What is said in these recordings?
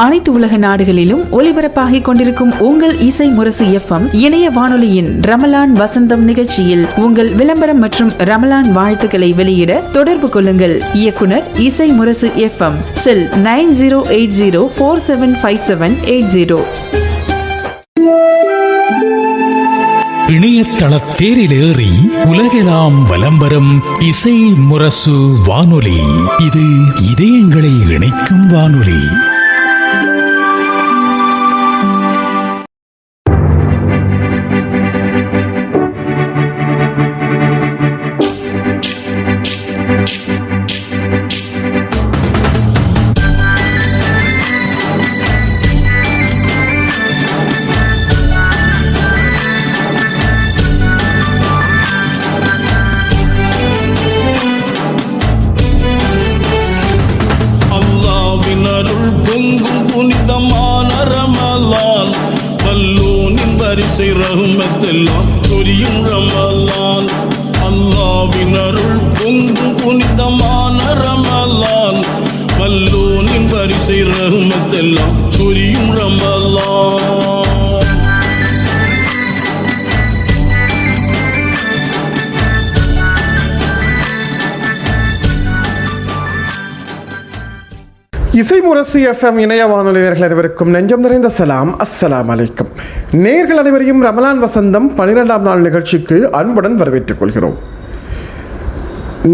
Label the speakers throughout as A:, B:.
A: அனைத்து உலக நாடுகளிலும் ஒலிபரப்பாகிக் கொண்டிருக்கும் உங்கள் இசை முரசு FM இணைய வானொலியின் ரமலான் வசந்தம் நிகழ்ச்சியில் உங்கள் விளம்பரம் மற்றும் ரமலான் வாழ்த்துக்களை வெளியிட தொடர்பு கொள்ளுங்கள். இயக்குனர் இசை முரசு FM, செல் 9080475780.
B: இணையதள தேரிலேறி உலகெல்லாம் வலம்பெறும் இசை முரசு வானொலி. இது இதயங்களை இணைக்கும் வானொலி.
C: ரஹ்மத்தெல்லாம் சொரியும் ரமலான், அல்லாஹ்வின் அருள் பொங்கும் புனிதமான ரமலான், வல்லோனின் வரிசை ரஹ்மத்தெல்லாம் சொரியும் ரமலான்.
D: இசை முரசு FM இணைய வானொலி நேயர்கள் அனைவருக்கும் நெஞ்சம் நிறைந்த சலாம். அஸ்ஸலாமு அலைக்கும். நேயர்கள் அனைவரையும் ரமலான் வசந்தம் 12ஆம் நாள் நிகழ்ச்சிக்கு அன்புடன் வரவேற்றுக் கொள்கிறோம்.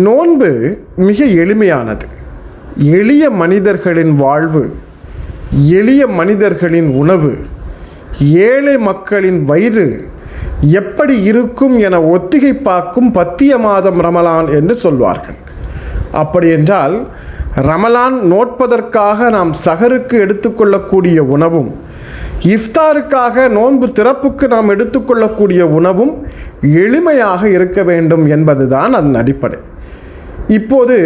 D: நோன்பு மிக எளிமையானது. எளிய மனிதர்களின் வாழ்வு, எளிய மனிதர்களின் உணவு, ஏழை மக்களின் வயிறு எப்படி இருக்கும் என ஒத்திகை பார்க்கும் பத்திய மாதம் ரமலான் என்று சொல்வார்கள். அப்படி என்றால் ரமலான் நோட்பதற்காக நாம் சஹருக்கு எடுத்துக்கொள்ளக்கூடிய உணவும், இஃப்தாருக்காக நோன்பு திறப்புக்கு நாம் எடுத்துக்கொள்ளக்கூடிய உணவும் எளிமையாக இருக்க வேண்டும் என்பதுதான் அதன் அடிப்படை. இப்போது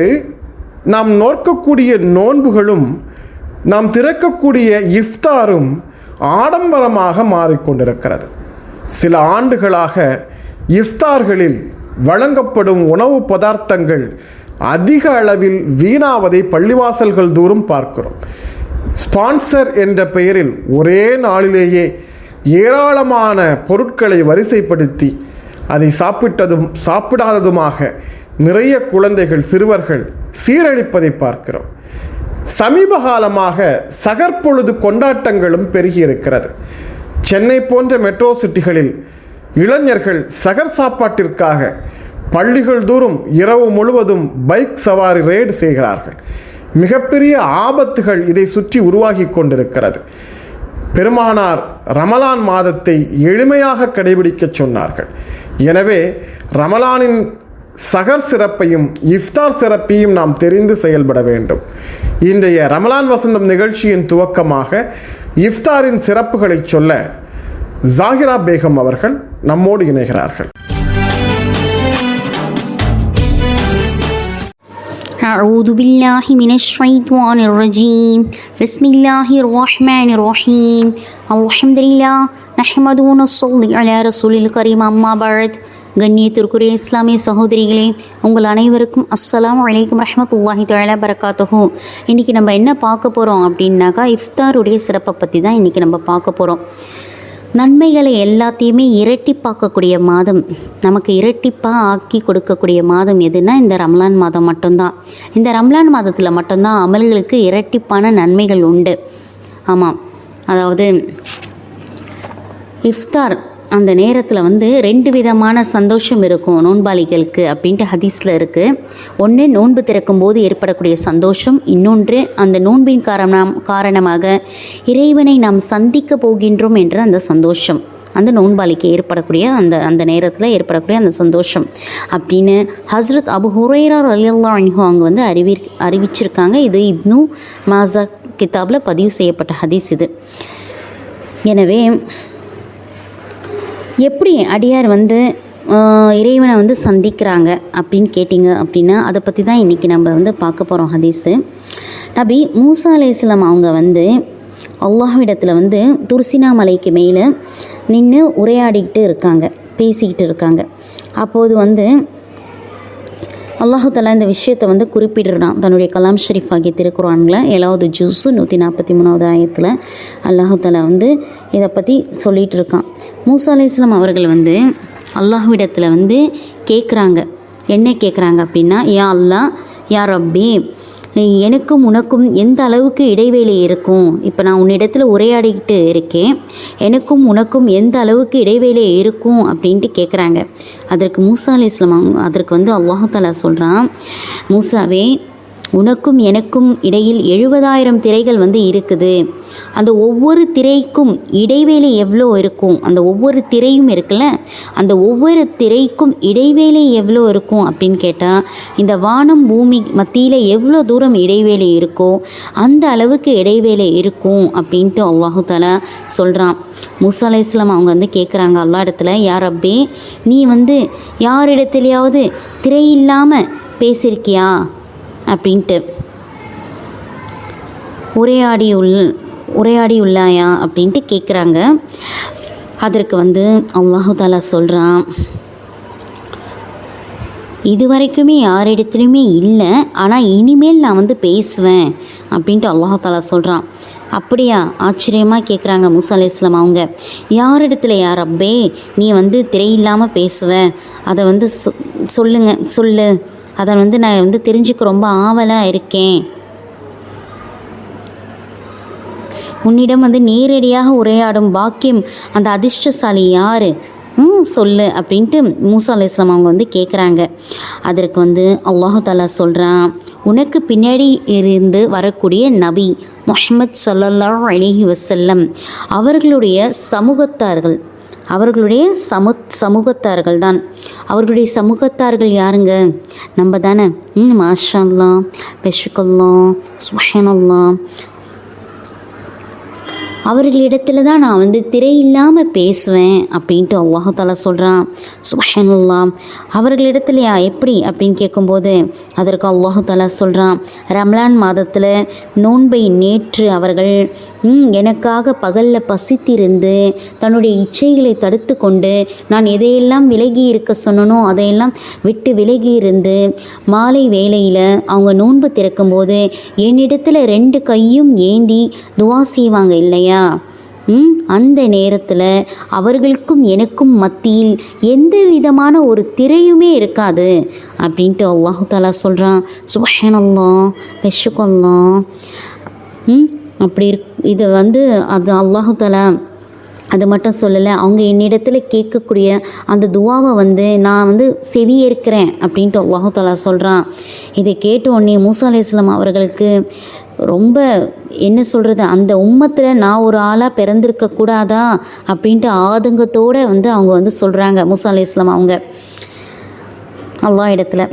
D: நாம் நோக்கக்கூடிய நோன்புகளும் நாம் திறக்கக்கூடிய இஃப்தாரும் ஆடம்பரமாக மாறிக்கொண்டிருக்கிறது. சில ஆண்டுகளாக இஃப்தார்களில் வழங்கப்படும் உணவு பதார்த்தங்கள் அதிக அளவில் வீணாவதை பள்ளிவாசல்கள் தூரம் பார்க்கிறோம். ஸ்பான்சர் என்ற பெயரில் ஒரே நாளிலேயே ஏராளமான பொருட்களை வரிசைப்படுத்தி அதை சாப்பிடாததுமாக நிறைய குழந்தைகள், சிறுவர்கள் சீரழிப்பதை பார்க்கிறோம். சமீப காலமாக சகற்பொழுது கொண்டாட்டங்களும் பெருகியிருக்கிறது. சென்னை போன்ற மெட்ரோ சிட்டிகளில் இளைஞர்கள் சகர் சாப்பாட்டிற்காக பள்ளிகள் தூரம் இரவு முழுவதும் பைக் சவாரி ரெய்டு செய்கிறார்கள். மிகப்பெரிய ஆபத்துகள் இதை சுற்றி உருவாகி கொண்டிருக்கிறது. பெருமானார் ரமலான் மாதத்தை எளிமையாக கடைபிடிக்க சொன்னார்கள். எனவே ரமலானின் சகர் சிறப்பையும் இஃப்தார் சிறப்பையும் நாம் தெரிந்து செயல்பட வேண்டும். இன்றைய ரமலான் வசந்தம் நிகழ்ச்சியின் துவக்கமாக இஃப்தாரின் சிறப்புகளை சொல்ல ஜாகிரா பேகம் அவர்கள் நம்மோடு இணைகிறார்கள்.
E: أعوذ بالله من الشيطان الرجيم. بسم الله الرحمن الرحيم. الحمد لله نحمده ونصلي على رسول الكريم. أما بعد. கண்ணியத்திற்குரிய இஸ்லாமிய சகோதரிகளே, உங்கள் அனைவருக்கும் அஸ்ஸலாமு அலைக்கும் ரஹ்மத்துல்லாஹி தஆலா பரகாத்துஹு. இன்றைக்கி நம்ம என்ன பார்க்க போகிறோம் அப்படின்னாக்கா, இஃப்தாருடைய சிறப்பை பற்றி தான் இன்றைக்கி நம்ம பார்க்க போகிறோம். நன்மைகளை எல்லாத்தையுமே இரட்டிப்பாக்கக்கூடிய மாதம், நமக்கு இரட்டிப்பாக ஆக்கி கொடுக்கக்கூடிய மாதம் எதுனா இந்த ரமலான் மாதம் மட்டும்தான். இந்த ரமலான் மாதத்தில் மட்டும்தான் அமல்களுக்கு இரட்டிப்பான நன்மைகள் உண்டு. ஆமாம், அதாவது இஃப்தார் அந்த நேரத்தில் 2 விதமான சந்தோஷம் இருக்கும் நோன்பாளிகளுக்கு அப்படின்ட்டு ஹதீஸில் இருக்குது. ஒன்று நோன்பு திறக்கும்போது ஏற்படக்கூடிய சந்தோஷம், இன்னொன்று அந்த நோன்பின் காரணமாக இறைவனை நாம் சந்திக்க போகின்றோம் என்ற அந்த சந்தோஷம். அந்த நோன்பாளிக்கு ஏற்படக்கூடிய அந்த நேரத்தில் ஏற்படக்கூடிய அந்த சந்தோஷம் அப்படின்னு ஹஸ்ரத் அபு ஹுரைரா ரலியல்லாஹு அன்ஹு அவங்க அறிவிச்சிருக்காங்க. இது இப்னு மாஜா கிதாபில் பதிவு செய்யப்பட்ட ஹதீஸ் இது. எனவே எப்படி அடியார் இறைவனை சந்திக்கிறாங்க அப்படின்னு கேட்டிங்க அப்படின்னா, அதை பற்றி தான் இன்றைக்கி நம்ம பார்க்க போகிறோம் ஹதீஸு. நபி மூசா அலைஹிஸ்ஸலாம் அவங்க அல்லாஹ்விடத்தில் துர்சினா மலைக்கு மேலே நின்று உரையாடிக்கிட்டு இருக்காங்க, பேசிக்கிட்டு இருக்காங்க. அப்போது அல்லாஹு தஆலா இந்த விஷயத்தை வந்து குறிப்பிடுறான் தன்னுடைய கலாம் ஷரீஃப் ஆகிய திருக்குர்ஆனில் 7வது ஜுஸ் 143வது ஆயத்தில் அல்லாஹு தஆலா வந்து இதை பற்றி சொல்லிகிட்டு இருக்கான். மூசா அலைஹிஸ்ஸலாம் அவர்கள் வந்து அல்லாஹ்விடத்தில் வந்து கேட்குறாங்க. என்ன கேட்குறாங்க அப்படின்னா, யா அல்லாஹ், யா ரப்பி, எனக்கும் உனக்கும் எந்த அளவுக்கு இடைவேளை இருக்கும்? இப்போ நான் உன்னிடத்தில் உரையாடிக்கிட்டு இருக்கேன், எனக்கும் உனக்கும் எந்த அளவுக்கு இடைவேளை இருக்கும் அப்படின்ட்டு கேட்குறாங்க. அதற்கு மூசா அலைஹிஸ்ஸலாம் அதற்கு வந்து அல்லாஹ் தஆலா சொல்கிறான், மூசாவே, உனக்கும் எனக்கும் இடையில் 70,000 திரைகள் வந்து இருக்குது. அந்த ஒவ்வொரு திரைக்கும் இடைவேளை எவ்வளோ இருக்கும்? அந்த ஒவ்வொரு திரையும் இருக்குல்ல, அந்த ஒவ்வொரு திரைக்கும் இடைவேளை எவ்வளோ இருக்கும் அப்படின்னு கேட்டால், இந்த வானம் பூமி மத்தியில் எவ்வளோ தூரம் இடைவேளை இருக்கோ அந்த அளவுக்கு இடைவேளை இருக்கும் அப்படின்ட்டு அல்லாஹு தஆலா சொல்கிறான். மூசா அலைஹிஸ்ஸலாம் அவங்க வந்து கேட்குறாங்க அல்லாஹ் இடத்துல, யா ரப்பே, நீ வந்து யாரிடத்துலையாவது திரை இல்லாமல் பேசியிருக்கியா அப்படின்ட்டு உரையாடியுள்ளாயா அப்படின்ட்டு கேட்குறாங்க. அதற்கு வந்து அல்லாஹு தஆலா சொல்கிறான், இது வரைக்குமே யாரிடத்துலையுமே இல்லை, ஆனால் இனிமேல் நான் வந்து பேசுவேன் அப்படின்ட்டு அல்லாஹு தஆலா சொல்கிறான். அப்படியா? ஆச்சரியமாக கேட்குறாங்க மூசா அலைஹிஸ்ஸலாம் அவங்க. யாரிடத்துல யா ரப்பே நீ வந்து திரையில்லாமல் பேசுவ? அதை வந்து சொல்லு, அதை வந்து நான் வந்து தெரிஞ்சுக்க ரொம்ப ஆவலாக இருக்கேன். உன்னிடம் வந்து நேரடியாக உரையாடும் பாக்கியம் அந்த அதிர்ஷ்டசாலி யார்? சொல்லு அப்படின்ட்டு மூசா அலைஹிஸ்ஸலாம் அவங்க வந்து கேட்குறாங்க. அதற்கு வந்து அல்லாஹு தஆலா சொல்கிறான், உனக்கு பின்னாடி இருந்து வரக்கூடிய நபி முஹம்மத் ஸல்லல்லாஹு அலைஹி வஸல்லம் அவர்களுடைய சமூகத்தார்கள் தான். அவர்களுடைய சமூகத்தார்கள் யாருங்க? நம்ம தானே. மாஷா அல்லாஹ், பெஷுக்கல்லாஹ், சுப்ஹானல்லாஹ். அவர்களிடத்துல தான் நான் வந்து திரை இல்லாமல் பேசுவேன் அப்படின்ட்டு அல்லாஹ் தஆலா சொல்கிறான். சுப்ஹானல்லாஹ். அவர்களிடத்துலையா எப்படி அப்படின்னு கேட்கும்போது அதற்கு அல்லாஹ் தஆலா சொல்கிறான், ரம்லான் மாதத்தில் நோன்பை நேற்று அவர்கள் எனக்காக பகலில் பசித்திருந்து தன்னுடைய இச்சைகளை தடுத்து கொண்டு நான் எதையெல்லாம் விலகி இருக்க சொன்னனோ அதையெல்லாம் விட்டு விலகி இருந்து மாலை வேளையில் அவங்க நோன்பு திறக்கும்போது என்னிடத்தில் 2 கையும் ஏந்தி துவா செய்வாங்க இல்லையா, அந்த நேரத்தில் அவர்களுக்கும் எனக்கும் மத்தியில் எந்த விதமான ஒரு திரையுமே இருக்காது அப்படின்ட்டு அல்லாஹு தஆலா சொல்கிறான். சுப்ஹானல்லாஹ், பெஷுக்கல்லாஹ். அப்படி இது வந்து அது அல்லாஹு தஆலா அது மட்டும் சொல்லலை, அவங்க என்னிடத்தில் கேட்கக்கூடிய அந்த துவாவை வந்து நான் வந்து செவியேற்கிறேன் அப்படின்ட்டு அல்லாஹு தஆலா சொல்கிறான். இதை கேட்ட உடனே மூசா அலைஹிஸ்ஸலாம் அவர்களுக்கு ரொம்ப என்ன சொல்கிறது, அந்த உம்மத்தில் நான் ஒரு ஆளாக பிறந்திருக்க கூடாதா அப்படின்ட்டு ஆதங்கத்தோடு வந்து அவங்க வந்து சொல்கிறாங்க மூசா அலைஹிஸ்ஸலாம் அவங்க அல்லாஹ் இடத்துல.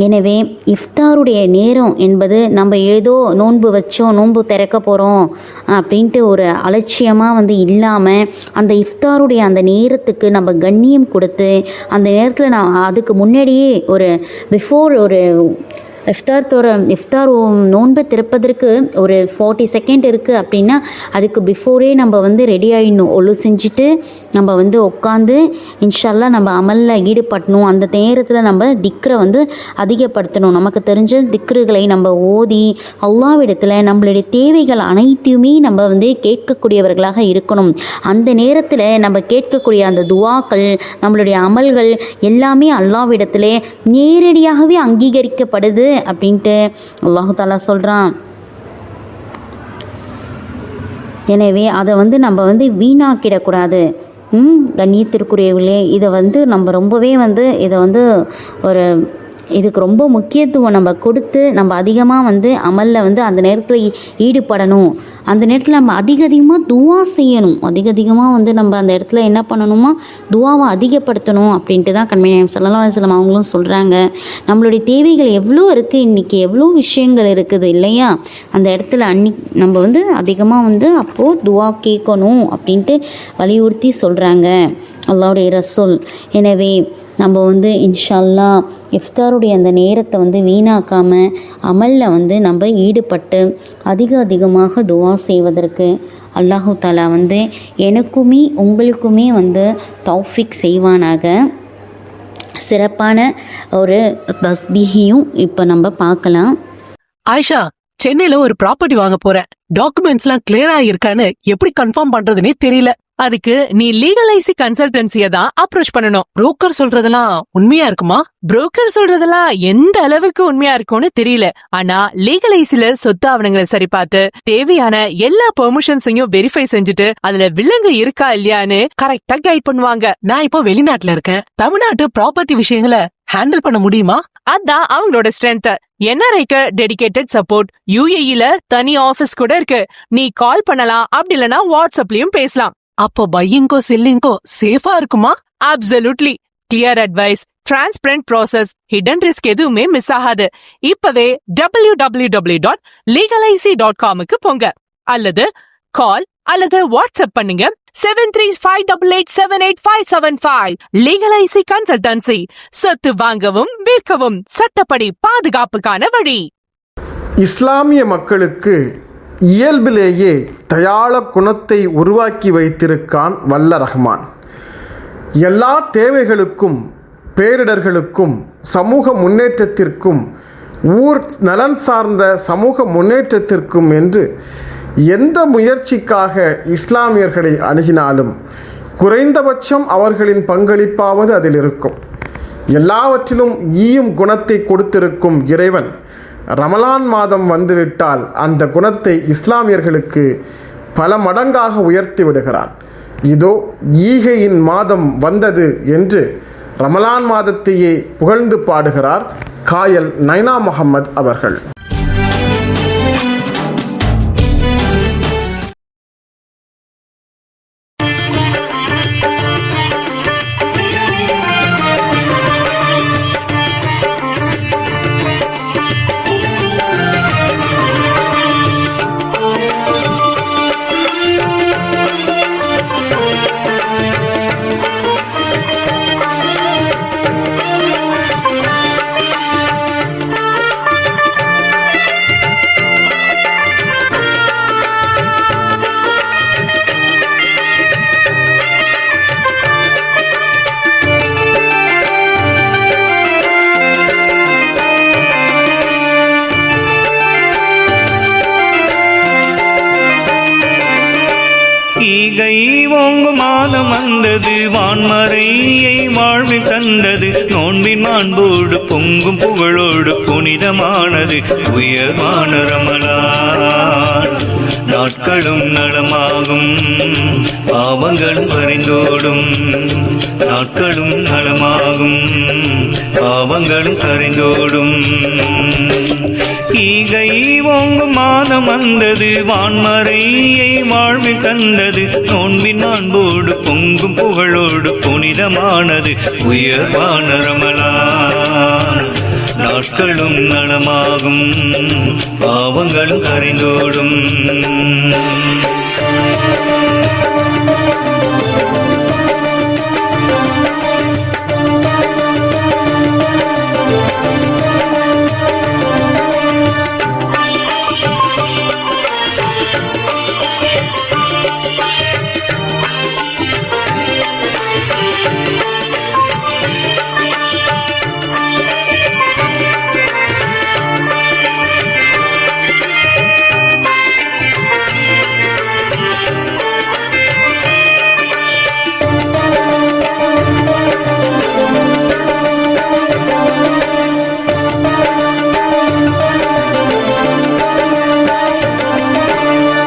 E: எனவே இஃப்தாருடைய நேரம் என்பது நம்ம ஏதோ நோன்பு வச்சோம், நோன்பு திறக்க போகிறோம் அப்படின்ட்டு ஒரு அலட்சியமாக வந்து இல்லாமல் அந்த இஃப்தாருடைய அந்த நேரத்துக்கு நம்ம கண்ணியம் கொடுத்து அந்த நேரத்தில் நான் அதுக்கு முன்னாடியே ஒரு இஃப்தார் நோன்பை திறப்பதற்கு ஒரு 40 செகண்ட் இருக்குது அப்படின்னா அதுக்கு பிஃபோரே நம்ம வந்து ரெடி ஆகிடணும். ஒழு செஞ்சுட்டு நம்ம வந்து உட்காந்து இன்ஷால்லா நம்ம அமலில் ஈடுபடணும். அந்த நேரத்தில் நம்ம திக்ரை வந்து அதிகப்படுத்தணும். நமக்கு தெரிஞ்ச திக்ருகளை நம்ம ஓதி அல்லாஹ்விடத்தில் நம்மளுடைய தேவைகள் அனைத்தையுமே நம்ம வந்து கேட்கக்கூடியவர்களாக இருக்கணும். அந்த நேரத்தில் நம்ம கேட்கக்கூடிய அந்த துவாக்கள் நம்மளுடைய அமல்கள் எல்லாமே அல்லாஹ்விடத்தில் நேரடியாகவே அங்கீகரிக்கப்படுது அப்படின்ட்டு அல்லாஹ் தஆலா சொல்கிறான். எனவே அதை வந்து நம்ம வந்து வீணாக்கிடக்கூடாது. கண்ணியத்திற்குரியவர்களே, இதை வந்து நம்ம ரொம்பவே வந்து இதை வந்து இதுக்கு ரொம்ப முக்கியத்துவம் நம்ம கொடுத்து நம்ம அதிகமாக வந்து அமலில் வந்து அந்த நேரத்தில் ஈடுபடணும். அந்த நேரத்தில் நம்ம அதிகமாக துவா செய்யணும். அதிகமாக வந்து நம்ம அந்த இடத்துல என்ன பண்ணணுமா, துவாவை அதிகப்படுத்தணும் அப்படின்ட்டு தான் கண்மணி ஸல்லல்லாஹு அலைஹி வஸல்லம் அவங்களும் சொல்கிறாங்க. நம்மளுடைய தேவைகள் எவ்வளோ இருக்குது, இன்றைக்கி எவ்வளோ விஷயங்கள் இருக்குது இல்லையா, அந்த இடத்துல நம்ம வந்து அதிகமாக வந்து அப்போது துவா கேட்கணும் அப்படின்ட்டு வலியுறுத்தி சொல்கிறாங்க அல்லாஹ்வுடைய ரசூல். எனவே நம்ம வந்து இன்ஷா அல்லாஹ் இஃப்தாருடைய அந்த நேரத்தை வந்து வீணாக்காமல் அமலில் வந்து நம்ம ஈடுபட்டு அதிகமாக துவா செய்வதற்கு அல்லாஹு தஆலா வந்து எனக்குமே உங்களுக்குமே வந்து தௌஃபீக் செய்வானாக. சிறப்பான ஒரு தஸ்பீஹையும் இப்போ நம்ம பார்க்கலாம்.
F: ஆயிஷா, சென்னையில ஒரு ப்ராப்பர்ட்டி வாங்க போறேன். டாக்குமெண்ட்ஸ்லாம் கிளியரா இருக்கான்னு எப்படி கன்ஃபார்ம் பண்றதுனே தெரியல.
G: அதுக்கு நீ லீகலைசி கன்சல்டன்சிய தான் அப்ரோச் பண்ணணும்.
F: புரோக்கர் சொல்றதெல்லாம் உண்மையா இருக்குமா?
G: புரோக்கர் சொல்றதெல்லாம் எந்த அளவுக்கு உண்மையா இருக்கும்னு தெரியல. ஆனா லீகலைசில சொத்து ஆவணங்களை சரி பார்த்து தேவையான எல்லா பெர்மிஷன்ஸையும் வெரிஃபை செஞ்சுட்டு அதுல வில்லங்க இருக்கா இல்லையான்னு கரெக்டா கைட் பண்ணுவாங்க.
F: நான் இப்போ வெளிநாட்டுல இருக்கேன். தமிழ்நாட்டு ப்ராப்பர்ட்டி விஷயங்களை ஹேண்டில் பண்ண முடியுமா?
G: அதான் அவங்களோட ஸ்ட்ரென்த். என்ஆர்ஐக்கு டெடிகேட்டட் சப்போர்ட். யுஏஇல தனி ஆபீஸ் கூட இருக்கு. நீ கால் பண்ணலாம், அப்படி இல்லனா வாட்ஸ்அப்லயும் பேசலாம்.
F: அப்போ பையிங்கோ செல்லிங்கோ சேஃபா இருக்குமா?
G: Absolutely. Clear advice, transparent process, hidden risk எதுவுமே மிஸ் ஆகாது. இப்பவே www.legalicy.com போங்க அல்லது கால் அல்லது வாட்ஸ்அப் பண்ணுங்க 7358878575. லீகலைசி கன்சல்டன்சி. சொத்து வாங்கவும் விற்கவும் சட்டப்படி பாதுகாப்புக்கான வழி.
D: இஸ்லாமிய மக்களுக்கு இயல்பிலேயே தயாள குணத்தை உருவாக்கி வைத்திருக்கான் வல்ல ரஹ்மான். எல்லா தேவைகளுக்கும், பேரிடர்களுக்கும், சமூக முன்னேற்றத்திற்கும், ஊர் நலன் சார்ந்த சமூக முன்னேற்றத்திற்கும் என்று எந்த முயற்சிக்காக இஸ்லாமியர்களை அணுகினாலும் குறைந்தபட்சம் அவர்களின் பங்களிப்பாவது அதில் இருக்கும். எல்லாவற்றிலும் ஈயும் குணத்தை கொடுத்திருக்கும் இறைவன் ரமலான் மாதம் வந்துவிட்டால் அந்த குணத்தை இஸ்லாமியர்களுக்கு பல மடங்காக உயர்த்தி விடுகிறான். இதோ ஈகையின் மாதம் வந்தது என்று ரமலான் மாதத்தையே புகழ்ந்து பாடுகிறார் காயல் நைனா முகமது அவர்கள்.
H: ஈகை ஓங்கும் மாதம் வந்தது, வான்மறையை வாழ்வில் தந்தது. நோன்பின் மாண்போடு பொங்கும் புகழோடு புனிதமானது உயர்வான ரமலான். நாட்களும் நலமாகும், பாவங்களும் கரைந்தோடும். நாட்களும் நலமாகும், பாவங்களும் கரைந்தோடும். ஈகை ஓங்கும் மாதம் வந்தது, வான்மறையை வாழ்வில் தந்தது. நோன்பின் மாண்போடு பொங்கும் புகழோடு புனிதமானது உயர்வான ரமலான். நாட்களும் நலமாகும், பாவங்களும் கரைந்தோடும்.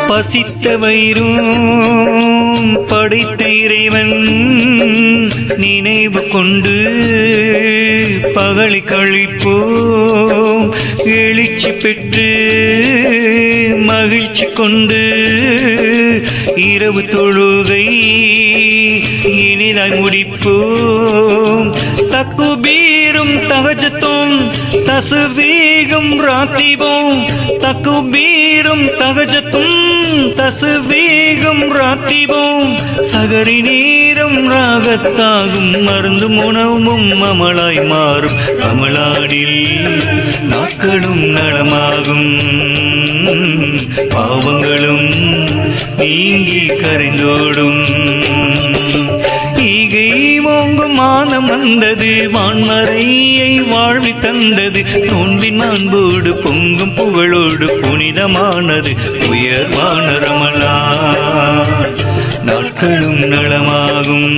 H: பசித்த வயிறும் படைத்த இறைவன் நினைவு கொண்டு பகலை கழிப்போம். எழுச்சி பெற்று மகிழ்ச்சி கொண்டு இரவு தொழுகை இனிதாய் முடிப்போம். தக்குபீரும் தகஜத்தும் தசுவீகும் ராத்திபோம். தக்குபீரும் தகஜத்தும் தசுவீகும் ராத்திபோம். சகரி நீரும் ராகத்தாகும், மருந்தும் உணவும் அமலாய் மாறும். அமலாடில் நாட்களும் நலமாகும், பாவங்களும் நீங்கி கரைந்தோடும். ஈகை ஓங்கும் மாதம் வந்தது வான்மறையை வாழ்வி தந்தது நோன்பின் மாண்போடு பொங்கும் புகழோடு புனிதமானது உயர்வான ரமலான் நாட்களும் நலமாகும்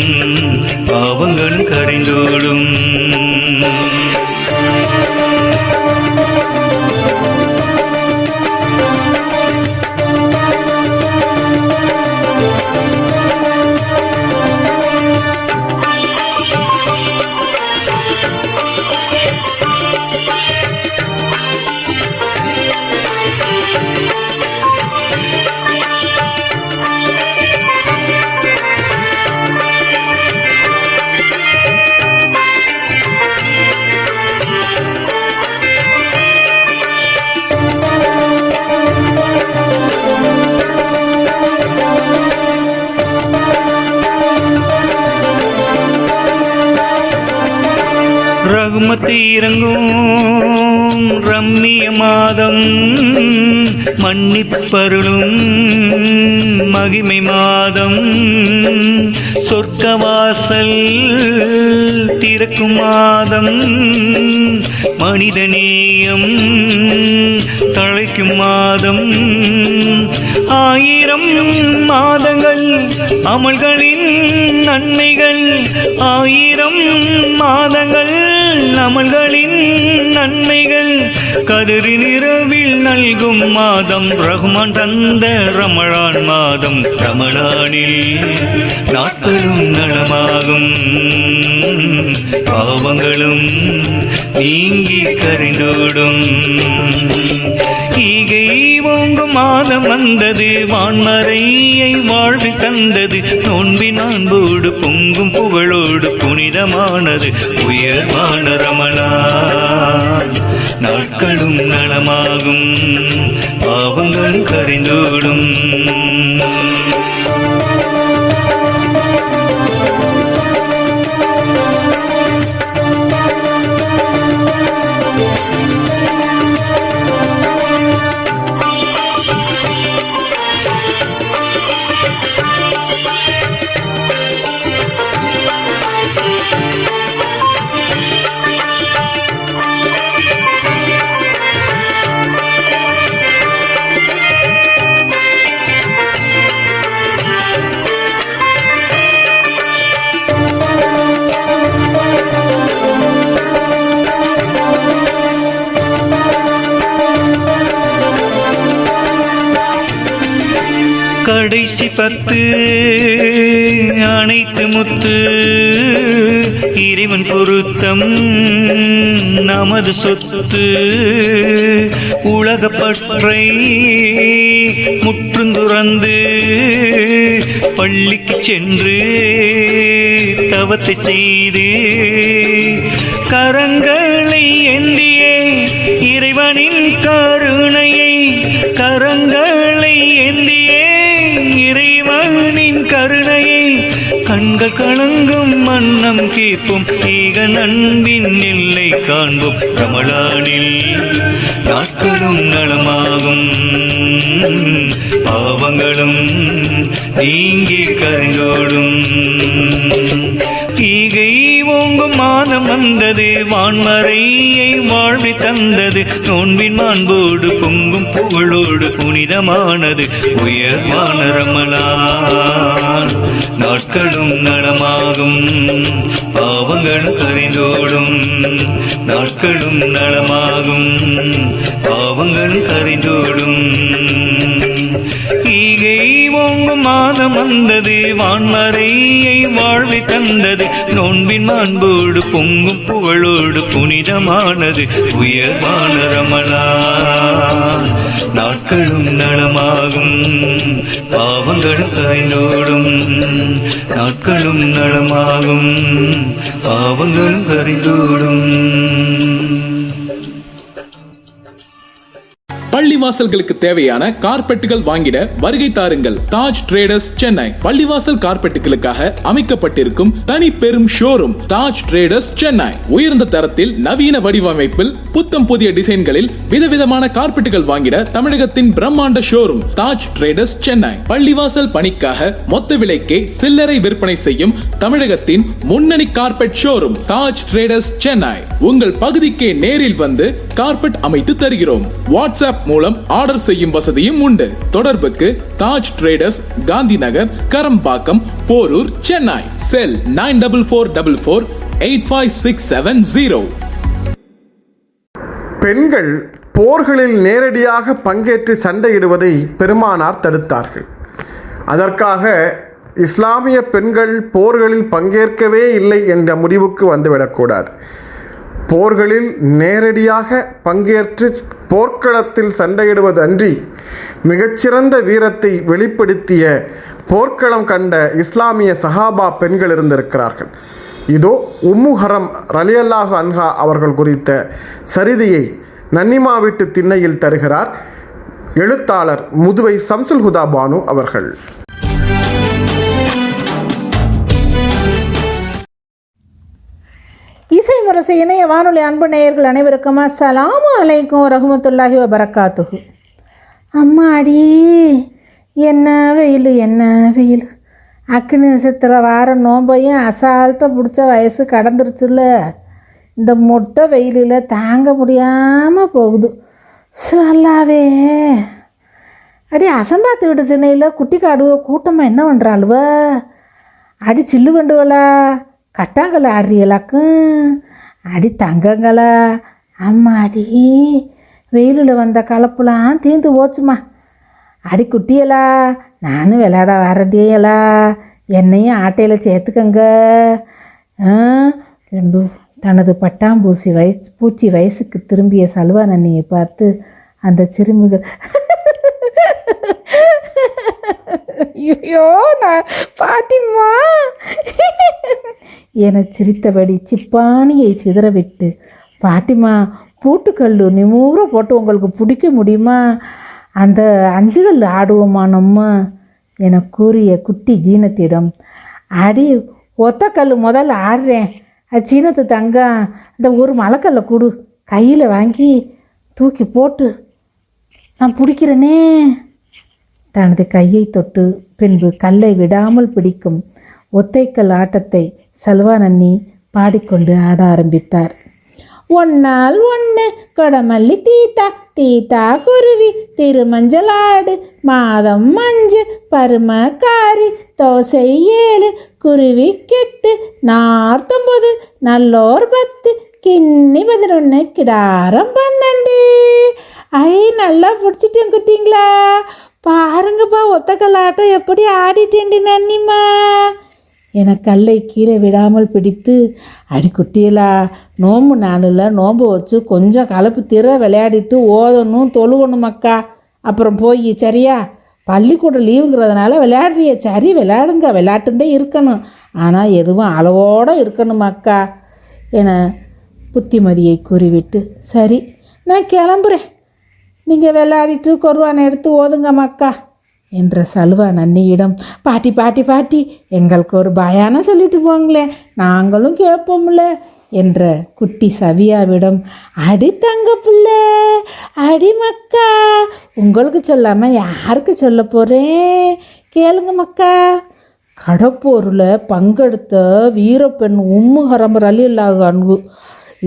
H: பாவங்களும் கரைந்தோடும் ரகுமத்தி இறங்கும் ரம்மிய மாதம் மன்னிப்பருளும் மகிமை மாதம் சொர்க்கவாசல் திறக்கும் மாதம் மனிதநேயம் தழைக்கும் மாதம் 1000 மாதங்கள் அமல்களின் நன்மைகள் 1000 மாதங்கள் அமல்களின் நன்மைகள் கதிரின் இரவில் நல்கும் மாதம் ரஹ்மான் தந்த ரமலான் மாதம் ரமலானில் நாட்களும் நலமாகும் பாவங்களும் நீங்கி கரைந்தோடும் ஈகை ஓங்கும் மாதம் வந்தது வான்மறையை வாழ்வில் தந்தது நோன்பின் அன்போடு பொங்கும் புகழோடு புனிதமானது உயர்வான ரமலான் நாட்களும் நலமாகும் பாவங்களும் கரைந்தோடும் கடைசி 10 அனைத்து முத்து இறைவன் பொருத்தம் நமது சொத்து உலகப்பற்றை முற்றுந்துறந்து பள்ளிக்கு சென்று தவத்தை செய்து கரங்களை ஏந்தியே இறைவனின் கருணையை கரங்களை ஏந்தியே இறைவனின் கருணையை கண்கள் கலங்கும் மன்னம் கேட்போம் ஈக நண்பின் எல்லை காண்போம் ரமலானில் நாட்களும் நலமாகும் பாவங்களும் நீங்கி கரைந்தோடும் ஈகை ஓங்கும் மாதம் வந்தது வான்மறையை வாழ்வி தந்தது நோன்பின் மாண்போடு பொங்கும் புகழோடு புனிதமானது உயர்வான ரமலான் நாட்களும் நலமாகும் பாவங்களும் கரைந்தோடும் நாட்களும் நலமாகும் பாவங்களும் கரைந்தோடும் ஈகை ஓங்கும் மாதம் வந்தது வான்மறையை வாழ்வி தந்தது நோன்பின் மாண்போடு பொங்கும் புகழோடு புனிதமானது உயர்வான ரமலான் நாட்களும் நலமாகும் பாவங்களும் கரைந்தோடும் நாட்களும் நலமாகும் பாவங்களும் கரைந்தோடும்
B: பள்ளி பள்ளிவாசல்களுக்கு தேவையான கார்பெட்டுகள் வாங்கிட வருகை தாருங்கள். தாஜ் ட்ரேடர்ஸ் சென்னை. பள்ளிவாசல் கார்பெட்டுகளுக்காக அமைக்கப்பட்டிருக்கும் தனி பெரும் ஷோரூம் தாஜ் ட்ரேடர்ஸ் சென்னை. உயர்ந்த தரத்தில் நவீன வடிவமைப்பில் புத்தம் புதிய டிசைன்களில் விதவிதமான கார்பெட்டுகள் வாங்கிட தமிழகத்தின் பிரம்மாண்ட ஷோரூம் தாஜ் ட்ரேடர்ஸ் சென்னை. பள்ளிவாசல் பணிக்காக மொத்த விலைக்கே சில்லறை விற்பனை செய்யும் தமிழகத்தின் முன்னணி carpet showroom Taj traders Chennai. உங்கள் பகுதிக்கே நேரில் வந்து கார்பெட் அமைத்து தருகிறோம். வாட்ஸ்அப் மூலம் ஆர்டர் செய்யும் வசதியும் உண்டு. தொடர்புக்கு தாஜ் ட்ரேடர்ஸ், காந்தி நகர், கரம்பாக்கம், போரூர், சென்னை. செல் 9444485670.
D: பெண்கள் போர்களில் நேரடியாக பங்கேற்று சண்டையிடுவதை பெருமானார் தடுத்தார்கள். அதற்காக இஸ்லாமிய பெண்கள் போர்களில் பங்கேற்கவே இல்லை என்ற முடிவுக்கு வந்துவிடக்கூடாது. போர்களில் நேரடியாக பங்கேற்று போர்க்களத்தில் சண்டையிடுவது அன்றி மிகச்சிறந்த வீரத்தை வெளிப்படுத்திய போர்க்களம் கண்ட இஸ்லாமிய சஹாபா பெண்கள் இருந்திருக்கிறார்கள். இதோ உம்மு ஹரம் ரலியல்லாஹு அன்ஹா அவர்கள் குறித்த சரிதையை நன்னிமா வீட்டு திண்ணையில் தருகிறார் எழுத்தாளர் முதுவை சம்சுல் ஹுதா பானு அவர்கள்.
I: இசை முரசு இணைய வானொலி அன்பு நேயர்கள் அனைவருக்கும் அஸ்ஸலாமு அலைக்கும் ரஹ்மத்துல்லாஹி வபரகாத்துஹு. அம்மாடி, என்ன வெயில் என்ன வெயில்! அக்கினி நட்சத்திர வாரம் நோம்பையும் அசால்ட்டாக பிடிச்ச வயசு கடந்துருச்சுல்ல. இந்த மொட்டை வெயிலில் தாங்க முடியாமல் போகுது. சொல்லாவே அடி அசம்பாத்து விட்டு திணையில் குட்டி காடுவோ கூட்டமாக என்ன பண்ணுறாளுவ? அடி சில்லு கண்டுவலா கட்டாங்கலை ஆடுறியலாக்கும். அடி தங்கங்களா அம்மாடி, வெயிலில் வந்த கலப்புலாம் தீர்ந்து போச்சுமா. அடி குட்டியலா, நானும் விளையாட வரடியலா, என்னையும் ஆட்டையில் சேர்த்துக்கங்க. தனது பட்டாம்பூச்சி வயசுக்கு திரும்பிய சல்வா நன்னியை பார்த்து அந்த சிறுமிகள் ஐயோ நான் பாட்டிம்மா என சிரித்தபடி சிப்பானியை சிதறவிட்டு, பாட்டிமா பூட்டுக்கல் நிமூற போட்டு உங்களுக்கு பிடிக்க முடியுமா? அந்த அஞ்சுகள் ஆடுவோமா நம்ம என கூறிய குட்டி ஜீனத்திடம், அடி ஒத்தக்கல் முதல்ல ஆடுறேன், அது சீனத்து தங்கம், இந்த ஒரு மலைக்கல்லை கொடு, கையில் வாங்கி தூக்கி போட்டு நான் பிடிக்கிறேனே. தனது கையை தொட்டு பின்பு கல்லை விடாமல் பிடிக்கும் ஒத்தைக்கல் ஆட்டத்தை சல்வா நன்னி பாடிக்கொண்டு ஆட ஆரம்பித்தார். ஒன்னால் ஒன்று கொடமல்லி தீத்தா, தீத்தா குருவி திருமஞ்சளாடு, மாதம் மஞ்சு பருமக்காரி, தோசை 7 குருவி கெட்டு, 49 நல்லோர் 10 கிண்ணி 11 கிடாரம் 12. ஐ நல்லா பிடிச்சிட்டேன் குட்டிங்களா, பாருங்கப்பா ஒத்தக்கல்லாட்டம் எப்படி ஆடிட்டேன்டி நன்னிம்மா என கல்லை கீழே விடாமல் பிடித்து, அடி குட்டியலா நோம்பு நாளில் நோம்பு வச்சு கொஞ்சம் கலப்பு திற விளையாடிட்டு ஓதணும் தொழுவணும் அக்கா, அப்புறம் போய் சரியா? பள்ளிக்கூடம் லீவுங்கிறதுனால விளையாடுறிய, சரி விளையாடுங்க, விளையாட்டுந்தே இருக்கணும், ஆனால் எதுவும் அளவோடு இருக்கணும் அக்கா என புத்திமதியை கூறிவிட்டு, சரி நான் கிளம்புறேன், நீங்கள் விளையாடிட்டு கொருவானை எடுத்து ஓதுங்க மக்கா என்ற சல்வா நன்னியிடம், பாட்டி பாட்டி பாட்டி எங்களுக்கு ஒரு பயானம் சொல்லிட்டு போங்களேன், நாங்களும் கேட்போம்ல என்ற குட்டி சவியாவிடம், அடி தங்க பிள்ளை, அடி மக்கா, உங்களுக்கு சொல்லாமல் யாருக்கு சொல்ல போகிறேன், கேளுங்க மக்கா. கடப்போரில் பங்கெடுத்த வீரப்பெண் உம்மு ஹரம் ரலியல்லாஹு அன்ஹு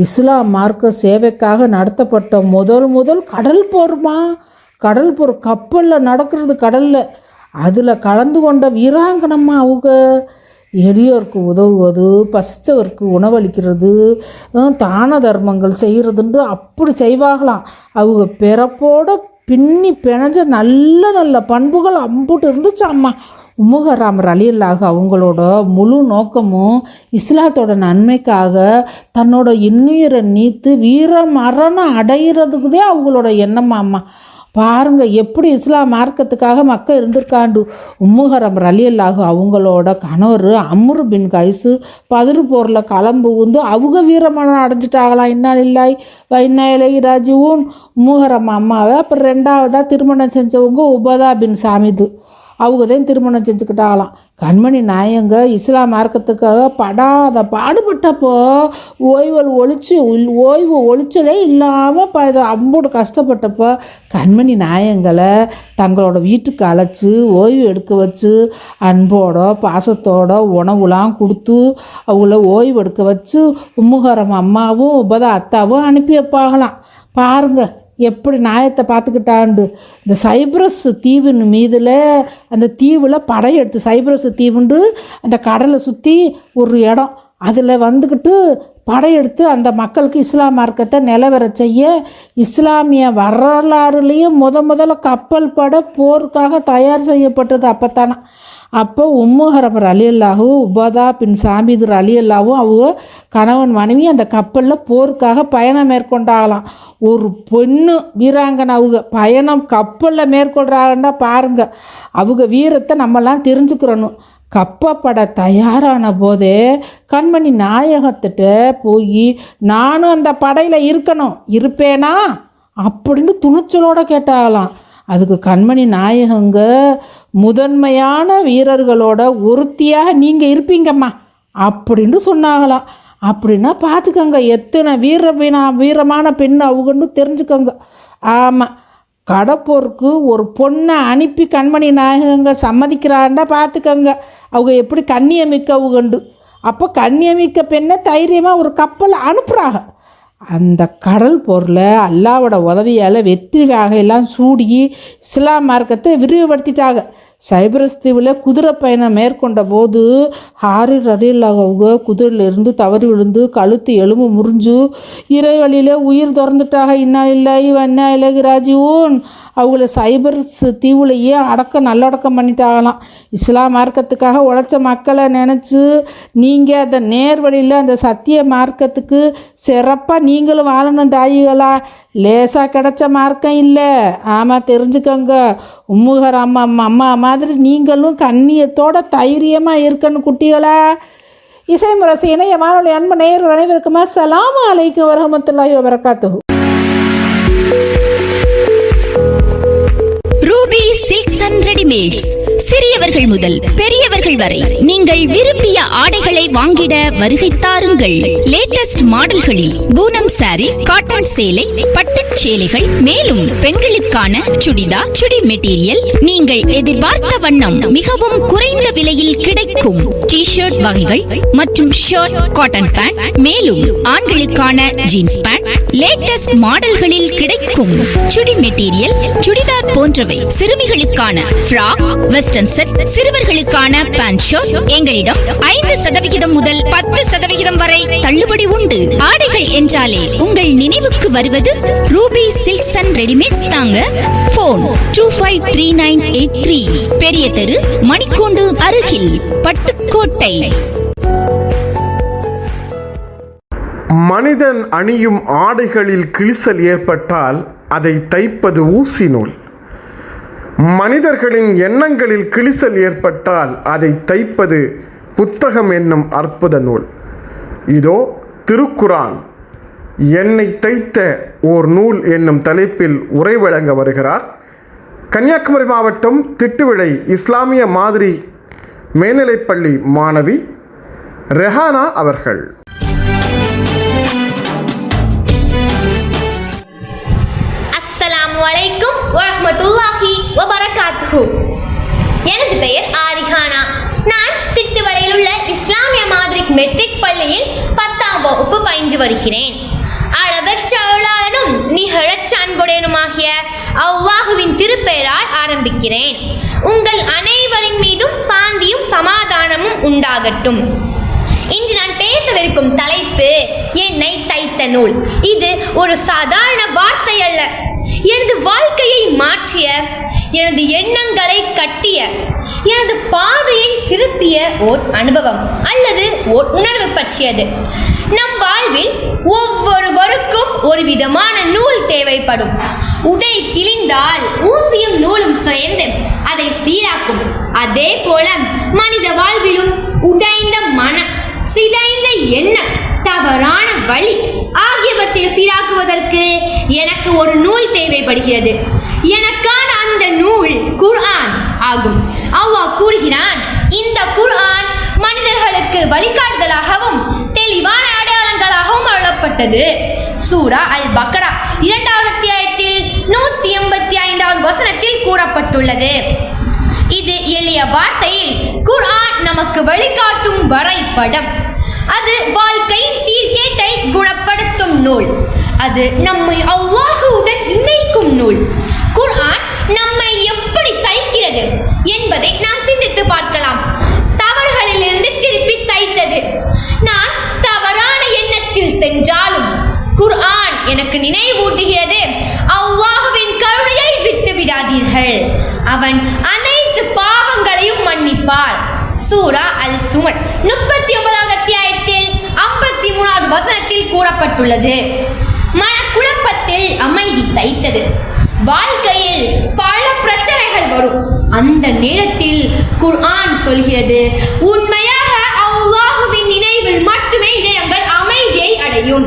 I: இஸ்லாம் மார்க்க சேவைக்காக நடத்தப்பட்ட முதல் கடல் போருமா. கடல் போர் கப்பலில் நடக்கிறது, கடலில் அதில் கலந்து கொண்ட வீராங்கனம்மா அவங்க. எளியோருக்கு உதவுவது, பசித்தவருக்கு உணவளிக்கிறது, தான தர்மங்கள் செய்கிறதுன்று அப்படி செய்வாங்களாம். அவங்க பிறப்போட பின்னி பிணைஞ்ச நல்ல நல்ல பண்புகள் அம்புட்டு இருந்துச்சாம்மா. உம்முஹராம் ரலியல்லாஹு அவங்களோட முழு நோக்கமும் இஸ்லாத்தோட நன்மைக்காக தன்னோட இன்னுயிரை நீத்து வீர மரணம் அடைகிறதுக்குதே அவங்களோட எண்ணமாம்மா. பாருங்க எப்படி இஸ்லாம் மார்க்கத்துக்காக மக்கள் இருந்திருக்காண்டு. உம்முஹரம் ரலியல்லாஹு அவங்களோட கணவர் அம்ரு பின் கைஸு பதிரு போரில் கிளம்புந்து அவங்க வீரமரணம் அடைஞ்சிட்டாங்களாம். இன்னாலில்லாஹி வ இன்னா இலைஹி ராஜிஊன். உம்முஹரம் அம்மாவை அப்புறம் ரெண்டாவதாக திருமணம் செஞ்சவங்க உபதா பின் சாமிது, அவங்க தான் திருமணம் செஞ்சுக்கிட்டாங்களாம். கண்மணி நாயங்க இஸ்லாம் மார்க்கத்துக்காக படாத பாடுபட்டப்போ ஓய்வு ஒழிச்சலே இல்லாமல் அம்போடு கஷ்டப்பட்டப்போ கண்மணி நாயங்களை தங்களோட வீட்டுக்கு அழைச்சி ஓய்வு எடுக்க வச்சு அன்போட பாசத்தோட உணவுலாம் கொடுத்து அவங்கள ஓய்வு எடுக்க வச்சு உம்முஹரம் அம்மாவும் உபதா அத்தாவும் அனுப்பி வைப்பாங்களாம். பாருங்க எப்படி நாயத்தை பார்த்துக்கிட்டாண்டு. இந்த சைப்ரஸ் தீவின் மீதில் அந்த தீவில் படையெடுத்து, சைப்ரஸ் தீவுண்டு அந்த கடலை சுற்றி ஒரு இடம், அதில் வந்துக்கிட்டு படையெடுத்து அந்த மக்களுக்கு இஸ்லாம் மார்க்கத்தை நிலவர செய்ய இஸ்லாமிய வரலாறுலேயே முதல்ல கப்பல் படை போருக்காக தயார் செய்யப்பட்டது அப்போத்தானா. அப்போ உம்முஹரம் ரலியல்லாஹு உபதா பின் சாமிது ரலியல்லாவும் அவங்க கணவன் மனைவி அந்த கப்பலில் போருக்காக பயணம் மேற்கொண்டாகலாம். ஒரு பொண்ணு வீராங்கனை அவங்க பயணம் கப்பலில் மேற்கொள்கிறாங்கன்னா பாருங்க, அவங்க வீரத்தை நம்மலாம் தெரிஞ்சுக்கிறணும். கப்பப்பட தயாரான போதே கண்மணி நாயகத்திட்ட போய் நானும் அந்த படையில் இருப்பேனா அப்படின்னு துணிச்சலோடு கேட்டாகலாம். அதுக்கு கண்மணி நாயகங்க முதன்மையான வீரர்களோட ஒருத்தியாக நீங்கள் இருப்பீங்கம்மா அப்படின்னு சொன்னாங்களாம். அப்படின்னா பார்த்துக்கோங்க எத்தனை வீரமான பெண் அவங்கன்னு தெரிஞ்சுக்கோங்க. ஆமாம், கடப்போருக்கு ஒரு பொண்ணை அனுப்பி கண்மணி நாயகங்க சம்மதிக்கிறாண்டா பார்த்துக்கோங்க அவங்க எப்படி கண்ணியமிக்கவுகண்டு. அப்போ கண்ணியமிக்க பெண்ணை தைரியமாக ஒரு கப்பலை அனுப்புகிறாங்க. அந்த கடல் போரில் அல்லாவோட உதவியால் வெற்றி வகையெல்லாம் சூடி இஸ்லாம் மார்க்கத்தை விரிவுபடுத்திட்டாங்க. சைப்ரஸ் தீவில் குதிரை பயணம் மேற்கொண்ட போது ஹாரிஸ் ரலியல்லாஹு குதிரையிலிருந்து தவறி விழுந்து கழுத்து எலும்பு முறிஞ்சு இறைவழியில் உயிர் திறந்துட்டாங்க. இன்னாலில்லாஹி வ இன்னா இலைஹி ராஜிஊன். அவங்கள சைப்ரஸ் தீவுலையே நல்லடக்கம் பண்ணிட்டாங்களாம். இஸ்லாம் மார்க்கத்துக்காக உழைச்ச மக்களை நினச்சி நீங்கள் அந்த நேர்வழியில் அந்த சத்திய மார்க்கத்துக்கு சிறப்பாக நீங்களும் வாழணும் தாயிகளா. லேசாக கிடைச்ச மார்க்கம் இல்லை. ஆமாம், தெரிஞ்சுக்கோங்க. உம்முஹரம் அம்மா மாதிரி நீங்களும் கண்ணியத்தோட தைரியமாக இருக்கணும் குட்டிகளா. இசை முரசு இணைய வானொலி அன்பு நேயர்கள் அனைவருக்கும் அஸ்ஸலாமு அலைக்கும் வரஹ்மத்துல்லாஹி வபரகாத்துஹு.
J: Ruby silks and readymades. சிறியவர்கள் முதல் பெரியவர்கள் வரை நீங்கள் விரும்பிய ஆடைகளை வாங்கிட வருகை தாருங்கள். லேட்டஸ்ட் மாடல்களில் பூனம் சாரீஸ், காட்டன் சேலை, பட்டுச் சேலைகள், மேலும் பெண்களுக்கான சுடி மெட்டீரியல் நீங்கள் எதிர்பார்த்த வண்ணம் மிகவும் குறைந்த விலையில் கிடைக்கும். டி-ஷர்ட் வகைகள் மற்றும் ஷர்ட், காட்டன் பேண்ட், மேலும் ஆண்களுக்கான ஜீன்ஸ் பேண்ட் லேட்டஸ்ட் மாடல்களில் கிடைக்கும். சுடி மெட்டீரியல், சுடிதார் போன்றவை, சிறுமிகளுக்கான ஃப்ராக், வெஸ்டர்ன் செட், சிறுவர்களுக்கான பேண்ட் ஷர்ட் எங்களிடம் 5% முதல் 10% வரை தள்ளுபடி உண்டு. ஆடைகள் என்றாலே உங்கள் நினைவுக்கு வருவது ரூபி சில்க்ஸ் அண்ட் ரெடிமேட்ஸ் தாங்க. போன் 253983, பெரிய தெரு, மணிக்கூண்டு அருகில், பட்டுக்கோட்டை.
D: மனிதன் அணியும் ஆடைகளில் கிழிசல் ஏற்பட்டால் அதை தைப்பது ஊசி நூல். மனிதர்களின் எண்ணங்களில் கிழிசல் ஏற்பட்டால் அதை தைப்பது புத்தகம் என்னும் அற்புத நூல். இதோ திருக்குரான் என்னை தைத்த ஓர் நூல் என்னும் தலைப்பில் உரை வழங்க வருகிறார் கன்னியாகுமரி மாவட்டம் திட்டுவிளை இஸ்லாமிய மாதிரி மேல்நிலைப்பள்ளி மாணவி ரெஹானா அவர்கள்.
K: அஸ்ஸலாமுஅலைக்கும் வரஹ்மத்துல்லாஹி வபரகாத்துஹு. எனது பெயர் ஆரிஹானா. நான் திட்டுவளையில் உள்ள இஸ்லாமிய மாதிரி மெட்ரிக் பள்ளியில் 10ஆம் வகுப்பு பயின்று வருகிறேன். அளவற்ற அருளாளனும் நிகழற்ற அன்புடையனுமாகிய அல்லாஹுவின் திருப்பெயரால் ஆரம்பிக்கிறேன். உங்கள் அனைவரின் மீதும் சாந்தியும் சமாதானமும் உண்டாகட்டும். இன்று நான் பேசவிருக்கும் தலைப்பு என்னை தைத்த நூல். இது ஒரு சாதாரண வார்த்தை அல்ல. எனது வாழ்க்கையை மாற்றிய, எனது எண்ணங்களை கட்டிய, எனது பாதையை திருப்பிய ஓர் அனுபவம் அல்லது ஓர் உணர்வு பற்றியது. நம் வாழ்வில் ஒவ்வொருவருக்கும் ஒரு விதமான நூல் தேவைப்படும். உடை கிழிந்தால் ஊசியும் நூலும் சேர்ந்து அதை சீராக்கும். அதே போல மனித வாழ்விலும் உடைந்த மனம், சிதைந்த எண்ணம், தவறான வழி ஆகியவற்றை சீராக்குவதற்கு எனக்கு ஒரு நூல் தேவைப்படுகிறது. எனக்கான அந்த நூல் குர்ஆன் ஆகும். அல்லாஹ் கூறுகிறான், இந்த குர்ஆன் மனிதர்களுக்கு வழிகாட்டுதலாகவும் தெளிவான அடையாளங்களாகவும் அருளப்பட்டது. சூரா அல் பக்ரா 2வது அத்தியாயத்தில் 185வது வசனத்தில் கூறப்பட்டுள்ளது. இது எளிய வார்த்தையில் குர்ஆன் நமக்கு வழிகாட்டும் வரைபடம். அது வாழ்க்கையின் சீர்கேட்டை குணப்படுத்தும் நூல். அது நம்மை அல்லாஹ்வுடன் இணைக்கும் நூல். குர்ஆன் நம்மை எப்படி தைக்கிறது என்பதை நாம் சிந்தித்து பார்க்கலாம். தவறுகளிலிருந்து திருப்பி தைத்தது. நான் தவறான எண்ணத்தில் சென்றாலும் குர்ஆன் எனக்கு நினைவூட்டுகிறது, அல்லாஹ்வின் கருணையை விட்டு விடாதீர்கள், அவன் அனைத்து பாவங்களையும் மன்னிப்பார். சூரா அல் சுமர் 39வது அத்தியாயத்தில் 53வது வசனத்தில் கூறப்பட்டுள்ளது. மனக்குழப்பத்தில் அமைதி தைத்தது. வாழ்க்கையில் பல பிரச்சனைகள் வரும். அந்த நேரத்தில் குர்ஆன் சொல்கிறது, உண்மையாக அல்லாஹ்வின் நினைவில் மட்டுமே இதயங்கள் அமைதியை அடையும்.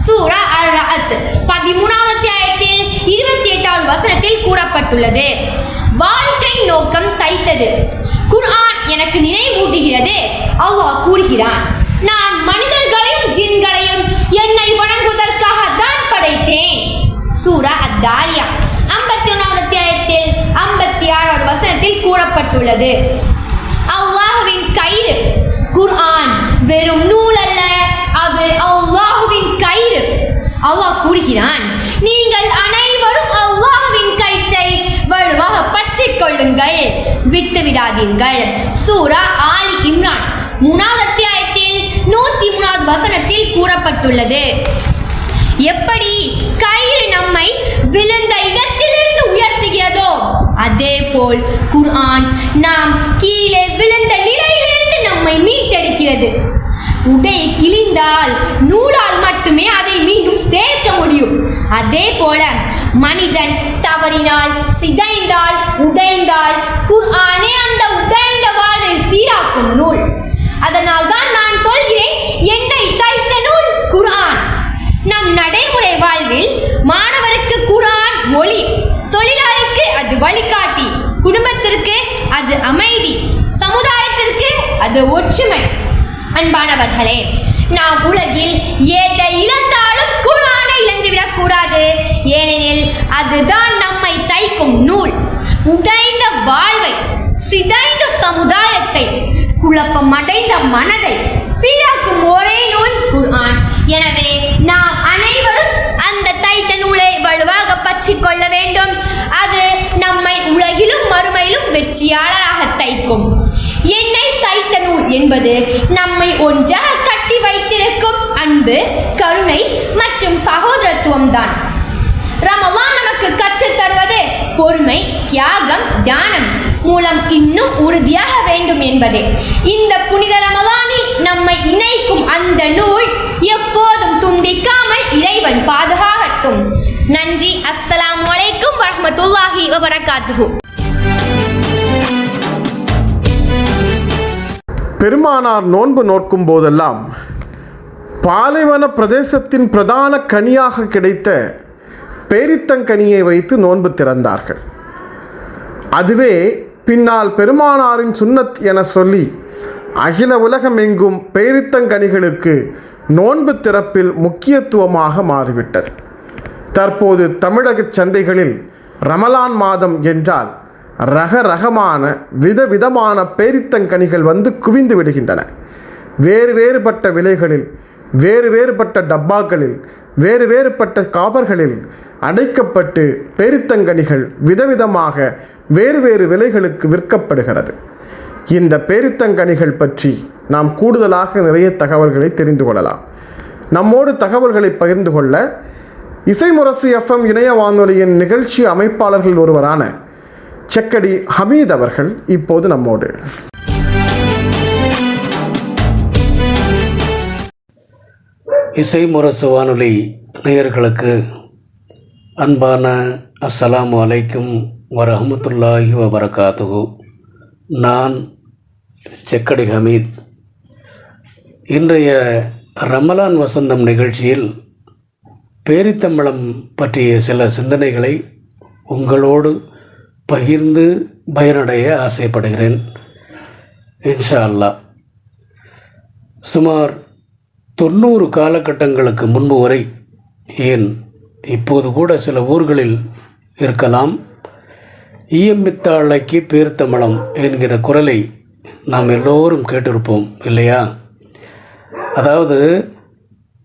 K: சூரா அல் ரஅத் 13வது அத்தியாயத்தில் 28வது வசனத்தில் கூறப்பட்டுள்ளது. வாழ்க்கை நோக்கம் தைத்தது. குர்ஆன் எனக்கு நினைவூட்டுகிறது, அல்லாஹ் கூறுகிறான், நான் மனிதர்களையும் ஜின்களையும் என்னை வணங்குவதற்காக தான் படைத்தேன். சூரா அத்-தாரியா 51வது அத்தியாயத்தில் 56வது வசனத்தில் கூறப்பட்டுள்ளது. அல்லாஹ்வின் கயிறு. குர்ஆன் வெறும் நூல் அல்ல, அது அல்லாஹ்வின் கயிறு. அல்லாஹ் கூறுகிறான், நீங்கள் அனைவரும் அல்லாஹ்வின் கயிற்றை வலுவாக பற்றிக் கொள்ளுங்கள், விட்டு விடாதீர்கள். சூரா ஆலி இம்ரான் 3வது அத்தியாயத்தில் 103வது வசனத்தில் கூறப்பட்டுள்ளது. எப்படி கயிறு நம்மை விழுந்த இடத்திலிருந்து உயர்த்துகிறதோ அதே போல் குர்ஆன் நாம் கீழே விழுந்த நிலையிலிருந்து நம்மை மீட்டெடுக்கிறது. உடை கிழிந்தால் நூலால் மட்டுமே அதை மீண்டும் சேர்க்க முடியும். அதே போல மனிதன் தவறினால், சிதைந்தால், உடைந்தால் குர்ஆனே அந்த உடைந்த வாழ்வை சீராக்கும் நூல். அதனால் தான் நான் சொல்கிறேன், என்னை தைத்த நூல் குர்ஆன். நம் நடைமுறை வாழ்வில் மாணவருக்கு குர்ஆன் ஒளி, தொழிலாளிக்கு அது வழிகாட்டி, குடும்பத்திற்கு அது அமைதி, சமுதாயத்திற்கு அது ஒற்றுமை. அன்பானவர்களே, நாம் உலகில் எதை இழந்தாலும் குர்ஆனை இழந்துவிடக் கூடாது. ஏனெனில் அதுதான் நம்மை தைக்கும் நூல். உடைந்த வாழ்வை, சிதைந்த சமுதாயத்தை, குழப்பமடைந்த மனதை சீராக்கும் ஒரே நூல் குர்ஆன். எனவே நாம் அனைவரும் அந்த தைத்த நூலை வலுவாக பற்றிக் கொள்ள வேண்டும். அது நம்மை உலகிலும் மறுமையிலும் வெற்றியாளராக தைக்கும். என்னை தைத்த நூல் என்பது நம்மை ஒன்றாக கட்டி வைத்திருக்கும் அன்பு, கருணை மற்றும் சகோதரத்துவம் தான். ரமலான் நமக்கு கற்றுத் தருவது பொறுமை, தியாகம், தியானம் மூலம் இன்னும் உறுதியாக வேண்டும் என்பதே. இந்த புனித ரமலானில் நம்மை இணைக்கும் அந்த நூல் எப்போதும் துண்டிக்காமல் இறைவன் பாதுகாக்கட்டும். நன்றி. அஸ்ஸலாமு அலைக்கும் வரஹ்மத்துல்லாஹி வபரகாத்துஹு.
D: பெருமானார் நோன்பு நோக்கும் போதெல்லாம் பாலைவன பிரதேசத்தின் பிரதான கனியாக கிடைத்த பேரித்தங்கனியை வைத்து நோன்பு திறந்தார்கள். அதுவே பின்னால் பெருமானாரின் சுன்னத் என சொல்லி அகில உலகம் எங்கும் பேரித்தங்கனிகளுக்கு நோன்பு திறப்பில் முக்கியத்துவமாக மாறிவிட்டது. தற்போது தமிழக சந்தைகளில் ரமலான் மாதம் என்றால் ரகரகமான விதவிதமான பேரித்தங்கனிகள் வந்து குவிந்து விடுகின்றன. வேறு வேறுபட்ட விலைகளில், வேறு வேறுபட்ட டப்பாக்களில், வேறு வேறுபட்ட காபர்களில் அடைக்கப்பட்டு பேரித்தங்கனிகள் விதவிதமாக வேறு வேறு விலைகளுக்கு விற்கப்படுகிறது. இந்த பேரித்தங்கனிகள் பற்றி நாம் கூடுதலாக நிறைய தகவல்களை தெரிந்து கொள்ளலாம். நம்மோடு தகவல்களை பகிர்ந்து கொள்ள இசைமுரசு FM இணைய வானொலியின் நிகழ்ச்சி அமைப்பாளர்கள் ஒருவரான செக்கடி ஹமீத் அவர்கள் இப்போது நம்மோடு.
L: இசை முரசு வானொலி நேயர்களுக்கு அன்பான அஸ்ஸலாமு அலைக்கும் வரஹ்மத்துல்லாஹி வபரகாத்துஹு. நான் செக்கடி ஹமீத். இன்றைய ரமலான் வசந்தம் நிகழ்ச்சியில் பேரித்தம்பளம் பற்றிய சில சிந்தனைகளை உங்களோடு பகிர்ந்து பயனடைய ஆசைப்படுகிறேன். இன்ஷா அல்லாஹ். சுமார் 90 காலகட்டங்களுக்கு முன்பு வரை, ஏன் இப்போது கூட சில ஊர்களில் இருக்கலாம், ஈயம்பித்தாழைக்கு பேர்த்தம்பளம் என்கிற குரலை நாம் எல்லோரும் கேட்டிருப்போம் இல்லையா? அதாவது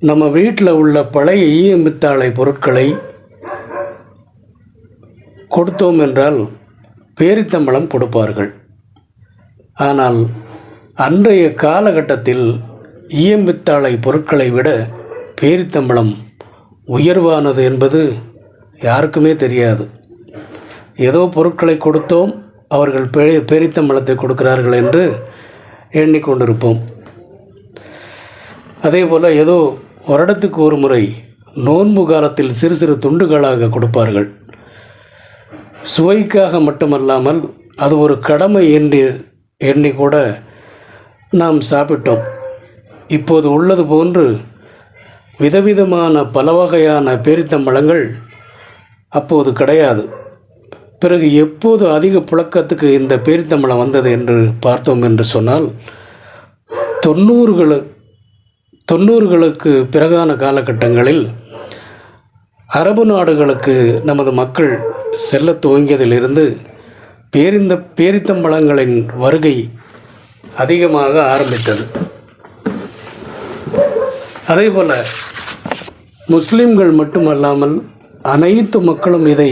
L: நம்ம வீட்டில் உள்ள பழைய ஈயம்பித்தாழை பொருட்களை கொடுத்தோம் என்றால் பேரித்தம்பளம் கொடுப்பார்கள். ஆனால் அன்றைய காலகட்டத்தில் ஈயம்பித்தாழை பொருட்களை விட பேரித்தம்பளம் உயர்வானது என்பது யாருக்குமே தெரியாது. ஏதோ பொருட்களை கொடுத்தோம், அவர்கள் பேரித்தம்பளத்தை கொடுக்கிறார்கள் என்று எண்ணிக்கொண்டிருப்போம். அதே போல் ஏதோ வருடத்துக்கு ஒரு முறை நோன்பு காலத்தில் சிறு சிறு துண்டுகளாக கொடுப்பார்கள். சுவைக்காக மட்டுமல்லாமல் அது ஒரு கடமை என்று எண்ணி கூட நாம் சாப்பிட்டோம். இப்போது உள்ளது போன்று விதவிதமான பல வகையான பேரித்தம்பழங்கள் அப்போது கிடையாது. பிறகு எப்போது அதிக புழக்கத்துக்கு இந்த பேரித்தம்பழம் வந்தது என்று பார்த்தோம் என்று சொன்னால் 90களுக்கு பிறகான காலகட்டங்களில் அரபு நாடுகளுக்கு நமது மக்கள் செல்ல துவங்கியதிலிருந்து பேரித்தம்பழங்களின் வருகை அதிகமாக ஆரம்பித்தது. அதேபோல் முஸ்லிம்கள் மட்டுமல்லாமல் அனைத்து மக்களும் இதை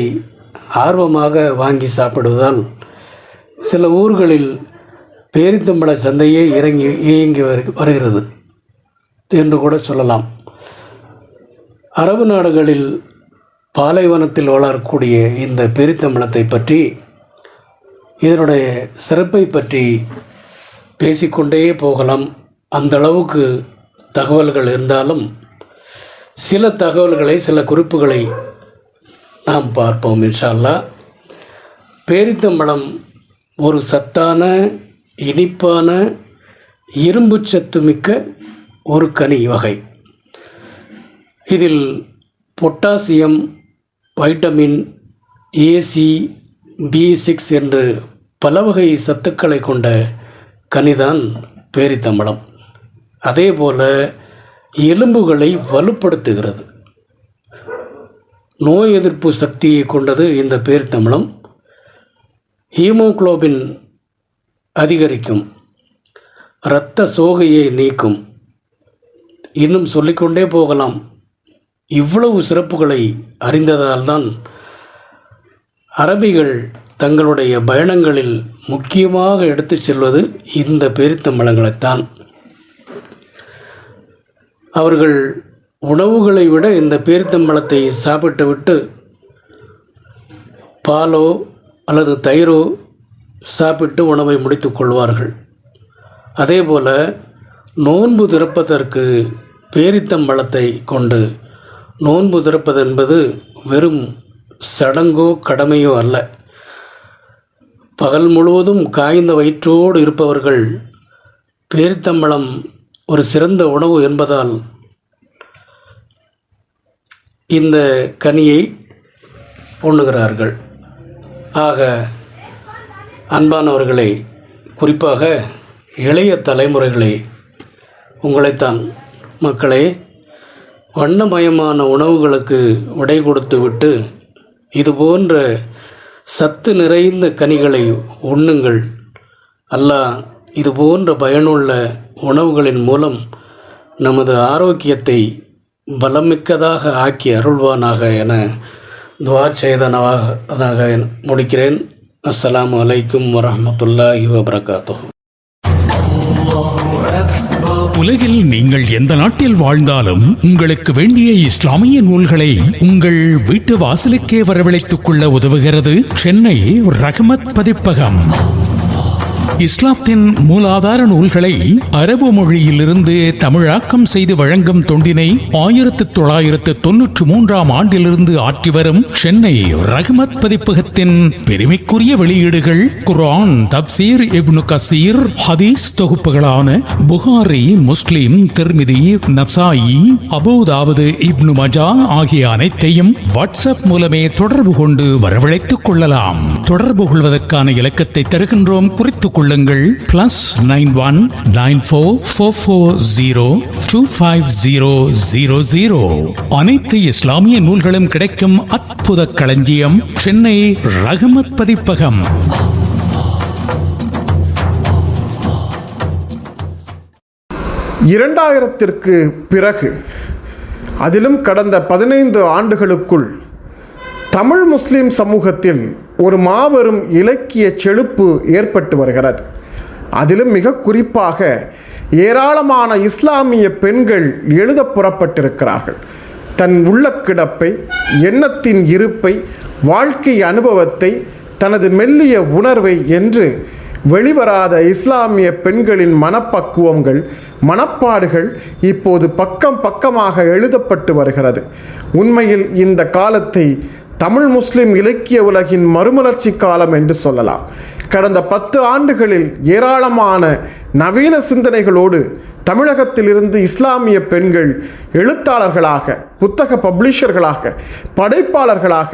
L: ஆர்வமாக வாங்கி சாப்பிடுவதால் சில ஊர்களில் பேரித்தம்பழ சந்தையே இயங்கி வருகிறது என்று கூட சொல்லலாம். அரபு நாடுகளில் பாலைவனத்தில் வளரக்கூடிய இந்த பேரித்தம்பழத்தை பற்றி, இதனுடைய சிறப்பை பற்றி பேசிக்கொண்டே போகலாம். அந்த அளவுக்கு தகவல்கள் இருந்தாலும் சில தகவல்களை, சில குறிப்புகளை நாம் பார்ப்போம் இன்ஷா அல்லாஹ். பேரித்தம்பழம் ஒரு சத்தான, இனிப்பான, இரும்பு சத்து மிக்க ஒரு கனி வகை. இதில் பொட்டாசியம், வைட்டமின் ஏசி, B6 என்று பல வகை சத்துக்களை கொண்ட கனிதான் பேரித்தம்பழம். அதேபோல எலும்புகளை வலுப்படுத்துகிறது. நோய் எதிர்ப்பு சக்தியை கொண்டது இந்த பேரித்தம்பழம். ஹீமோகுளோபின் அதிகரிக்கும், இரத்த சோகையை நீக்கும், இன்னும் சொல்லிக்கொண்டே போகலாம். இவ்வளவு சிறப்புகளை அறிந்ததால்தான் அரபிகள் தங்களுடைய பயணங்களில் முக்கியமாக எடுத்துச் செல்வது இந்த பேரித்தம்பழங்களைத்தான். அவர்கள் உணவுகளை விட இந்த பேரித்தம்பழத்தை சாப்பிட்டுவிட்டு பாலோ அல்லது தயிரோ சாப்பிட்டு உணவை முடித்துக் கொள்வார்கள். அதேபோல் நோன்பு திறப்பதற்கு பேரித்தம்பழத்தை கொண்டு நோன்பு திறப்பது என்பது வெறும் சடங்கோ கடமையோ அல்ல. பகல் முழுவதும் காய்ந்த வயிற்றோடு இருப்பவர்கள் பேரித்தம்பழம் ஒரு சிறந்த உணவு என்பதால் இந்த கனியை உண்ணுகிறார்கள். ஆக அன்பானவர்களே, குறிப்பாக இளைய தலைமுறைகளே, உங்களைத்தான் மக்களே, வண்ணமயமான உணவுகளுக்கு விடை கொடுத்து விட்டு இதுபோன்ற சத்து நிறைந்த கனிகளை உண்ணுங்கள். அல்லாஹ் இதுபோன்ற பயனுள்ள உணவுகளின் மூலம் நமது ஆரோக்கியத்தை பலமிக்கதாக ஆக்கி அருள்வானாக என துஆ செய்தனவாக முடிக்கிறேன். அஸ்ஸலாமு அலைக்கும் வரஹ்மத்துல்லாஹி வபரகாத்துஹு.
M: உலகில் நீங்கள் எந்த நாட்டில் வாழ்ந்தாலும் உங்களுக்கு வேண்டிய இஸ்லாமிய நூல்களை உங்கள் வீட்டு வாசலுக்கே வரவழைத்துக் கொள்ள உதவுகிறது சென்னை ரஹ்மத் பதிப்பகம். இஸ்லாத்தின் மூலாதார நூல்களை அரபு மொழியிலிருந்து தமிழாக்கம் செய்து வழங்கும் தொண்டினை 1993 ஆண்டிலிருந்து ஆற்றி வரும் சென்னை ரஹ்மத் பதிப்பகத்தின் பெருமைக்குரிய வெளியீடுகள் குர்ஆன், தப்சீர், இப்னு கசீர், ஹதீஸ் தொகுப்புகளான புகாரி, முஸ்லிம், திர்மிதி, நசாயி, அபூதாவுது, இப்னு மஜா ஆகிய அனைத்தையும் வாட்ஸ்அப் மூலமே தொடர்பு கொண்டு வரவழைத்துக் கொள்ளலாம். தொடர்பு கொள்வதற்கான இலக்கத்தை தருகின்றோம், குறித்துக் கொள்ளுங்கள். +9194402500. அனைத்து இஸ்லாமிய நூல்களும் கிடைக்கும் அற்புத களஞ்சியம் சென்னை ரஹ்மத் பதிப்பகம்.
D: இரண்டாயிரத்திற்கு பிறகு, அதிலும் கடந்த 15 ஆண்டுகளுக்குள் தமிழ் முஸ்லிம் சமூகத்தில் ஒரு மாபெரும் இலக்கிய செழிப்பு ஏற்பட்டு வருகிறது. அதிலும் மிக குறிப்பாக ஏராளமான இஸ்லாமிய பெண்கள் எழுத புறப்பட்டிருக்கிறார்கள். தன் உள்ளக்கிடப்பை, எண்ணத்தின் இருப்பை, வாழ்க்கை அனுபவத்தை, தனது மெல்லிய உணர்வை என்று வெளிவராத இஸ்லாமிய பெண்களின் மனப்பக்குவங்கள், மனப்பாடுகள் இப்போது பக்கம் பக்கமாக எழுதப்பட்டு வருகிறது. உண்மையில் இந்த காலத்தை தமிழ் முஸ்லிம் இலக்கிய உலகின் மறுமலர்ச்சி காலம் என்று சொல்லலாம். கடந்த 10 ஆண்டுகளில் ஏராளமான நவீன சிந்தனைகளோடு தமிழகத்திலிருந்து இஸ்லாமிய பெண்கள் எழுத்தாளர்களாக, புத்தக பப்ளிஷர்களாக, படைப்பாளர்களாக,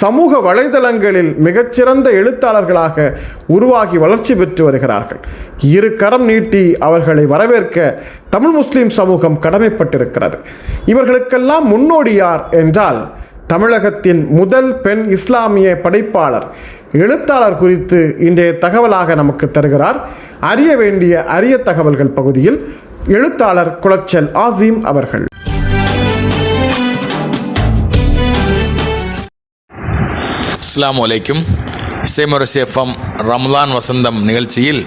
D: சமூக வலைதளங்களில் மிகச்சிறந்த எழுத்தாளர்களாக உருவாகி வளர்ச்சி பெற்று வருகிறார்கள். இரு கரம் நீட்டி அவர்களை வரவேற்க தமிழ் முஸ்லிம் சமூகம் கடமைப்பட்டிருக்கிறது. இவர்களுக்கெல்லாம் முன்னோடி யார் என்றால், தமிழகத்தின் முதல் பெண் இஸ்லாமிய படைப்பாளர், எழுத்தாளர் குறித்து இன்றைய தகவலாக நமக்கு தருகிறார். அறிய வேண்டிய அரிய தகவல்கள் பகுதியில் எழுத்தாளர் குளச்சல் ஆசீம் அவர்கள்.
N: அஸ்ஸலாமு அலைக்கும். இசைமுரசு எஃப்எம் ரமலான் வசந்தம் நிகழ்ச்சியில்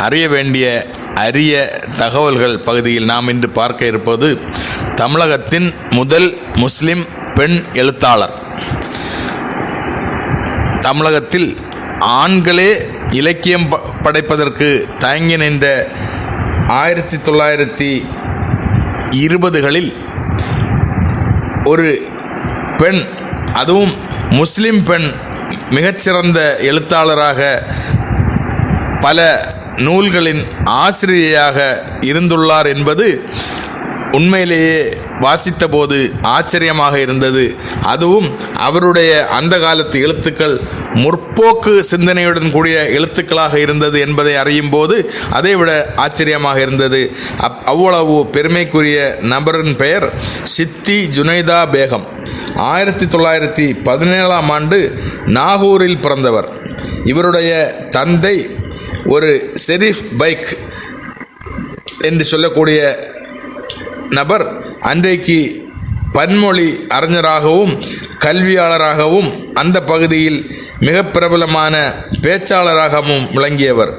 N: அறிய வேண்டிய அரிய தகவல்கள் பகுதியில் நாம் இன்று பார்க்க இருப்பது தமிழகத்தின் முதல் முஸ்லிம் பெண் எழுத்தாளர். தமிழகத்தில் ஆண்களே இலக்கியம் படைப்பதற்கு தயங்கி நின்ற 1920களில் ஒரு பெண், அதுவும் முஸ்லிம் பெண், மிகச்சிறந்த எழுத்தாளராக பல நூல்களின் ஆசிரியையாக இருந்துள்ளார் என்பது உண்மையிலேயே வாசித்த போது ஆச்சரியமாக இருந்தது. அதுவும் அவருடைய அந்த காலத்து எழுத்துக்கள் முற்போக்கு சிந்தனையுடன் கூடிய எழுத்துக்களாக இருந்தது என்பதை அறியும் போது அதைவிட ஆச்சரியமாக இருந்தது. அவ்வளவு பெருமைக்குரிய நபரின் பெயர் சித்தி ஜுனைதா பேகம். 1917ஆம் ஆண்டு நாகூரில் பிறந்தவர். இவருடைய தந்தை ஒரு ஷெரீஃப் பைக் என்று சொல்லக்கூடிய நபர் அன்றைக்கு பன்மொழி அறிஞராகவும் கல்வியாளராகவும் அந்த பகுதியில் மிக பிரபலமான பேச்சாளராகவும் விளங்கியவர்.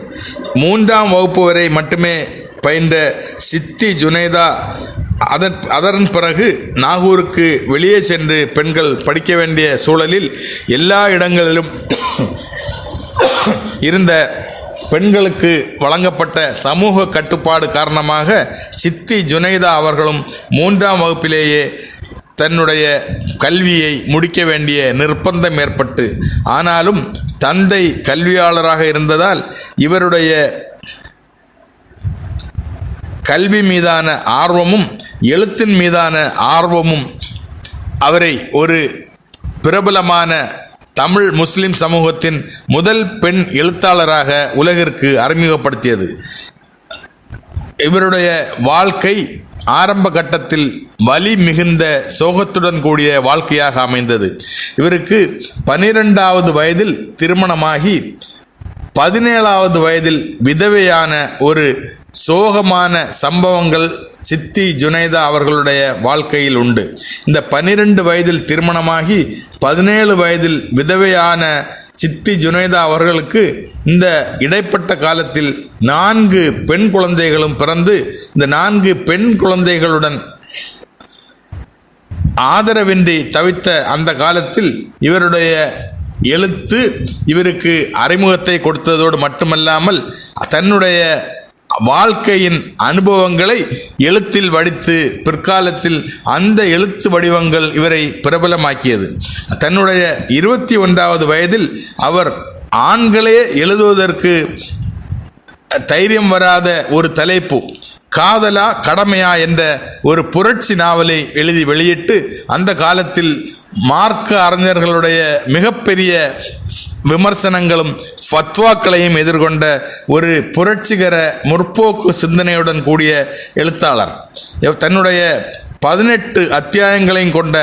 N: 3ஆம் வகுப்பு வரை மட்டுமே பயின்ற சித்தி ஜுனைதா அதன் பிறகு நாகூருக்கு வெளியே சென்று பெண்கள் படிக்க வேண்டிய சூழலில் எல்லா இடங்களிலும் இருந்த பெண்களுக்கு வழங்கப்பட்ட சமூக கட்டுப்பாடு காரணமாக சித்தி ஜுனைதா அவர்களும் 3ஆம் வகுப்பிலேயே தன்னுடைய கல்வியை முடிக்க வேண்டிய நிர்பந்தம் ஏற்பட்டு, ஆனாலும் தந்தை கல்வியாளராக இருந்ததால் இவருடைய கல்வி மீதான ஆர்வமும் எழுத்தின் மீதான ஆர்வமும் அவரை ஒரு பிரபலமான தமிழ் முஸ்லிம் சமூகத்தின் முதல் பெண் எழுத்தாளராக உலகிற்கு அறிமுகப்படுத்தியது. இவருடைய வாழ்க்கை ஆரம்ப கட்டத்தில் வலி மிகுந்த சோகத்துடன் கூடிய வாழ்க்கையாக அமைந்தது. இவருக்கு 12வது வயதில் திருமணமாகி 17வது வயதில் விதவையான ஒரு சோகமான சம்பவங்கள் சித்தி ஜுனைதா அவர்களுடைய வாழ்க்கையில் உண்டு. இந்த 12 வயதில் திருமணமாகி 17 வயதில் விதவையான சித்தி ஜுனைதா அவர்களுக்கு இந்த இடைப்பட்ட காலத்தில் 4 பெண் குழந்தைகளும் பிறந்து, இந்த 4 பெண் குழந்தைகளுடன் ஆதரவின்றி தவித்த அந்த காலத்தில் இவருடைய எழுத்து இவருக்கு அறிமுகத்தை கொடுத்ததோடு மட்டுமல்லாமல் தன்னுடைய வாழ்க்கையின் அனுபவங்களை எழுத்தில் வடித்து பிற்காலத்தில் அந்த எழுத்து வடிவங்கள் இவரை பிரபலமாக்கியது. தன்னுடைய 21வது வயதில் அவர் ஆண்களே எழுதுவதற்கு தைரியம் வராத ஒரு தலைப்பு காதலா கடமையா என்ற ஒரு புரட்சி நாவலை எழுதி வெளியிட்டு அந்த காலத்தில் மார்க்க அறிஞர்களுடைய மிகப்பெரிய விமர்சனங்களும் ஃபத்வாக்களையும் எதிர்கொண்ட ஒரு புரட்சிகர முற்போக்கு சிந்தனையுடன் கூடிய எழுத்தாளர். தன்னுடைய 18 அத்தியாயங்களையும் கொண்ட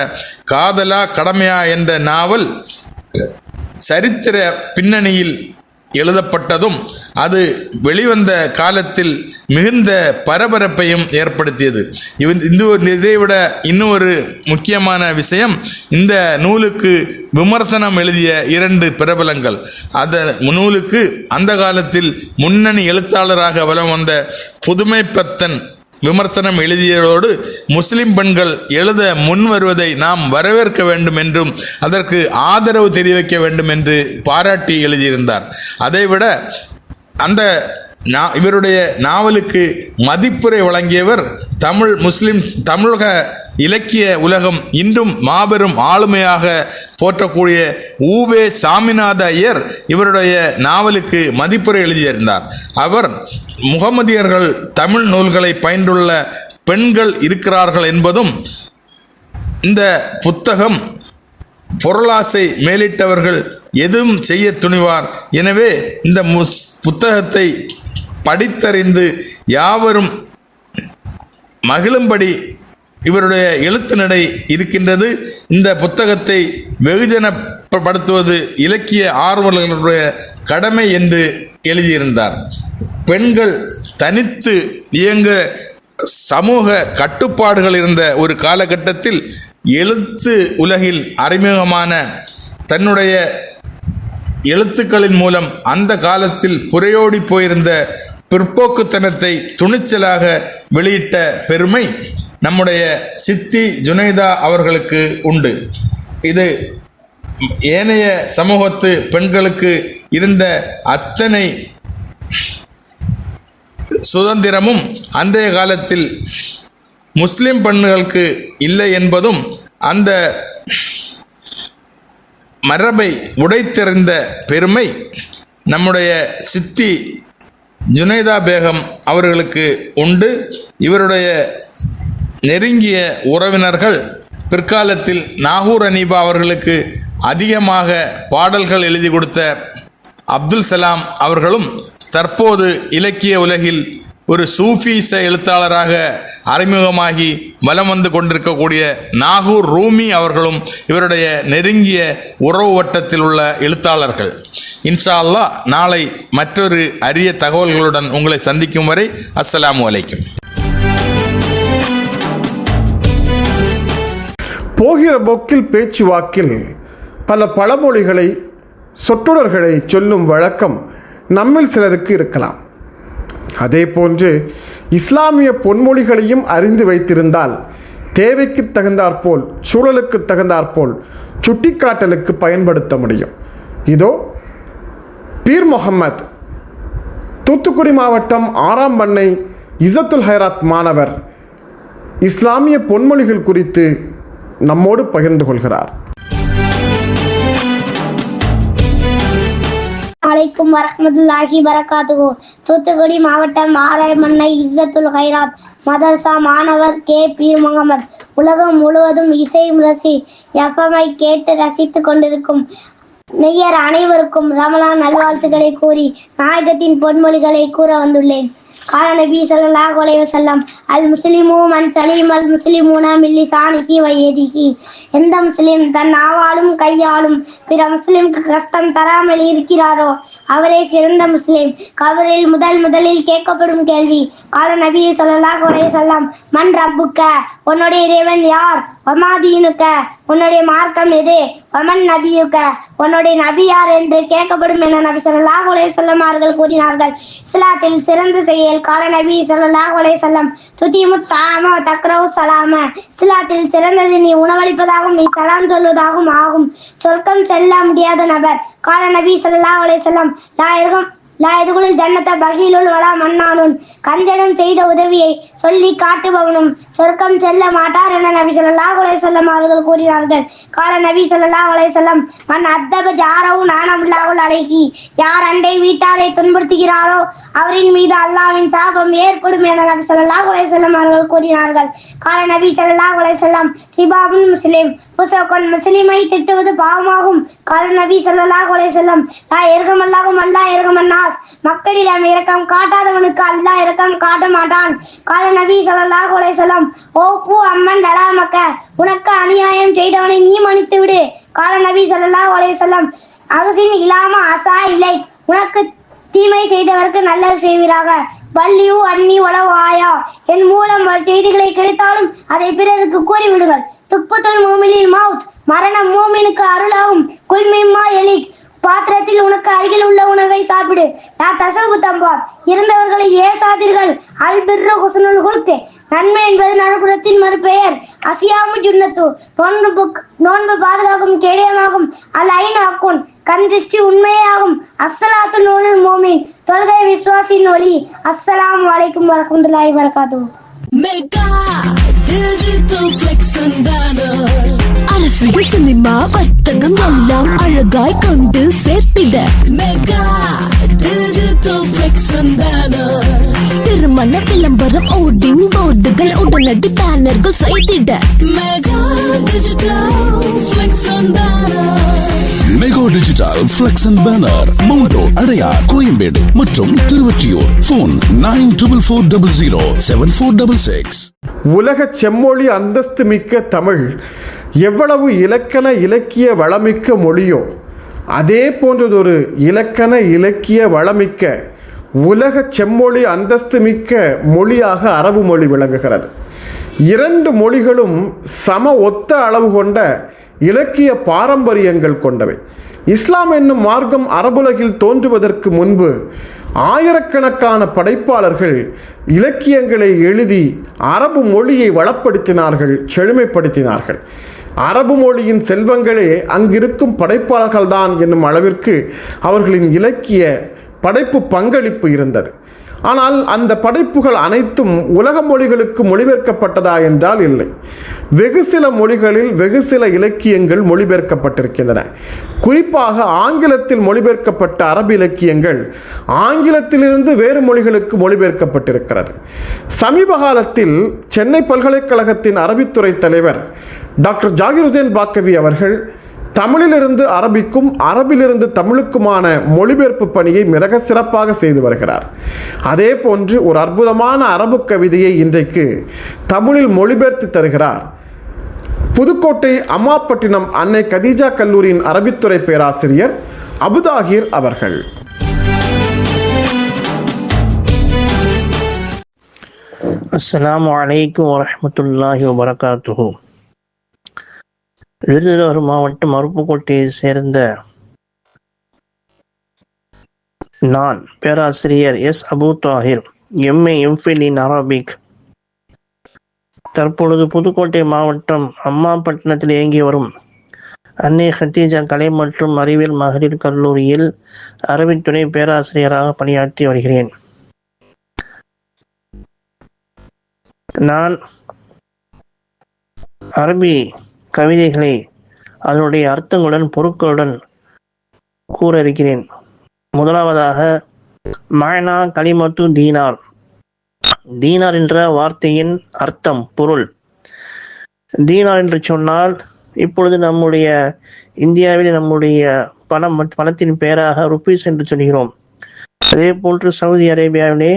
N: காதலா கடமையா என்ற நாவல் சரித்திர பின்னணியில் எழுதப்பட்டதும் அது வெளிவந்த காலத்தில் மிகுந்த பரபரப்பையும் ஏற்படுத்தியது. இதைவிட இன்னொரு முக்கியமான விஷயம், இந்த நூலுக்கு விமர்சனம் எழுதிய 2 பிரபலங்கள். அந்த நூலுக்கு அந்த காலத்தில் முன்னணி எழுத்தாளராக வலம் வந்த புதுமைப்பத்தன் விமர்சனம் எழுதியதோடு முஸ்லிம் பெண்கள் எழுத முன் வருவதை நாம் வரவேற்க வேண்டும் என்றும் அதற்கு ஆதரவு தெரிவிக்க வேண்டும் என்று பாராட்டி எழுதியிருந்தார். அதைவிட அந்த இவருடைய நாவலுக்கு மதிப்புரை வழங்கியவர் தமிழக இலக்கிய உலகம் இன்றும் மாபெரும் ஆளுமையாக போற்றக்கூடிய ஊவே சாமிநாத ஐயர் இவருடைய நாவலுக்கு மதிப்புரை எழுதியிருந்தார். அவர் முகமதியர்கள் தமிழ் நூல்களை பயின்றுள்ள பெண்கள் இருக்கிறார்கள் என்பதும், இந்த புத்தகம் பொருளாசை மேலிட்டவர்கள் எதுவும் செய்ய துணிவார், எனவே இந்த புத்தகத்தை படித்தறிந்து யாவரும் மகிழும்படி இவருடைய எழுத்து நடை இருக்கின்றது. இந்த புத்தகத்தை வெகுஜனப்படுத்துவது இலக்கிய ஆர்வலர்களுடைய கடமை என்று எழுதியிருந்தார். பெண்கள் தனித்து இயங்க சமூக கட்டுப்பாடுகள் இருந்த ஒரு காலகட்டத்தில் எழுத்து உலகில் அறிமுகமான தன்னுடைய எழுத்துக்களின் மூலம் அந்த காலத்தில் புரையோடி போயிருந்த பிற்போக்குத்தனத்தை துணிச்சலாக வெளியிட்ட பெருமை நம்முடைய சித்தி ஜுனைதா அவர்களுக்கு உண்டு. இது ஏனைய சமூகத்து பெண்களுக்கு இருந்த அத்தனை சுதந்திரமும் அன்றைய காலத்தில் முஸ்லிம் பெண்களுக்கு இல்லை என்பதும், அந்த மரபை உடைத்தெறிந்த பெருமை நம்முடைய சித்தி ஜுனைதா பேகம் அவர்களுக்கு உண்டு. இவருடைய நெருங்கிய உறவினர்கள் பிற்காலத்தில் நாகூர் அனீபா அவர்களுக்கு அதிகமாக பாடல்கள் எழுதி கொடுத்த அப்துல் சலாம் அவர்களும் தற்போது இலக்கிய உலகில் ஒரு சூஃபீச எழுத்தாளராக அறிமுகமாகி வலம் வந்து கொண்டிருக்கக்கூடிய நாகூர் ரூமி அவர்களும் இவருடைய நெருங்கிய உறவு வட்டத்தில் உள்ள எழுத்தாளர்கள். இன்ஷா அல்லாஹ் நாளை மற்றொரு அரிய தகவல்களுடன் உங்களை சந்திக்கும் வரை அஸ்ஸலாமு அலைக்கும்.
D: போகிற போக்கில் பேச்சுவாக்கில் பல பழமொழிகளை சொற்றொடர்களை சொல்லும் வழக்கம் நம்மில் சிலருக்கு இருக்கலாம். அதே போன்று இஸ்லாமிய பொன்மொழிகளையும் அறிந்து வைத்திருந்தால் தேவைக்கு தகுந்தாற்போல் சூழலுக்கு தகுந்தாற்போல் சுட்டிக்காட்டலுக்கு பயன்படுத்த முடியும். இதோ பீர் முகமது தூத்துக்குடி மாவட்டம் 6ஆம் பண்ணை இசத்துல் ஹைராத் மாணவர் இஸ்லாமிய பொன்மொழிகள் குறித்து நம்மோடு பகிர்ந்து கொள்கிறார்.
O: அலைக்கும் வரஹ்மத்துல்லாஹி வரகாத்துஹு. தூத்துக்குடி மாவட்டம் 6ஆம் பண்ணை இஸ்ஸத்துல் ஹைராத் மதரசா மாணவர் கே பீர் முகமது. உலகம் முழுவதும் இசை முரசி எஃப்எம்ஐ கேட்டு ரசித்துக் கொண்டிருக்கும் நெய்யர் அனைவருக்கும் ரமலான் நல்வாழ்த்துக்களை கூறி நாயகத்தின் பொன்மொழிகளை கூற வந்துள்ளேன். கால நபி ஸல்லல்லாஹு அலைஹி வஸல்லம் அல் முஸ்லிமு மன் சலீம் அல் முஸ்லிமூன மின் லிசானிஹி வ யதிஹி. எந்த முஸ்லிம் தன் நாவாலும் கையாலும் பிற முஸ்லிம்க்கு கஷ்டம் தராமல் இருக்கிறாரோ அவரே சிறந்த முஸ்லிம். கபரில் முதலில் கேட்கப்படும் கேள்வி கால நபி ஸல்லல்லாஹு அலைஹி வஸல்லம் மன் ரப்புக்க, உன்னுடைய இறைவன் யார்? வமா தீனுக்க, உன்னுடைய மார்க்கம் எது? வமன் நபியுக்க, உன்னுடைய நபி யார் என்று கேட்கப்படும் என நபி ஸல்லல்லாஹு அலைஹி வஸல்லம் அவர்கள் கூறினார்கள். இஸ்லாத்தில் சிறந்த செயல் கால நபி ஸல்லல்லாஹு அலைஹி வஸல்லம் துதிமுத் தாம தக்ரவு சலாம. இஸ்லாத்தில் சிறந்தது நீ உணவளிப்பதாகவும் நீ சலாம் சொல்வதாகவும் ஆகும். சொர்க்கம் செல்ல முடியாத நபர் கால நபி ஸல்லல்லாஹு அலைஹி வஸல்லம் லா எதுகுலில் ஜன்னத பகீலுல் வலா மன்னானுன். கஞ்சனும் செய்த உதவியை சொல்லி காட்டுபவனும் சொர்க்கம் செல்ல மாட்டார் என நபி ஸல்லல்லாஹு அலைஹி வஸல்லம் அவர்கள் கூறினார்கள். கால நபி ஸல்லல்லாஹு அலைஹி வஸல்லம் மன் அத்தப ஜாரஹு நானல்லாஹு அலைஹி. யார் அண்டை வீட்டாரை துன்புறுத்துகிறாரோ அவரின் மீது அல்லாஹ்வின் சாபம் ஏற்படும் என நபி ஸல்லல்லாஹு அலைஹி வஸல்லம் அவர்கள் கூறினார்கள். கால நபி ஸல்லல்லாஹு அலைஹி வஸல்லம் சிபாபுல் முஸ்லிம் புசோகன் முஸ்லிமை திட்டுவது பாவமாகும். கால நபி ஸல்லல்லாஹு அலைஹி வஸல்லம் லா இரகமல்லாஹும் அல்லாஹ் இரகமன்னாஸ். மக்களிடம் இரக்கம் காட்டாதவனுக்கு அல்லாஹ் இரக்கம் காட்ட மாட்டான். கால நபி ஸல்லல்லாஹு அலைஹி வஸல்லம் ஓ பூ அம்மன் லலாமக்க. உனக்கு அநியாயம் செய்தவனை நீ மன்னித்து விடு. கால நபி ஸல்லல்லாஹு அலைஹி வஸல்லம் அகசின் இலாம அசா இல்லை. உனக்கு தீமை செய்தவருக்கு நல்லது செய்வீராக. வள்ளியூ அன்னி உளவாயா. என் மூலம் செய்திகளை கிடைத்தாலும் அதை பிறருக்கு கூறிவிடுங்கள். துப்புத்துல் மூமினில் மவுத். மரணம் மூமினுக்கு அருளாகும். குல்மிம்மா எலிக். பாத்திரத்தில் உனக்கு அருகில் உள்ள உணவை சாப்பிடு. நான் தசவு தம்பார். இருந்தவர்களை ஏசாதீர்கள். அல் பிர்ரு ஹுஸ்னுல் ஹுல்க். நன்மை என்பது நறுபுறத்தின் மறுபெயர். அசியாமு ஜுன்னத்து. நோன்பு பாதுகாக்கும் கேடயமாகும். அல் ஐன் ஆக்குன். கண் திருஷ்டி உண்மையாகும். அஸ்ஸலாத்து நூலுல் மோமின். தொல்கை விசுவாசின் ஒளி. அஸ்ஸலாமு அலைக்கும் வரஹ்மத்துல்லாஹி வபரகாத்துஹு.
P: Mega digital flex and banner. அரசியல் சினிமா வர்த்தகம் எல்லாம் அழகாய் கொண்டு சேர்த்திட mega digital flex and banner. திருமண விளம்பரம் ஓடிங் போர்டுகள் உடனடி பேனர்கள் செய்திட mega digital flex and banner.
Q: Mega digital flex and banner மவுண்டோ, அடையார், கோயம்பேடு மற்றும் திருவொற்றியூர். போன் 94400746.
D: உலக செம்மொழி அந்தஸ்து மிக்க தமிழ் எவ்வளவு இலக்கண இலக்கிய வளமிக்க மொழியோ அதே போன்றதொரு இலக்கண இலக்கிய வளமிக்க உலக செம்மொழி அந்தஸ்து மிக்க மொழியாக அரபு மொழி விளங்குகிறது. இரண்டு மொழிகளும் சம ஒத்த அளவு கொண்ட இலக்கிய பாரம்பரியங்கள் கொண்டவை. இஸ்லாம் என்னும் மார்க்கம் அரபுலகில் தோன்றுவதற்கு முன்பு ஆயிரக்கணக்கான படைப்பாளர்கள் இலக்கியங்களை எழுதி அரபு மொழியை வளப்படுத்தினார்கள், செழுமைப்படுத்தினார்கள். அரபு மொழியின் செல்வங்களே அங்கிருக்கும் படைப்பாளர்கள்தான் என்னும் அளவிற்கு அவர்களின் இலக்கிய படைப்பு பங்களிப்பு இருந்தது. ஆனால் அந்த படைப்புகள் அனைத்தும் உலக மொழிகளுக்கு மொழிபெயர்க்கப்பட்டதா என்றால் இல்லை. வெகு சில மொழிகளில் வெகு சில இலக்கியங்கள் மொழிபெயர்க்கப்பட்டிருக்கின்றன. குறிப்பாக ஆங்கிலத்தில் மொழிபெயர்க்கப்பட்ட அரபு இலக்கியங்கள் ஆங்கிலத்திலிருந்து வேறு மொழிகளுக்கு மொழிபெயர்க்கப்பட்டிருக்கிறது. சமீப காலத்தில் சென்னை பல்கலைக்கழகத்தின் அரபித்துறை தலைவர் டாக்டர் ஜாகிர் ஹுசைன் பாக்கவி அவர்கள் தமிழிலிருந்து அரபிக்கும் அரபிலிருந்து தமிழுக்குமான மொழிபெயர்ப்பு பணியை மிக சிறப்பாக செய்து வருகிறார். அதே போன்று ஒரு அற்புதமான அரபு கவிதையை இன்றைக்கு தமிழில் மொழிபெயர்த்து தருகிறார் புதுக்கோட்டை அம்மாப்பட்டினம் அன்னை கதீஜா கல்லூரியின் அரபித்துறை பேராசிரியர் அபுதாகிர் அவர்கள்.
R: அஸ்ஸலாமு அலைக்கும் வரஹ்மத்துல்லாஹி வபரகாத்துஹு. விருதுநகர் மாவட்டம் அருப்புக்கோட்டையை சேர்ந்த நான் பேராசிரியர் S Abu Tahir, MA MPhil in Arabic. தற்பொழுது புதுக்கோட்டை மாவட்டம் அம்மாப்பட்டினத்தில் இயங்கி வரும் அன்னை கதீஜா கலை மற்றும் அறிவியல் மகளிர் கல்லூரியில் அரபிக் துணை பேராசிரியராக பணியாற்றி வருகிறேன். நான் அரபி கவிதைகளை அதனுடைய அர்த்தங்களுடன் பொருட்களுடன் கூற இருக்கிறேன். முதலாவதாக மாயனா கலிமத்து தீனார். தீனார் என்ற வார்த்தையின் அர்த்தம், பொருள். தீனார் என்று சொன்னால் இப்பொழுது நம்முடைய இந்தியாவில் நம்முடைய பணத்தின் பெயராக ருபீஸ் என்று சொல்கிறோம். அதே போன்று சவுதி அரேபியாவிலே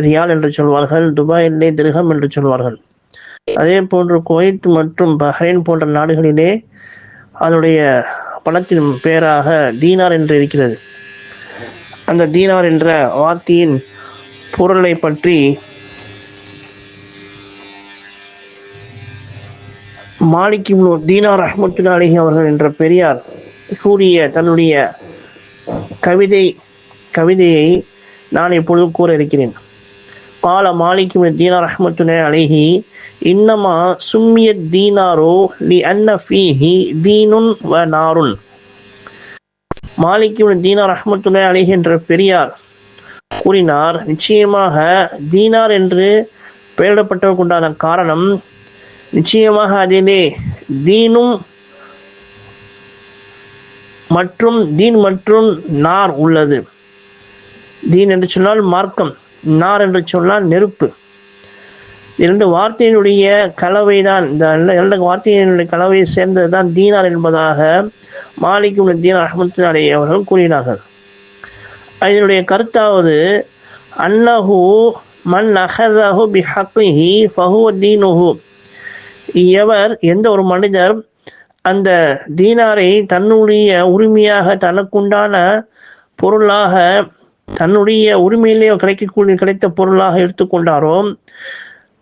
R: ரியால் என்று சொல்வார்கள், துபாயிலே திர்ஹம் என்று சொல்வார்கள். அதே போன்று குவைத் மற்றும் பஹ்ரைன் போன்ற நாடுகளிலே அதனுடைய பணத்தின் பெயராக தீனார் என்று இருக்கிறது. அந்த தீனார் என்ற வார்த்தையின் பொருளை பற்றி மாலிக் இப்னு தீனார் ரஹ்மத்துல்லாஹி அலைஹி அவர்கள் என்ற பெரியார் கூறிய தன்னுடைய கவிதையை நான் இப்பொழுது கூற இருக்கிறேன். قال مالك بن دينار رحمة الله عليه إنما سمي الدينار لأن فيه دين ونار. மாலிக் இப்னு தீனார் ரஹ்மத்துல்லாஹி அலைஹி என்ற பெரியார் கூறினார், நிச்சயமாக தீனார் என்று பெயரிடப்பட்டவருக்குண்டான காரணம் நிச்சயமாக அதிலே தீனும் மற்றும் நார் உள்ளது. தீன் என்று சொன்னால் மார்க்கம், நார் என்று சொன்னால் நெருப்பு. இரண்டு வார்த்தையினுடைய கலவைதான், இந்த இரண்டு வார்த்தையினுடைய கலவையை சேர்ந்ததுதான் தீனார் என்பதாக மாலிக் இப்னு தீனார் ரஹ்மத்துல்லாஹி அலைஹி அவர்கள் கூறினார்கள். இதனுடைய கருத்தாவது அன்னஹு மன் அஹதஹு பிஹக்கிஹி ஃபஹுவ தீனுஹு. எந்த ஒரு மனிதர் அந்த தீனாரை தன்னுடைய உரிமையாக, தனக்குண்டான பொருளாக, தன்னுடைய உரிமையிலே கிடைத்த பொருளாக எடுத்துக்கொண்டாரோ,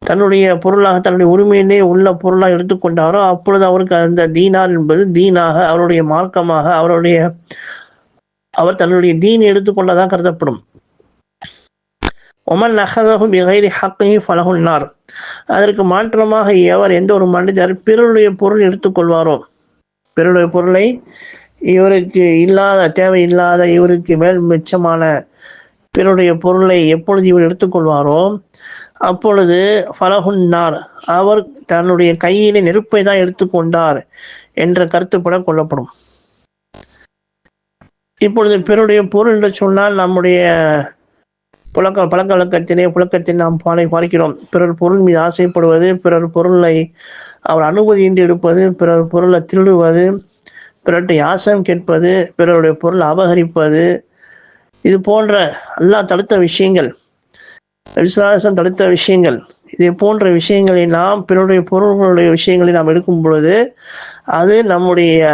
R: தன்னுடைய பொருளாக, தன்னுடைய உரிமையிலே உள்ள பொருளாக எடுத்துக்கொண்டாரோ, அப்பொழுது அவருக்கு அந்த தீனார் என்பது தீனாக, அவருடைய மார்க்கமாக, அவர் தன்னுடைய தீனை எடுத்துக்கொண்டதாக கருதப்படும். ஒமன் அஹதஹு பிகைரி ஹக்கிஹி ஃபலஹுன் நார். அதற்கு மாற்றமாக எந்த ஒரு மனிதர் பிறருடைய பொருள் எடுத்துக்கொள்வாரோ, பிறருடைய பொருளை இவருக்கு தேவையில்லாத, இவருக்கு மேல் மிச்சமான பிறருடைய பொருளை எப்பொழுது இவர் எடுத்துக்கொள்வாரோ அப்பொழுது ஃபலஹுன் நார், அவர் தன்னுடைய கையிலே நெருப்பை தான் எடுத்துக்கொண்டார் என்ற கருத்துப்பட கொள்ளப்படும். இப்பொழுது பிறருடைய பொருள் என்று சொன்னால் நம்முடைய பழக்க புழக்கத்தை நாம் பார்க்கிறோம். பிறர் பொருள் மீது ஆசைப்படுவது, பிறர் பொருளை அவர் அனுமதியின்றி எடுப்பது, பிறர் பொருளை திருடுவது, பிறர்கிட்ட யாசம் கேட்பது, பிறருடைய பொருள் அபகரிப்பது, இது போன்ற அல்லாஹ் தடுத்த விஷயங்கள், விசுவாசம் தடுத்த விஷயங்கள், இதே போன்ற விஷயங்களை நாம் பிறருடைய பொருள்களுடைய விஷயங்களை நாம் எடுக்கும் பொழுது அது நம்முடைய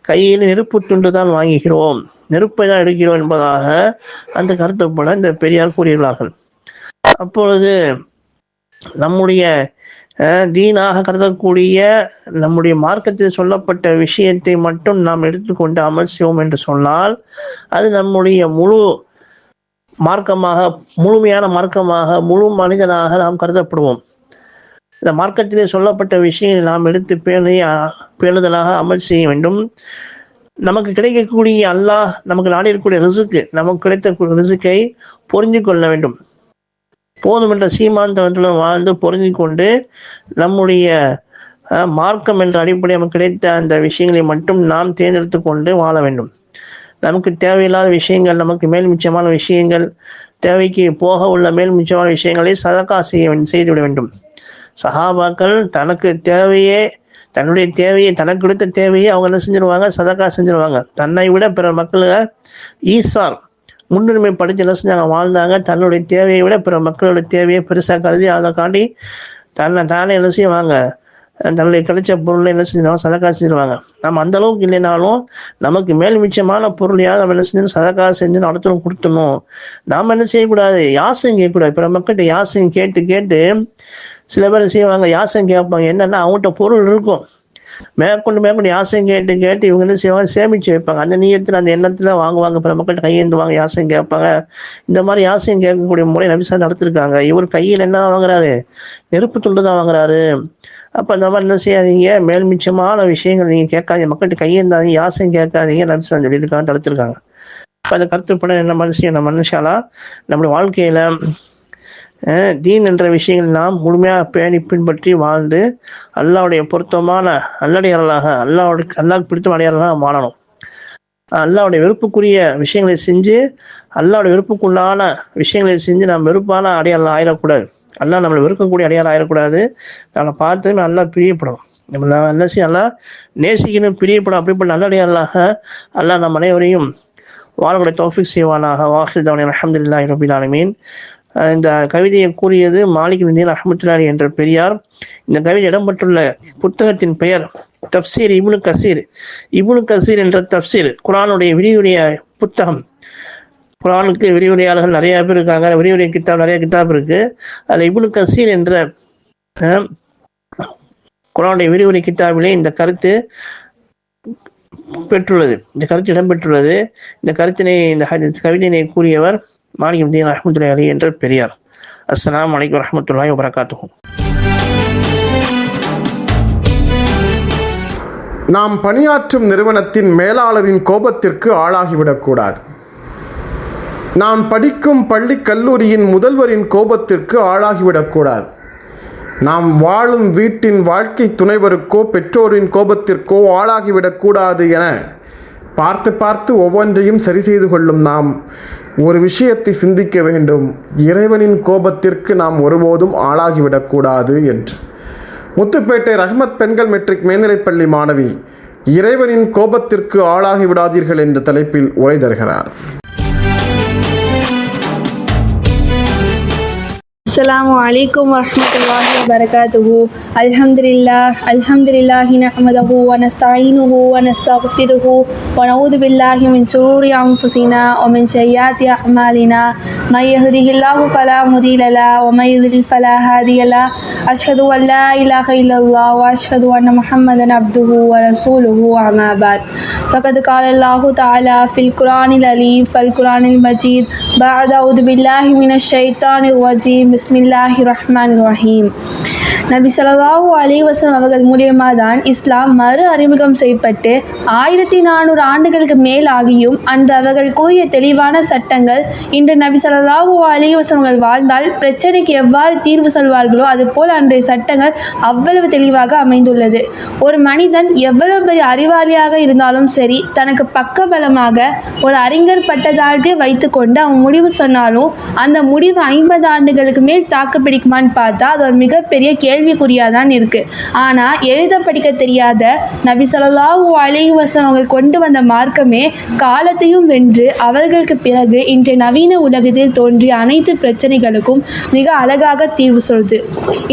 R: கையில் நெருப்பு துண்டு தான் வாங்குகிறோம், நெருப்பை தான் எடுக்கிறோம் என்பதாக அந்த கருத்துப்பட இந்த பெரியார் கூறியுள்ளார்கள். அப்பொழுது நம்முடைய தீனாக கருதக்கூடிய நம்முடைய மார்க்கத்தில் சொல்லப்பட்ட விஷயத்தை மட்டும் நாம் எடுத்துக்கொண்டு அமல் செய்வோம் என்று சொன்னால் அது நம்முடைய முழு மார்க்கமாக, முழுமையான மார்க்கமாக, முழு மனிதனாக நாம் கருதப்படுவோம். இந்த மார்க்கத்திலே சொல்லப்பட்ட விஷயங்களை நாம் எடுத்து பேணுதலாக அமல் செய்ய வேண்டும். நமக்கு கிடைக்கக்கூடிய அல்லாஹ் நமக்கு நாடியிருக்கக்கூடிய ரிசுக்கு, நமக்கு கிடைத்த ரிசுக்கை பொருந்தி கொள்ள வேண்டும். போதும் என்ற சீமாந்தவற்றுடன் வாழ்ந்து பொருந்தி கொண்டு நம்முடைய மார்க்கம் என்ற அடிப்படை நமக்கு கிடைத்த அந்த விஷயங்களை மட்டும் நாம் தேர்ந்தெடுத்து கொண்டு வாழ வேண்டும். நமக்கு தேவையில்லாத விஷயங்கள், நமக்கு மேல் மிச்சமான விஷயங்கள், தேவைக்கு போக உள்ள மேல் மிச்சமான விஷயங்களை சதகா செய்துவிட வேண்டும். சஹாபாக்கள் தன்னுடைய தேவையை, தனக்கு கொடுத்த தேவையை அவங்க என்ன செஞ்சிருவாங்க, சதகா செஞ்சிருவாங்க. தன்னை விட பிற மக்களுக்கு ஈசார் முன்னுரிமை படித்து என்ன செஞ்சாங்க, வாழ்ந்தாங்க. தன்னுடைய தேவையை விட பிற மக்களோட தேவையை பெருசாக கருதி அதை காட்டி தானே என்ன செய்வாங்க, தன்னுடைய கிடைச்ச பொருளை என்ன செஞ்சிருவாங்க, சதக்கா செஞ்சிருவாங்க. நம்ம அந்த அளவுக்கு இல்லைனாலும் நமக்கு மேல் மிச்சமான பொருளையாவது நம்ம என்ன செஞ்சு சதக்கா செஞ்சு அடுத்தவங்க கொடுத்தணும். நாம் என்ன செய்யக்கூடாது, யாசம் கேட்கக்கூடாது. பிற மக்கள்கிட்ட யாசம் கேட்டு சில பேர் செய்வாங்க, யாசம் கேட்பாங்க. என்னன்னா அவங்கள்ட்ட பொருள் இருக்கும், மேற்கொண்டு யாசம் கேட்டு இவங்க என்ன செய்வாங்க, சேமிச்சு வைப்பாங்க. அந்த நீயத்தில், அந்த எண்ணத்துல வாங்குவாங்க, பிற மக்கள்கிட்ட கையேந்துவாங்க, யாசம் கேட்பாங்க. இந்த மாதிரி யாசம் கேட்கக்கூடிய முறை நபிசார் நடத்திருக்காங்க. இவர் கையில் என்ன வாங்குறாரு, நெருப்பு துண்டு தான் வாங்குறாரு. அப்ப இந்த மாதிரி என்ன செய்யாதீங்க, மேல் மிச்சமான விஷயங்கள் நீங்க கேட்காதீங்க, மக்கள்கிட்ட கையேந்தாதீங்க, யாசம் கேட்காதீங்க, நபிசார் சொல்லியிருக்காங்க, தடுத்திருக்காங்க. இப்ப அந்த கருத்துப்பட என்ன மனுஷாலா நம்முடைய வாழ்க்கையில தீன் என்ற விஷயங்கள் நாம் முழுமையாக பேணி பின்பற்றி வாழ்ந்து அல்லாஹ்வுடைய பொருத்தமான நல்லடியார்களாக, அல்லாஹ்வுக்கு பிடித்த அடியார்களாக வாழணும். அல்லாஹ்வுடைய வெறுப்புக்குரிய விஷயங்களை செஞ்சு, அல்லாஹ்வுடைய வெறுப்புக்குள்ளான விஷயங்களை செஞ்சு நாம் வெறுப்பான அடியார்கள் ஆயிடக்கூடாது. அல்லாஹ் நம்மளை வெறுக்கக்கூடிய அடியார்கள் ஆயிடக்கூடாது. நம்மளை பார்த்து நல்லா பிரியப்படும், நம்ம என்ன செய்ய நல்லா நேசிக்கணும், பிரியப்படும். அப்படிப்பட்ட நல்லடியார்களாக அல்லாஹ் நம் அனைவரையும் வாழக்கூடிய தௌஃபீக் செய்வானாக. வாஹிர் தஅவானா அல்ஹம்துலில்லாஹி ரப்பில் ஆலமீன். இந்த கவிதையை கூறியது மாலிக் இப்னு தீனார் ரஹ்மத்துல்லாஹி என்ற பெரியார். இந்த கவிதை இடம்பெற்றுள்ள புத்தகத்தின் பெயர் தஃப்சீர் இப்னு கசீர். இப்னு கசீர் என்ற தஃப்சீர் குர்ஆனுடைய விரிவுரை புத்தகம். குர்ஆனுக்கு விரிவுரையாளர்கள் நிறைய பேர் இருக்காங்க, விரிவுரை நிறைய கிதாப் இருக்கு. அதுல இப்னு கசீர் என்ற குர்ஆனுடைய விரிவுரை கிதாபிலே இந்த கருத்து பெற்றுள்ளது, இந்த கருத்து இடம்பெற்றுள்ளது. இந்த கருத்தினை, இந்த கவிதையினை கூறியவர் மாலிக் இப்னு தீனார் ரஹ்மத்துல்லாஹி அலைஹி என்ற பெரியார். அஸ்ஸலாமு அலைக்கும் வரஹ்மத்துல்லாஹி வபரகாத்துஹு.
D: நாம் பணியாற்றும் நிறுவனத்தின் மேலாளரின் கோபத்திற்கு ஆளாகிவிடக்கூடாது. நான் படிக்கும் பள்ளி கல்லூரியின் முதல்வரின் கோபத்திற்கு ஆளாகிவிடக்கூடாது. நாம் வாழும் வீட்டின் வாழ்க்கை துணைவருக்கோ பெற்றோரின் கோபத்திற்கோ ஆளாகிவிடக்கூடாது என பார்த்து பார்த்து ஒவ்வொன்றையும் சரி செய்து கொள்ளும் நாம் ஒரு விஷயத்தை சிந்திக்க வேண்டும். இறைவனின் கோபத்திற்கு நாம் ஒருபோதும் ஆளாகிவிடக்கூடாது என்று முத்துப்பேட்டை ரஹ்மத் பெண்கள் மெட்ரிக் மேல்நிலைப்பள்ளி மாணவி இறைவனின் கோபத்திற்கு ஆளாகி விடாதீர்கள் என்ற தலைப்பில் உரை தருகிறார்.
S: अस्सलामु अलैकुम वरहमतुल्लाहि वबरकातुहू अल्हम्दुलिल्लाहि नहमदुहू व नस्तईनुहु व नस्तगफिरुहु व नऊदु बिल्लाहि मिन शुरूरि अनफुसिना व मिन सय्यिआति अअमालिना मन यहदिहिल्लाहु फला मुदिल्ल लहु व मन युद्लिल फला हादिय लहु अशहदु अन ला इलाहा इल्लल्लाह व अशहदु अन्न मुहम्मदन अब्दुहु व रसूलुहु अम्मा बाद फ़क़द क़ाल अल्लाहु तआला फ़िल क़ुरानिल अलीम फ़ल क़ुरानिल मजीद बअद अऊदु बिल्लाहि मिनश शैतानिर रजीम பிஸ்மில்லாஹிர்ரஹ்மானிர்ரஹீம். நபி ஸல்லல்லாஹு அலைஹி வஸல்லம் அவர்கள் மூலியமாக தான் இஸ்லாம் மறு அறிமுகம் செய்யப்பட்டு 1400 ஆண்டுகளுக்கு மேல் ஆகியும் அன்று அவர்கள் கூறிய தெளிவான சட்டங்கள் இன்று நபி ஸல்லல்லாஹு அலைஹி வஸல்லம் அவர்கள் வாழ்ந்தால் பிரச்சனைக்கு எவ்வாறு தீர்வு சொல்வார்களோ அதுபோல் அன்றைய சட்டங்கள் அவ்வளவு தெளிவாக அமைந்துள்ளது. ஒரு மனிதன் எவ்வளவு பெரிய அறிவாளியாக இருந்தாலும் சரி, தனக்கு பக்கபலமாக ஒரு அறிஞர் பட்டதாரியை வைத்துக்கொண்டு அவன் முடிவு சொன்னாலும் அந்த முடிவு 50 ஆண்டுகளுக்கு மேல் தாக்கு பிடிக்குமான்னு பார்த்தா அது ஒரு மிகப்பெரிய கேள்விக்குறியாக தான் இருக்குது. ஆனால் எழுத படிக்க தெரியாத நபி ஸல்லல்லாஹு அலைஹி வஸல்லம் அவர்கள் கொண்டு வந்த மார்க்கமே காலத்தையும் வென்று அவர்களுக்கு பிறகு இன்றைய நவீன உலகத்தில் தோன்றிய அனைத்து பிரச்சனைகளுக்கும் மிக அழகாக தீர்வு சொல்லுது.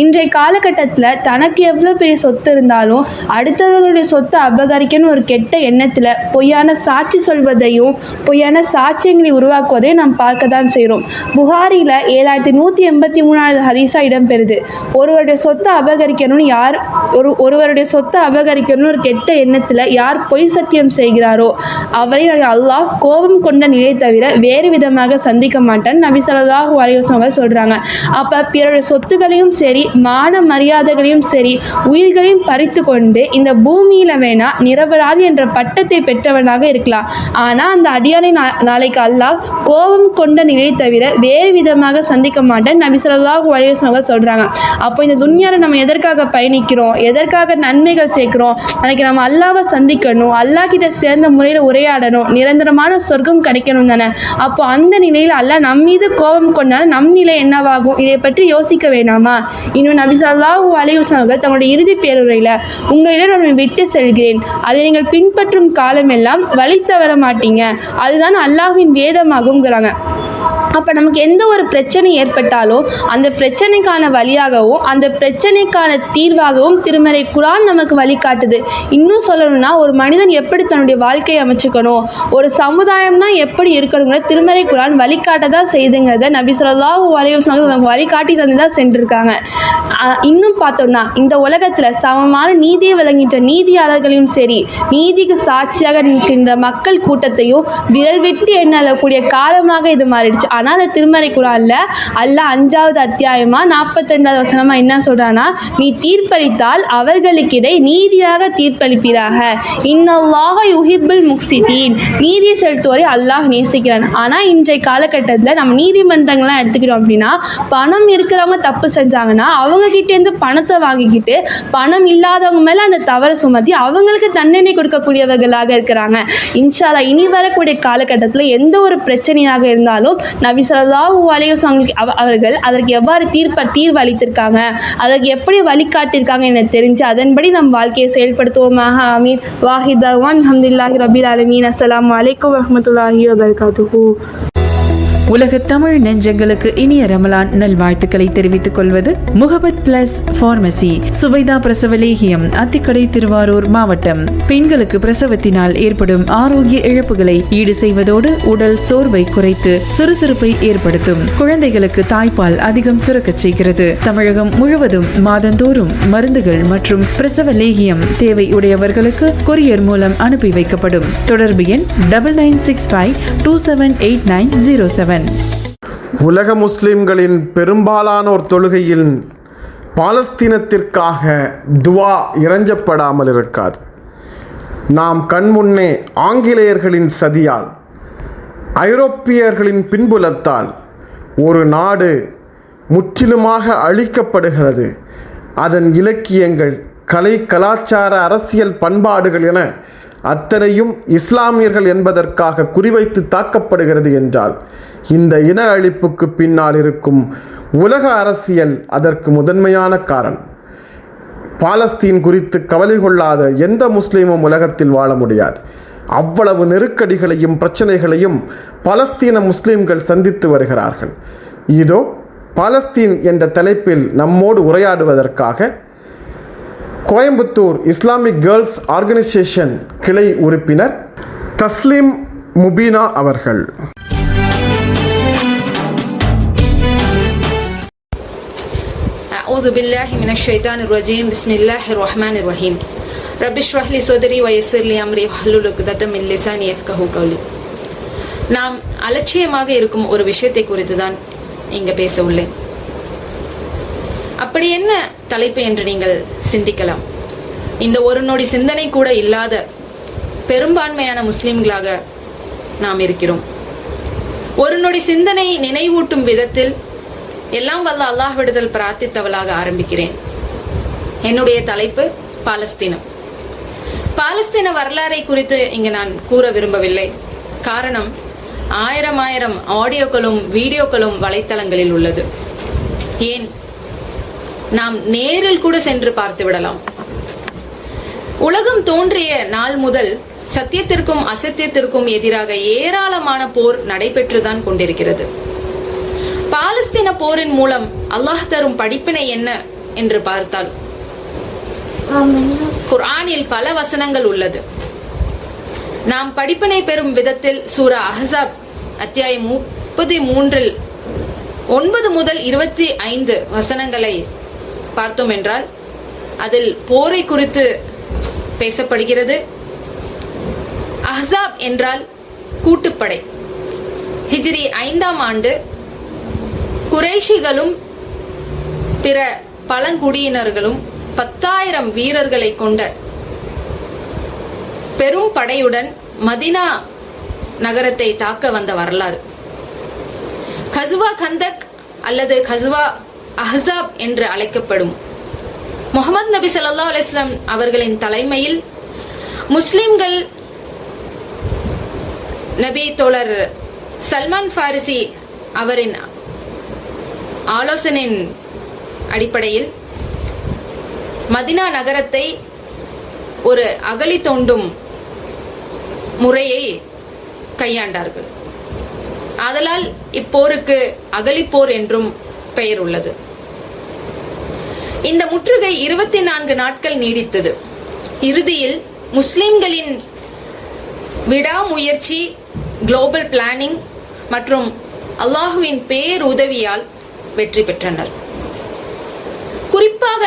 S: இன்றைய காலகட்டத்தில் தனக்கு எவ்வளோ பெரிய சொத்து இருந்தாலும் அடுத்தவர்களுடைய சொத்தை அபகரிக்கணும் ஒரு கெட்ட எண்ணத்தில் பொய்யான சாட்சி சொல்வதையும் பொய்யான சாட்சியங்களை உருவாக்குவதையும் நாம் பார்க்க தான் செய்கிறோம். புகாரியில் 7183வது ஹதீஸா இடம்பெறுது. ஒருவருடைய சொத்தை அபகரிக்கணும்னு ஒரு கெட்ட எண்ணத்தில் யார் பொய் சத்தியம் செய்கிறாரோ அவரை அல்லாஹ் கோபம் கொண்ட நிலை தவிர வேறு விதமாக சந்திக்க மாட்டான் நபி ஸல்லல்லாஹு அலைஹி வஸல்லம் சொல்றாங்க. அப்ப பிறருடைய சொத்துக்களையும் சரி, மான மரியாதைகளையும் சரி, உயிர்களையும் பறித்து கொண்டு இந்த பூமியில வேணா நிரபராதி என்ற பட்டத்தை பெற்றவனாக இருக்கலாம். ஆனா அந்த அடியானை நாளைக்கு அல்லாஹ் கோபம் கொண்ட நிலை தவிர வேறு விதமாக சந்திக்க மாட்டேன் நபி ஸல்லல்லாஹு அலைஹி வஸல்லம் சொல்றாங்க. அப்போ இந்த துன்யாவில் நம்ம எதற்காக பயணிக்கிறோம், எதற்காக நன்மைகள் சேர்க்கிறோம், நாளைக்கு நம்ம அல்லாவை சந்திக்கணும், அல்லாஹ் கிட்ட சேர்ந்த முறையில் உரையாடணும், நிரந்தரமான சொர்க்கம் கிடைக்கணும் தானே. அப்போ அந்த நிலையில் அல்லாஹ் நம் மீது கோபம் கொண்டாலும் நம் நிலை என்னவாகும், இதை பற்றி யோசிக்க வேணாமா? இன்னும் நபி ஸல்லல்லாஹு அலைஹி வஸல்லம் தங்களுடைய இறுதி பேருரையில் உங்களிடம் நான் விட்டு செல்கிறேன், அதை நீங்கள் பின்பற்றும் காலமெல்லாம் வழி தவற மாட்டீங்க, அதுதான் அல்லாஹ்வின் வேதமாகுங்கிறாங்க. அப்போ நமக்கு எந்த ஒரு பிரச்சனை ஏற்பட்டாலும் அந்த பிரச்சனைக்கான வழியாகவும் அந்த பிரச்சனைக்கான தீர்வாகவும் திருமறை குர்ஆன் நமக்கு வழிகாட்டுது. இன்னும் சொல்லணும்னா ஒரு மனிதன் எப்படி தன்னுடைய வாழ்க்கையை அமைச்சுக்கணும், ஒரு சமுதாயம்னா எப்படி இருக்கணுங்கிற திருமறை குர்ஆன் வழிகாட்ட தான் செய்துங்கிறத நபி ஸல்லல்லாஹு அலைஹி வஸல்லம் நமக்கு வழிகாட்டி தந்து தான் சென்றிருக்காங்க. இன்னும் பார்த்தோம்னா இந்த உலகத்தில் சமமான நீதியை வழங்கின்ற நீதியாளர்களையும் சரி, நீதிக்கு சாட்சியாக நிற்கின்ற மக்கள் கூட்டத்தையும் விரல் விட்டு எண்ணக்கூடிய காலமாக இது மாறிடுச்சு. ஆனால் அந்த திருமறை குர்ஆன்ல அல்லாஹ் 5வது அத்தியாயமா 42வது வசனமா என்ன சொல்றானா, நீ தீர்ப்பளித்தால் அவர்களுக்கிடை நீதியாக தீர்ப்பளிப்பீராக, இன்னல்லாஹ யுஹிப்புல் முக்ஸிதீன், நீதி செலுத்துவோரை அல்லாஹ் நேசிக்கிறான். ஆனால் இன்றைய காலகட்டத்தில் நம்ம நீதிமன்றங்கள்லாம் எடுத்துக்கிட்டோம் அப்படின்னா, பணம் இருக்கிறவங்க தப்பு செஞ்சாங்கன்னா அவங்க கிட்டேருந்து பணத்தை வாங்கிக்கிட்டு பணம் இல்லாதவங்க மேலே அந்த தவறை சுமத்தி அவங்களுக்கு தண்டனை கொடுக்கக்கூடியவர்களாக இருக்கிறாங்க. இன்ஷா அல்லாஹ் இனி வரக்கூடிய காலகட்டத்தில் எந்த ஒரு பிரச்சனையாக இருந்தாலும் நபி ஸல்லல்லாஹு அலைஹி வஸல்லம் அவர்கள் அதற்கு எவ்வாறு தீர்வு அளித்திருக்காங்க, அதற்கு எப்படி வழிகாட்டியிருக்காங்க என தெரிஞ்சு அதன்படி நம் வாழ்க்கையை செயல்படுத்துவோமாக. ஆமீன். வாஹிதவான் அல்ஹம்துலில்லாஹி ரப்பில் ஆலமீன். அஸ்ஸலாமு அலைக்கும் வரஹ்மத்துல்லாஹி வபரகாத்துஹு.
A: உலக தமிழ் நெஞ்சங்களுக்கு இனிய ரமலான் நல்வாழ்த்துக்களை தெரிவித்துக் கொள்வது முகபத் பிளஸ் பார்மசி, சுபைதா பிரசவ லேகியம், அத்திக்கடை, திருவாரூர் மாவட்டம். பெண்களுக்கு பிரசவத்தினால் ஏற்படும் ஆரோக்கிய இழப்புகளை ஈடு செய்வதோடு உடல் சோர்வை குறைத்து சுறுசுறுப்பை ஏற்படுத்தும். குழந்தைகளுக்கு தாய்ப்பால் அதிகம் சுரக்கச் செய்கிறது. தமிழகம் முழுவதும் மாதந்தோறும் மருந்துகள் மற்றும் பிரசவ லேகியம் தேவை உடையவர்களுக்கு கொரியர் மூலம் அனுப்பி வைக்கப்படும். தொடர்பு எண் 9965278907.
D: உலக முஸ்லிம்களின் பெரும்பாலானோர் தொழுகையில் பாலஸ்தீனத்திற்காக துவா இறைஞ்சப்படாமல் இருக்காது. நாம் கண்முன்னே ஆங்கிலேயர்களின் சதியால் ஐரோப்பியர்களின் பின்புலத்தால் ஒரு நாடு முற்றிலுமாக அழிக்கப்படுகிறது. அதன் இலக்கியங்கள், கலை, கலாச்சார, அரசியல், பண்பாடுகள் என அத்தனையும் இஸ்லாமியர்கள் என்பதற்காக குறிவைத்து தாக்கப்படுகிறது என்றால் இந்த இன அழிப்புக்கு பின்னால் இருக்கும் உலக அரசியல் அதற்கு முதன்மையான காரணம். பாலஸ்தீன் குறித்து கவலை கொள்ளாத எந்த முஸ்லீமும் உலகத்தில் வாழ முடியாது. அவ்வளவு நெருக்கடிகளையும் பிரச்சனைகளையும் பலஸ்தீன முஸ்லீம்கள் சந்தித்து வருகிறார்கள். இதோ பாலஸ்தீன் என்ற தலைப்பில் நம்மோடு உரையாடுவதற்காக கோயம்புத்தூர் இஸ்லாமிக் கேர்ள்ஸ் ஆர்கனைசேஷன் கிளை உறுப்பினர் தஸ்லீம் முபீனா அவர்கள்.
T: أعوذ بالله من الشيطان الرجيم بسم الله الرحمن الرحيم رب اشرح لي صدري ويسر لي أمري واحلل عقدة من لساني يفقهوا قولي. நாம் அலட்சியமாக இருக்கும் ஒரு விஷயத்தை குறித்து தான் இங்க பேச உள்ளேன். அப்படி என்ன தலைப்பு என்று நீங்கள் சிந்திக்கலாம். இந்த ஒரு நொடி சிந்தனை கூட இல்லாத பெரும்பான்மையான முஸ்லிம்களாக நாம் இருக்கிறோம். ஒரு நொடி சிந்தனை நினைவூட்டும் விதத்தில் எல்லாம் வல்ல அல்லாஹ்விடத்தில் பிரார்த்தித்தவளாக ஆரம்பிக்கிறேன். என்னுடைய தலைப்பு பாலஸ்தீனம். பாலஸ்தீன வரலாறை குறித்து இங்கு நான் கூற விரும்பவில்லை. காரணம், ஆயிரம் ஆடியோக்களும் வீடியோக்களும் வலைத்தளங்களில் உள்ளது. ஏன், நாம் நேரில் கூட சென்று பார்த்து விடலாம். உலகம் தோன்றிய நாள் முதல் சத்தியத்திற்கும் அசத்தியத்திற்கும் எதிராக ஏராளமான போர் நடைபெற்றுதான் கொண்டிருக்கிறது. பாலஸ்தீன போரின் மூலம் அல்லாஹ் தரும் படிப்பினை என்ன என்று பார்த்தால், குர்ஆனில் பல வசனங்கள் உள்ளது. நாம் படிப்பினை பெறும் விதத்தில் சூரா அஹ்ஸாப் அத்தியாயம் 33 9 முதல் 25 வசனங்களை பார்த்தோம் என்றால் அதில் போரை குறித்து பேசப்படுகிறது. அஹ்ஸாப் என்றால் கூட்டுப்படை. ஹிஜ்ரி 5ஆம் ஆண்டு குறைஷிகளும் பிற பழங்குடியினர்களும் 10,000 வீரர்களை கொண்ட பெரும் படையுடன் மதீனா நகரத்தை தாக்க வந்த வரலாறு. கஸ்வா கந்தக் அல்லது கஸ்வா அஹ்ஸாப் என்று அழைக்கப்படும் முஹம்மது நபி ஸல்லல்லாஹு அலைஹி வஸல்லம் அவர்களின் தலைமையில் முஸ்லிம்கள் நபி தோழர் சல்மான் ஃபாரிசி அவரின் ஆலோசனையின் அடிப்படையில் மதீனா நகரத்தை ஒரு அகழி தோண்டும் முறையை கையாண்டார்கள். ஆதலால் இப்போருக்கு அகழிப்போர் என்றும் பெயர் உள்ளது. இந்த முற்றுகை 24 நாட்கள் நீடித்தது. இறுதியில் முஸ்லிம்களின் விடாமுயற்சி, குளோபல் பிளானிங் மற்றும் அல்லாஹுவின் பேருதவியால் வெற்றி பெற்றனர். குறிப்பாக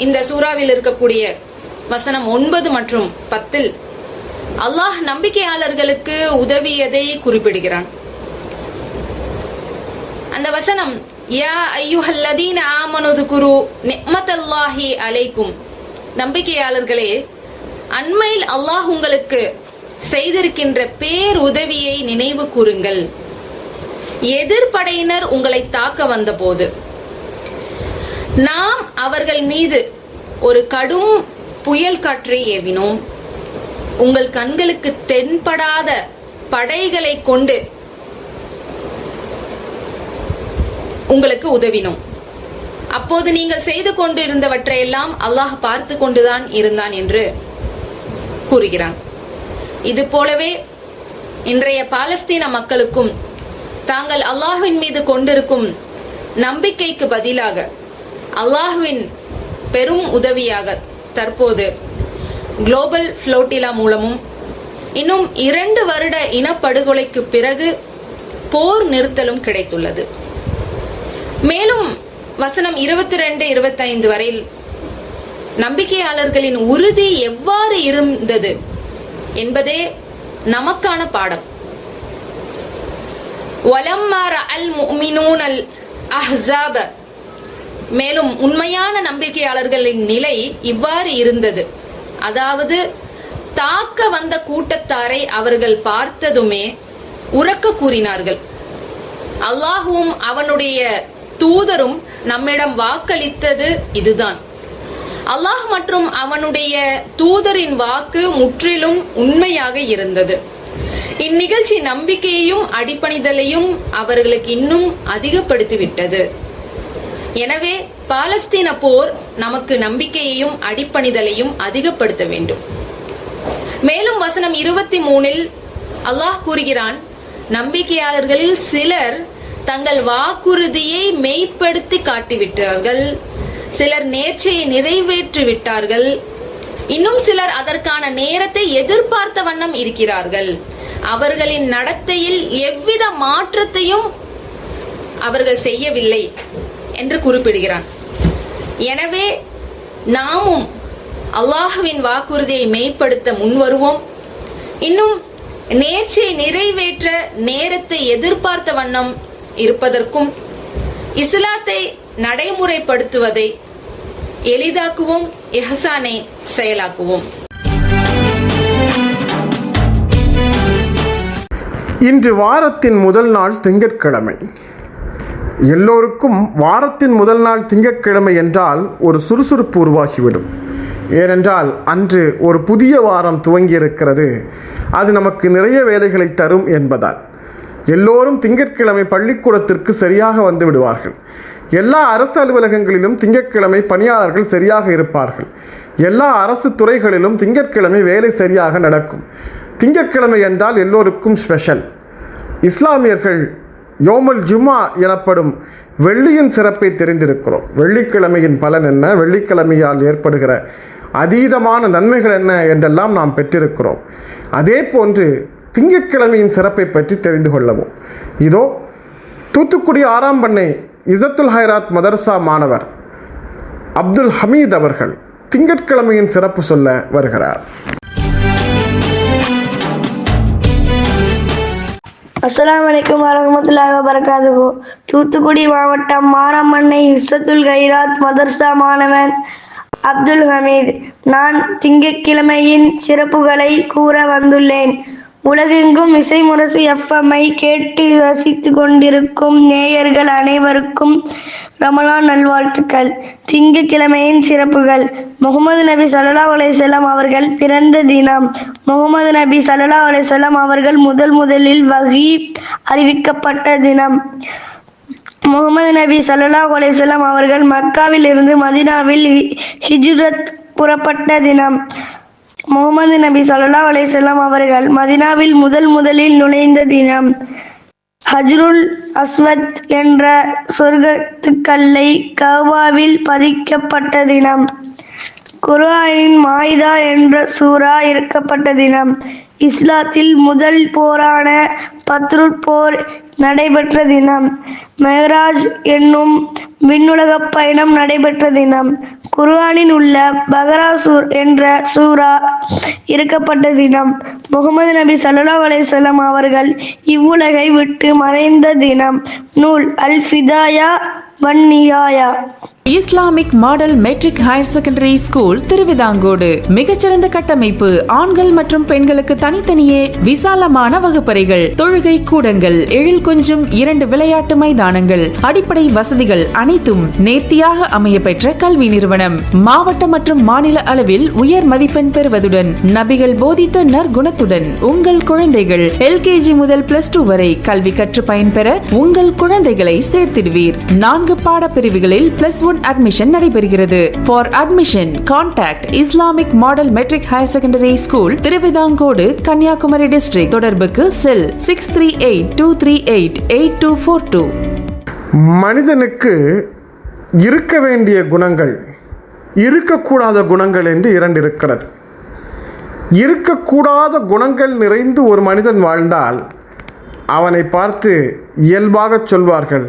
T: இந்த சூறாவில் இருக்கக்கூடிய வசனம் 9 மற்றும் 10 அல்லாஹ் நம்பிக்கையாளர்களுக்கு உதவியதை குறிப்பிடுகிறான். அந்த வசனம், யா அய்யுஹல்லதீன ஆமனு துகுரு நிஅமத்தல்லாஹி அலைக்கும், நம்பிக்கையாளர்களே, அண்மையில் அல்லாஹ் உங்களுக்கு செய்திருக்கின்ற பேருதவியை நினைவு கூறுங்கள். எதிர்படையினர் உங்களை தாக்க வந்தபோது நாம் அவர்கள் மீது ஒரு கடும் புயல் காற்றை ஏவினோம். உங்கள் கண்களுக்கு தென்படாத படைகளை கொண்டு உங்களுக்கு உதவினோம். அப்போது நீங்கள் செய்து கொண்டிருந்தவற்றையெல்லாம் அல்லாஹ் பார்த்து கொண்டுதான் இருந்தான் என்று கூறுகிறான். இது போலவே இன்றைய பாலஸ்தீன மக்களுக்கும் தாங்கள் அல்லாஹ்வின் மீது கொண்டிருக்கும் நம்பிக்கைக்கு பதிலாக அல்லாஹ்வின் பெரும் உதவியாக தற்போது குளோபல் புளோட்டிலா மூலமும் இன்னும் 2 வருட இனப்படுகொலைக்கு பிறகு போர் நிறுத்தலும் கிடைத்துள்ளது. மேலும் வசனம் 22-25 வரையில் நம்பிக்கையாளர்களின் உறுதி எவ்வாறு இருந்தது என்பதே நமக்கான பாடம். வலம்மா ரஅல் முஃமினூனல் அஹ்ஸாப, மேலும் உண்மையான நம்பிக்கையாளர்களின் நிலை இவ்வாறு இருந்தது. அதாவது தாக்க வந்த கூட்டத்தாரை அவர்கள் பார்த்ததுமே உரக்க கூறினார்கள். அல்லாஹுவும் அவனுடைய தூதரும் நம்மிடம் வாக்களித்தது இதுதான். அல்லாஹ் மற்றும் அவனுடைய தூதரின் வாக்கு முற்றிலும் உண்மையாக இருந்தது. இந்நிகழ்ச்சி நம்பிக்கையையும் அடிபணிதலையும் அவர்களுக்கு இன்னும் அதிகப்படுத்திவிட்டது. எனவே பாலஸ்தீன போர் நமக்கு நம்பிக்கையையும் அடிபணிதலையும் அதிகப்படுத்த வேண்டும். மேலும் வசனம் 23 அல்லாஹ் கூறுகிறான், நம்பிக்கையாளர்களில் சிலர் தங்கள் வாக்குறுதியை மெய்ப்படுத்தி காட்டிவிட்டார்கள், சிலர் நேர்ச்சையை நிறைவேற்றிவிட்டார்கள், இன்னும் சிலர் அதற்கான நேரத்தை எதிர்பார்த்த வண்ணம் இருக்கிறார்கள். அவர்களின் நடத்தையில் எவ்வித மாற்றத்தையும் அவர்கள் செய்யவில்லை என்று குறிப்பிடுகிறான். எனவே நாமும் அல்லாஹுவின் வாக்குறுதியை மெய்ப்படுத்த முன்வருவோம். இன்னும் நேர்ச்சையை நிறைவேற்ற நேரத்தை எதிர்பார்த்த வண்ணம் இருப்பதற்கும் இஸ்லாத்தை நடைமுறைப்படுத்துவதை எளிதாக்குவோம், இஹ்சானை செயலாக்குவோம்.
D: இன்று வாரத்தின் முதல் நாள் திங்கட்கிழமை. எல்லோருக்கும் வாரத்தின் முதல் நாள் திங்கட்கிழமை என்றால் ஒரு சுறுசுறுப்பு உருவாகிவிடும். ஏனென்றால் அன்று ஒரு புதிய வாரம் துவங்கியிருக்கிறது, அது நமக்கு நிறைய வேலைகளை தரும் என்பதால் எல்லோரும் திங்கட்கிழமை பள்ளிக்கூடத்திற்கு சரியாக வந்து விடுவார்கள். எல்லா அரசு அலுவலகங்களிலும் திங்கட்கிழமை பணியாளர்கள் சரியாக இருப்பார்கள். எல்லா அரசு துறைகளிலும் திங்கட்கிழமை வேலை சரியாக நடக்கும். திங்கட்கிழமை என்றால் எல்லோருக்கும் ஸ்பெஷல். இஸ்லாமியர்கள் யோமுல் ஜும்மா எனப்படும் வெள்ளியின் சிறப்பை தெரிந்திருக்கிறோம். வெள்ளிக்கிழமையின் பலன் என்ன, வெள்ளிக்கிழமையால் ஏற்படுகிற அதீதமான நன்மைகள் என்ன என்றெல்லாம் நாம் பெற்றிருக்கிறோம். அதே போன்று திங்கட்கிழமையின் சிறப்பை பற்றி தெரிந்து கொள்ளவும். இதோ தூத்துக்குடி 6ஆம் பண்ணை இசத்துல் ஹைராத் மதரசா மாணவர் அப்துல் ஹமீத் அவர்கள் திங்கட்கிழமையின் சிறப்பு சொல்ல வருகிறார்.
O: அஸ்ஸலாமு அலைக்கும் வரஹ்மத்துல்லாஹி வபரகாத்துஹு. தூத்துக்குடி மாவட்டம் 6ஆம் பண்ணை இஸ்ஸத்துல் ஹைராத் மதரசா மாணவன் அப்துல் ஹமீத். நான் திங்கட்கிழமையின் சிறப்புகளை கூற வந்துள்ளேன். உலகெங்கும் இசைமுரசு எஃப்எம்ஐ கேட்டு ரசித்து கொண்டிருக்கும் நேயர்கள் அனைவருக்கும் ரமலான் நல்வாழ்த்துக்கள். திங்கட்கிழமையின் சிறப்புகள்: முகமது நபி ஸல்லல்லாஹு அலைஹி வஸல்லம் அவர்கள் பிறந்த தினம். முகமது நபி ஸல்லல்லாஹு அலைஹி வஸல்லம் அவர்கள் முதலில் வஹி அறிவிக்கப்பட்ட தினம். முகமது நபி ஸல்லல்லாஹு அலைஹி வஸல்லம் அவர்கள் மக்காவில் இருந்து மதீனாவில் ஹிஜ்ரத் புறப்பட்ட தினம். முகமது நபி ஸல்லல்லாஹு அலைஹி வஸல்லம் அவர்கள் மதீனாவில் முதலில் நுழைந்த தினம். ஹஜ்ருல் அஸ்வத் என்ற சொர்க்கத்துக்கல்லை கஅபாவில் பதிக்கப்பட்ட தினம். குர்ஆனின் மாயிதா என்ற சூரா இறக்கப்பட்ட தினம். இஸ்லாத்தில் முதல் போரான பத்ருல் போர் நடைபெற்ற தினம். மெஹராஜ் என்னும் விண்ணுலகப் பயணம் நடைபெற்ற தினம். குர்ஆனில் உள்ள பகரா என்ற சூரா இறக்கப்பட்ட தினம். முகமது நபி ஸல்லல்லாஹு அலைஹி வஸல்லம் அவர்கள் இவ்வுலகை விட்டு மறைந்த தினம். நூல் அல் ஃபிதாயா வன் நிஹாயா.
A: Islamic model matric higher secondary school Thiruvithancode. மிகச்சிறந்த கட்டமைப்பு, ஆண்கள் மற்றும் பெண்களுக்கு தனித்தனியே விசாலமான வகுப்பறைகள், தொழுகை கூடங்கள், எழில் கொஞ்சும் 2 விளையாட்டு மைதானங்கள், அடிப்படை வசதிகள் அனைத்தும் நேர்த்தியாக அமைய பெற்ற கல்வி நிறுவனம். மாவட்ட மற்றும் மாநில அளவில் உயர் மதிப்பெண் பெறுவதுடன் நபிகள் போதித்த நற்குணத்துடன் உங்கள் குழந்தைகள் LKG முதல் +2 வரை கல்வி கற்று பயன்பெற உங்கள் குழந்தைகளை சேர்த்திடுவீர். 4 பாடப்பிரிவுகளில் +1 admission நடைபெறுகிறது. For admission, contact Islamic Model Metric Higher Secondary School, Thiruvithancode, Kanyakumari district. தொடர்புக்கு செல் 6382388242.
D: மனிதனுக்கு இருக்க வேண்டிய குணங்கள், இருக்கக்கூடாத குணங்கள் என்று 2 இருக்கிறது. இருக்கக்கூடாத குணங்கள் நிறைந்து ஒரு மனிதன் வாழ்ந்தால் அவனை பார்த்து இயல்பாக சொல்வார்கள்,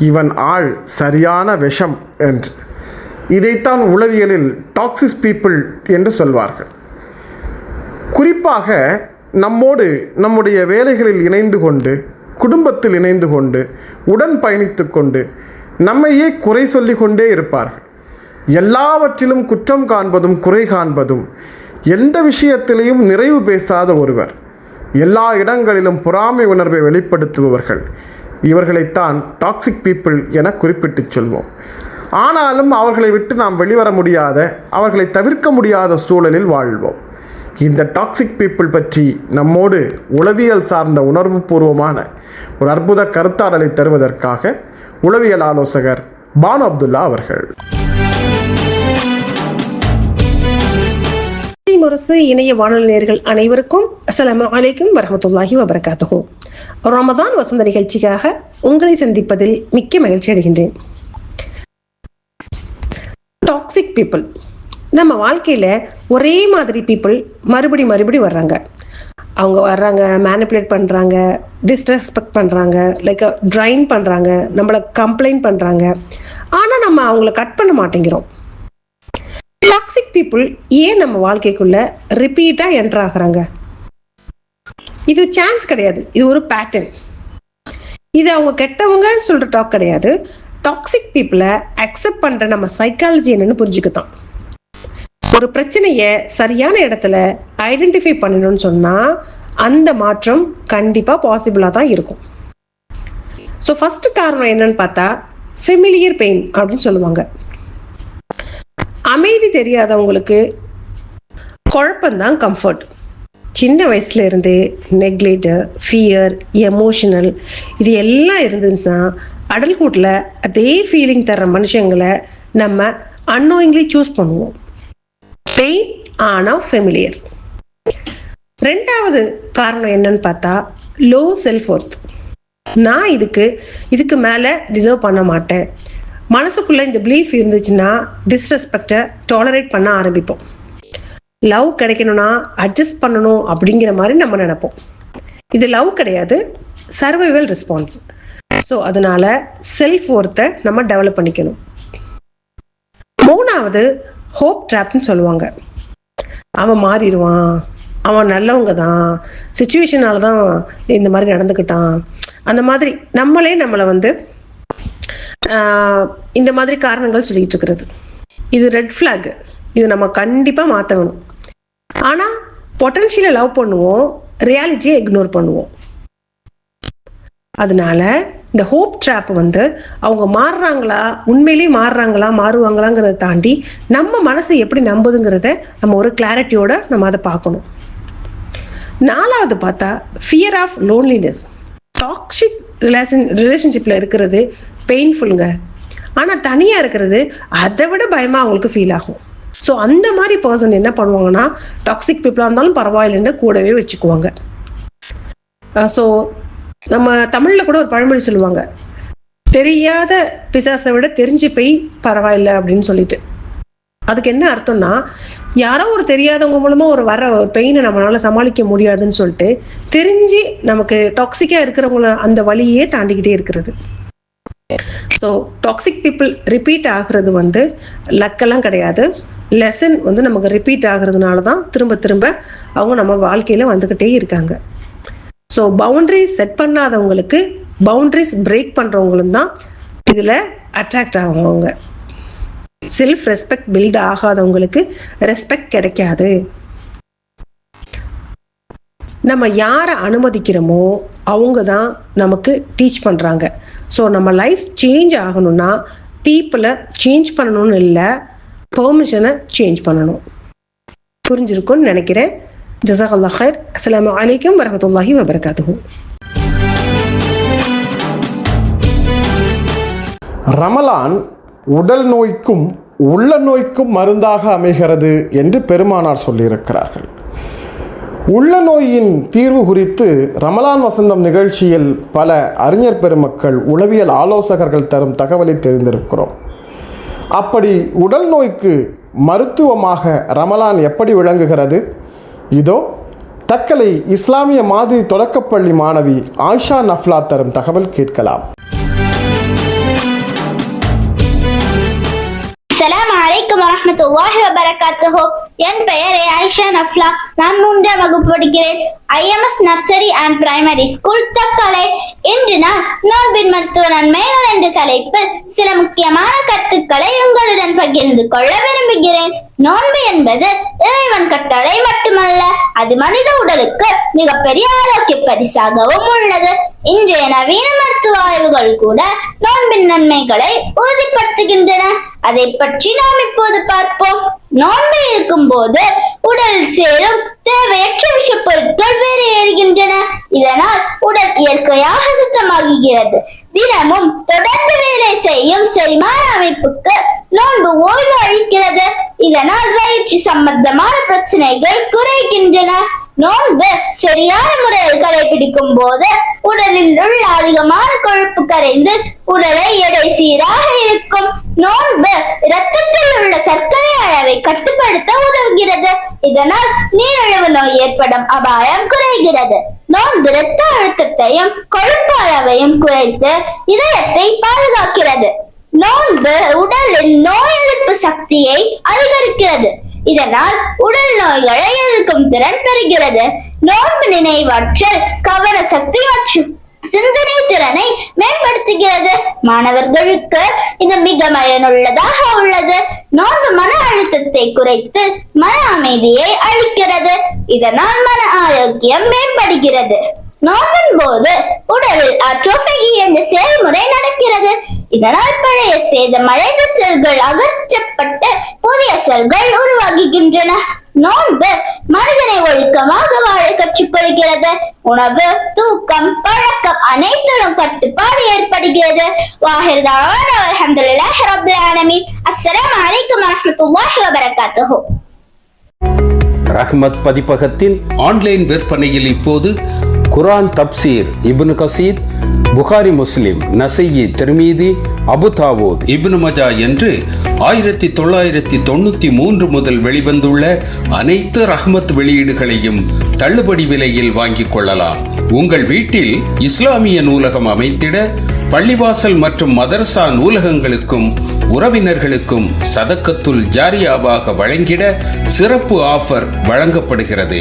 D: இவன் ஆள் சரியான விஷம் என்று. இதைத்தான் உளவியலில் டாக்ஸிக் பீப்புள் என்று சொல்வார்கள். குறிப்பாக நம்மோடு நம்முடைய வேலைகளில் இணைந்து கொண்டு, குடும்பத்தில் இணைந்து கொண்டு, உடன் பயணித்து கொண்டு நம்மையே குறை சொல்லி கொண்டே இருப்பார்கள். எல்லாவற்றிலும் குற்றம் காண்பதும் குறை காண்பதும், எந்த விஷயத்திலையும் நிறைவு பேசாத ஒருவர். எல்லா இடங்களிலும் பொறாமை உணர்வை வெளிப்படுத்துபவர்கள். இவர்களைத்தான் டாக்ஸிக் பீப்புள் என குறிப்பிட்டு சொல்வோம். ஆனாலும் அவர்களை விட்டு நாம் வெளிவர முடியாத, அவர்களை தவிர்க்க முடியாத சூழலில் வாழ்வோம். இந்த டாக்ஸிக் பீப்புள் பற்றி நம்மோடு உளவியல் சார்ந்த உணர்வுபூர்வமான ஒரு அற்புத கருத்தாடலை தருவதற்காக உளவியல் ஆலோசகர் பானு அப்துல்லா அவர்கள்.
U: முரசு இணைய வானொலி நேயர்கள் அனைவருக்கும் அஸ்ஸலாமு அலைக்கும் வரஹ்மத்துல்லாஹி வபரகாத்துஹு. ரமதான் வசந்த நிகழ்ச்சிக்காக உங்களை சந்திப்பதில் மிக்க மகிழ்ச்சி அடைகின்றேன். டாக்ஸிக் பீப்புள் நம்ம வாழ்க்கையில ஒரே மாதிரி பீப்புள் மறுபடி வர்றாங்க. அவங்க வர்றாங்க, மேனிப்புலேட் பண்றாங்க, டிஸ்ரெஸ்பெக்ட் பண்றாங்க, லைக் ட்ரைன் பண்றாங்க, நம்மளை கம்ப்ளைண்ட் பண்றாங்க. ஆனா நம்ம அவங்கள கட் பண்ண மாட்டேங்கிறோம். டாக்ஸிக் பீப்புள் ஏன் நம்ம வாழ்க்கைக்குள்ள ரிப்பீட்டா என்டர் ஆகுறாங்க? இது சான்ஸ் கிடையாது, இது ஒரு பேட்டர்ன். இது அவங்க கெட்டவங்க சொல்ற டாக் கிடையாது. டாக்ஸிக் பீப்புளை அக்செப்ட் பண்ற நம்ம சைக்காலஜி என்னன்னு புரிஞ்சுக்கத்தான். ஒரு பிரச்சனைய சரியான இடத்துல ஐடென்டிஃபை பண்ணணும்னு சொன்னா அந்த மாற்றம் கண்டிப்பா பாசிபிளா தான் இருக்கும். ஸோ ஃபர்ஸ்ட் காரணம் என்னன்னு பார்த்தா ஃபெமிலியர் பெயின் அப்படின்னு சொல்லுவாங்க. அமைதி தெரியாதவங்களுக்கு குழப்பம்தான் கம்ஃபர்ட். சின்ன வயசுல இருந்து நெக்லெக்ட், ஃபியர், எமோஷனல் இது எல்லாம் இருந்ததுன்னா அடல்ட்ஹுட்ல அதே ஃபீலிங் தர்ற மனுஷங்களை நம்ம அன்னோயிங்லி சூஸ் பண்ணுவோம். பெயின் ஆனா ஃபெமிலியர். ரெண்டாவது காரணம் என்னன்னு பார்த்தா லோ செல்ஃப் ஒர்த். நான் இதுக்கு மேல டிசர்வ் பண்ண மாட்டேன். மனசுக்குள்ள இந்த பிலீஃப் இருந்துச்சுன்னா டிஸ்ரெஸ்பெக்டை டாலரேட் பண்ண ஆரம்பிப்போம். லவ் கிடைக்கணும்னா அட்ஜஸ்ட் பண்ணணும் அப்படிங்கிற மாதிரி நம்ம நினைப்போம். இது லவ் கிடையாது, சர்வைவல் ரெஸ்பான்ஸ். ஸோ அதனால செல்ஃப் ஒர்த்தை நம்ம டெவலப் பண்ணிக்கணும். மூணாவது ஹோப் ட்ராப்னு சொல்லுவாங்க. அவன் மாறிடுவான், அவன் நல்லவங்க தான், சிச்சுவேஷனால தான் இந்த மாதிரி நடந்துக்கிட்டான், அந்த மாதிரி நம்மளை வந்து இந்த மாதிரி காரணங்கள் சொல்லிட்டு இருக்கிறது. இது ரெட் ஃபிளாக். இது நம்ம கண்டிப்பா மாற்றணும். ஆனா பொட்டன்ஷியலை லவ் பண்ணுவோம், ரியாலிட்டியை இக்னோர் பண்ணுவோம். அதனால இந்த ஹோப் ட்ராப் வந்து அவங்க மாறுறாங்களா, உண்மையிலேயே மாறுவாங்களாங்கிறத தாண்டி நம்ம மனசு எப்படி நம்புதுங்கிறத நம்ம ஒரு கிளாரிட்டியோட நம்ம அதை பார்க்கணும். நாலாவது பார்த்தா ஃபியர் ஆஃப் லோன்லினஸ். டாக்ஸிக் ரிலேஷன்ஷிப்ல இருக்கிறது பெயின்ஃபுல்லுங்க. ஆனா தனியா இருக்கிறது அதை விட பயமா அவங்களுக்கு ஃபீல் ஆகும். ஸோ அந்த மாதிரி பர்சன் என்ன பண்ணுவாங்கன்னா டாக்ஸிக் பீப்புளாக இருந்தாலும் பரவாயில்லைன்னு கூடவே வச்சுக்குவாங்க. ஸோ நம்ம தமிழ்ல கூட ஒரு பழமொழி சொல்லுவாங்க, தெரியாத பிசாசை விட தெரிஞ்சு போய் பரவாயில்லை அப்படின்னு சொல்லிட்டு. அதுக்கு என்ன அர்த்தம்னா யாரோ ஒரு தெரியாதவங்க மூலமா வர பெயினை நம்மளால சமாளிக்க முடியாதுன்னு சொல்லிட்டு தெரிஞ்சு நமக்கு டாக்ஸிக்கா இருக்கிறவங்கள அந்த வழியே தாண்டிக்கிட்டே இருக்கிறது. ஸோ டாக்ஸிக் பீப்புள் ரிப்பீட் ஆகுறது வந்து லக்கெல்லாம் கிடையாது. லெசன் வந்து நமக்கு ரிப்பீட் ஆகுறதுனால தான் திரும்ப திரும்ப அவங்க நம்ம வாழ்க்கையில வந்துக்கிட்டே இருக்காங்க. ஸோ பவுண்டரிஸ் செட் பண்ணாதவங்களுக்கு பவுண்டரிஸ் பிரேக் பண்றவங்களும் தான் இதுல அட்ராக்ட் ஆகுவாங்க. செல்ஃப் ரெஸ்பெக்ட் பில்ட் ஆகாதவங்களுக்கு ரெஸ்பெக்ட் கிடைக்காது. நம்ம யாரை அனுமதிக்கிறோமோ அவங்க தான் நமக்கு டீச் பண்றாங்க. ஸோ நம்ம லைஃப் சேஞ்ச் ஆகணும்னா பீப்புளை சேஞ்ச் பண்ணணும்னு இல்லை, பெர்மிஷனை சேஞ்ச் பண்ணணும். புரிஞ்சிருக்கும்னு நினைக்கிறேன். ஜஸாக்கல்லாஹ் ஹைர். அஸ்ஸலாமு அலைக்கும் வரஹ்மத்துல்லாஹி வபரகாத்துஹு.
D: ரமலான் உடல் நோய்க்கும் உள்ள நோய்க்கும் மருந்தாக அமைகிறது என்று பெருமானார் சொல்லியிருக்கிறார்கள். உள்ள நோயின் தீர்வு குறித்து ரமலான் வசந்தம் நிகழ்ச்சியில் பல அறிஞர் பெருமக்கள், உளவியல் ஆலோசகர்கள் தரும் தகவலை தெரிந்திருக்கிறோம். அப்படி உடல் நோய்க்கு மருத்துவமாக ரமலான் எப்படி விளங்குகிறது? இதோ தக்கலை இஸ்லாமிய மாதிரி தொடக்கப்பள்ளி மாணவி ஆயிஷா நஃப்லா தரும் தகவல் கேட்கலாம்.
O: அஸ்ஸலாமு அலைக்கும் வரஹ்மத்துல்லாஹி வபரகாத்துஹு. என் பெயர் ஆயிஷா நஃப்லா. நான் 3ஆம் வகுப்பு படிக்கிறேன். IMS nursery and primary school, Thuckalay. இன்று நான் நோன்பின் மருத்துவ நன்மைகள் என்ற தலைப்பில் சில முக்கியமான கருத்துக்களை உங்களுடன் பகிர்ந்து கொள்ள விரும்புகிறேன். நோன்பு என்பது இறைவன் கட்டளை மட்டுமல்ல, அது மனித உடலுக்கு மிகப்பெரிய ஆரோக்கிய பரிசாகவும் உள்ளது. இன்றைய நவீன மருத்துவ ஆய்வுகள் கூட நோன்பின் நன்மைகளை உறுதிப்படுத்துகின்றன. அதை பற்றி நாம் இப்போது பார்ப்போம். நோன்பு இருக்கும் போது உடலில் சேரும் தேவையற்ற விஷ பொருட்கள் வெளியேறுகின்றன. இதனால் உடல் இயற்கையாக சுத்தமாகிறது. தினமும் தொடர்ந்து வேலை செய்யும் செரிமான அமைப்புக்கு நோன்பு ஓய்வு அளிக்கிறது. இதனால் வயிற்று சம்பந்தமான பிரச்சனைகள் குறைகின்றன. நோன்பு சரியான முறையில் கடைபிடிக்கும் போது உடலில் உள்ள அதிகமான கொழுப்பு கரைந்து உடலை எடை சீராக இருக்கும். நோன்பு இரத்தத்தில் உள்ள சர்க்கரை அளவை கட்டுப்படுத்த உதவுகிறது. இதனால் நீரிழிவு நோய் ஏற்படும் அபாயம் குறைகிறது. நோன்பு இரத்த அழுத்தத்தையும் கொழுப்பு அளவையும் குறைத்து இதயத்தை பாதுகாக்கிறது. நோன்பு உடலின் நோய் எதிர்ப்பு சக்தியை அதிகரிக்கிறது. இதனால் உடல் நோய்களை எதிர்க்கும் திறன் பெறுகிறது. நோன்பு நினைவாற்றல், கவன சக்தி மற்றும் சிந்தனை திறனை மேம்படுத்துகிறது. மாணவர்களுக்கு இது மிக பயனுள்ளதாக உள்ளது. நோன்பு மன அழுத்தத்தை குறைத்து மன அமைதியை அளிக்கிறது. இதனால் மன ஆரோக்கியம் மேம்படுகிறது. நோம்பின் போது உடலில் ஆட்டோபேகி என்ற செயல்முறை நடக்கிறது. இதனால் பழைய சேதமடைந்த செல்கள் அகற்றப்பட்டு புதிய செல்கள் உருவாகுகின்றன. நோன்பு மனிதனை ஒழுக்கமாக வாழ கற்றுக் கொடுக்கிறது. உணவு, தூக்கம், பழக்கம் அனைத்திலும் கட்டுப்பாடு ஏற்படுகிறது. வாஹிர் தஅவானா அல்ஹம்துலில்லாஹி ரப்பில் ஆலமீன். அஸ்ஸலாமு அலைக்கும் வரஹ்மத்துல்லாஹி வபரகாத்துஹு.
C: ரஹ்மத் பதிப்பகத்தின் ஆன்லைன் விற்பனையில் இப்போது குர்ஆன் தப்சீர் இப்னு கசீர், புகாரி, முஸ்லிம், நசையி, திர்மிதி, அபு தாவூத், இப்னு மஜா என்று 1993 முதல் வெளிவந்துள்ள அனைத்து ரஹ்மத் வெளியீடுகளையும் தள்ளுபடி விலையில் வாங்கிக் கொள்ளலாம். உங்கள் வீட்டில் இஸ்லாமிய நூலகம் அமைத்திட பள்ளிவாசல் மற்றும் மதரசா நூலகங்களுக்கும் உறவினர்களுக்கும் சதக்கத்துல் ஜாரியாவாக வழங்கிட சிறப்பு ஆஃபர் வழங்கப்படுகிறது.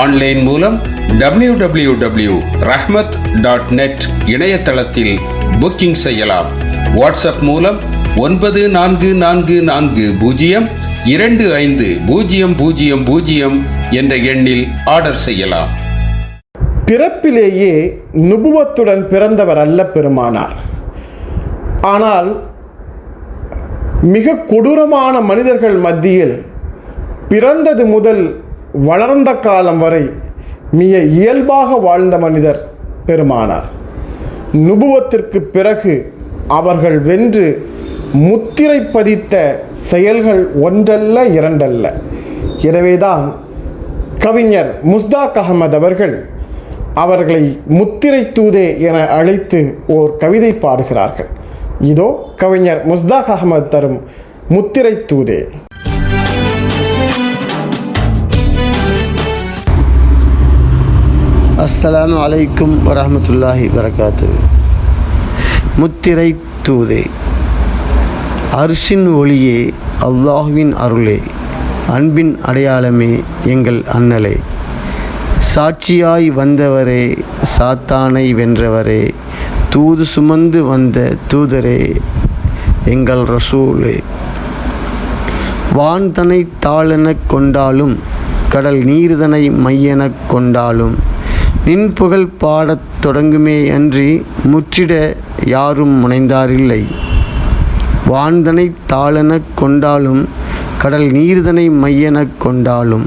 C: ஆன்லைன் மூலம் www.rahmat.net இணையதளத்தில் புக்கிங் செய்யலாம். வாட்ஸ்அப் மூலம் 9444025000 என்ற எண்ணில் ஆர்டர் செய்யலாம்.
D: பிறப்பிலேயே நுபுவத்துடன் பிறந்தவர் அல்ல பெருமானார். ஆனால் மிக கொடூரமான மனிதர்கள் மத்தியில் பிறந்தது முதல் வளர்ந்த காலம் வரை மிக இயல்பாக வாழ்ந்த மனிதர் பெருமானார். நுபுவத்திற்கு பிறகு அவர்கள் வென்று முத்திரை பதித்த செயல்கள் ஒன்றல்ல இரண்டல்ல. எனவேதான் கவிஞர் முஸ்தாக் அகமது அவர்கள் அவர்களை முத்திரை தூதே என அழைத்து ஓர் கவிதை பாடுகிறார்கள். இதோ கவிஞர் முஸ்தாக் அகமது தரும் முத்திரை தூதே.
V: அஸ்ஸலாமு அலைக்கும் வரஹ்மத்துல்லாஹி வரகாத்துஹு. முத்திரை தூதே, அர்ஷின் ஒளியே, அல்லாஹுவின் அருளே, அன்பின் அடையாளமே, எங்கள் அண்ணலே, சாட்சியாய் வந்தவரே, சாத்தானை வென்றவரே, தூது சுமந்து வந்த தூதரே, எங்கள் ரசூலே, வான்தனை தாளெனக் கொண்டாலும் கடல் நீர்தனை மையெனக் கொண்டாலும் நின் புகழ் பாடத் தொடங்குமே அன்றி முற்றிட யாரும் முனைந்தாரில்லை. வான்தனை தாளெனக் கொண்டாலும் கடல் நீர்தனை மையெனக் கொண்டாலும்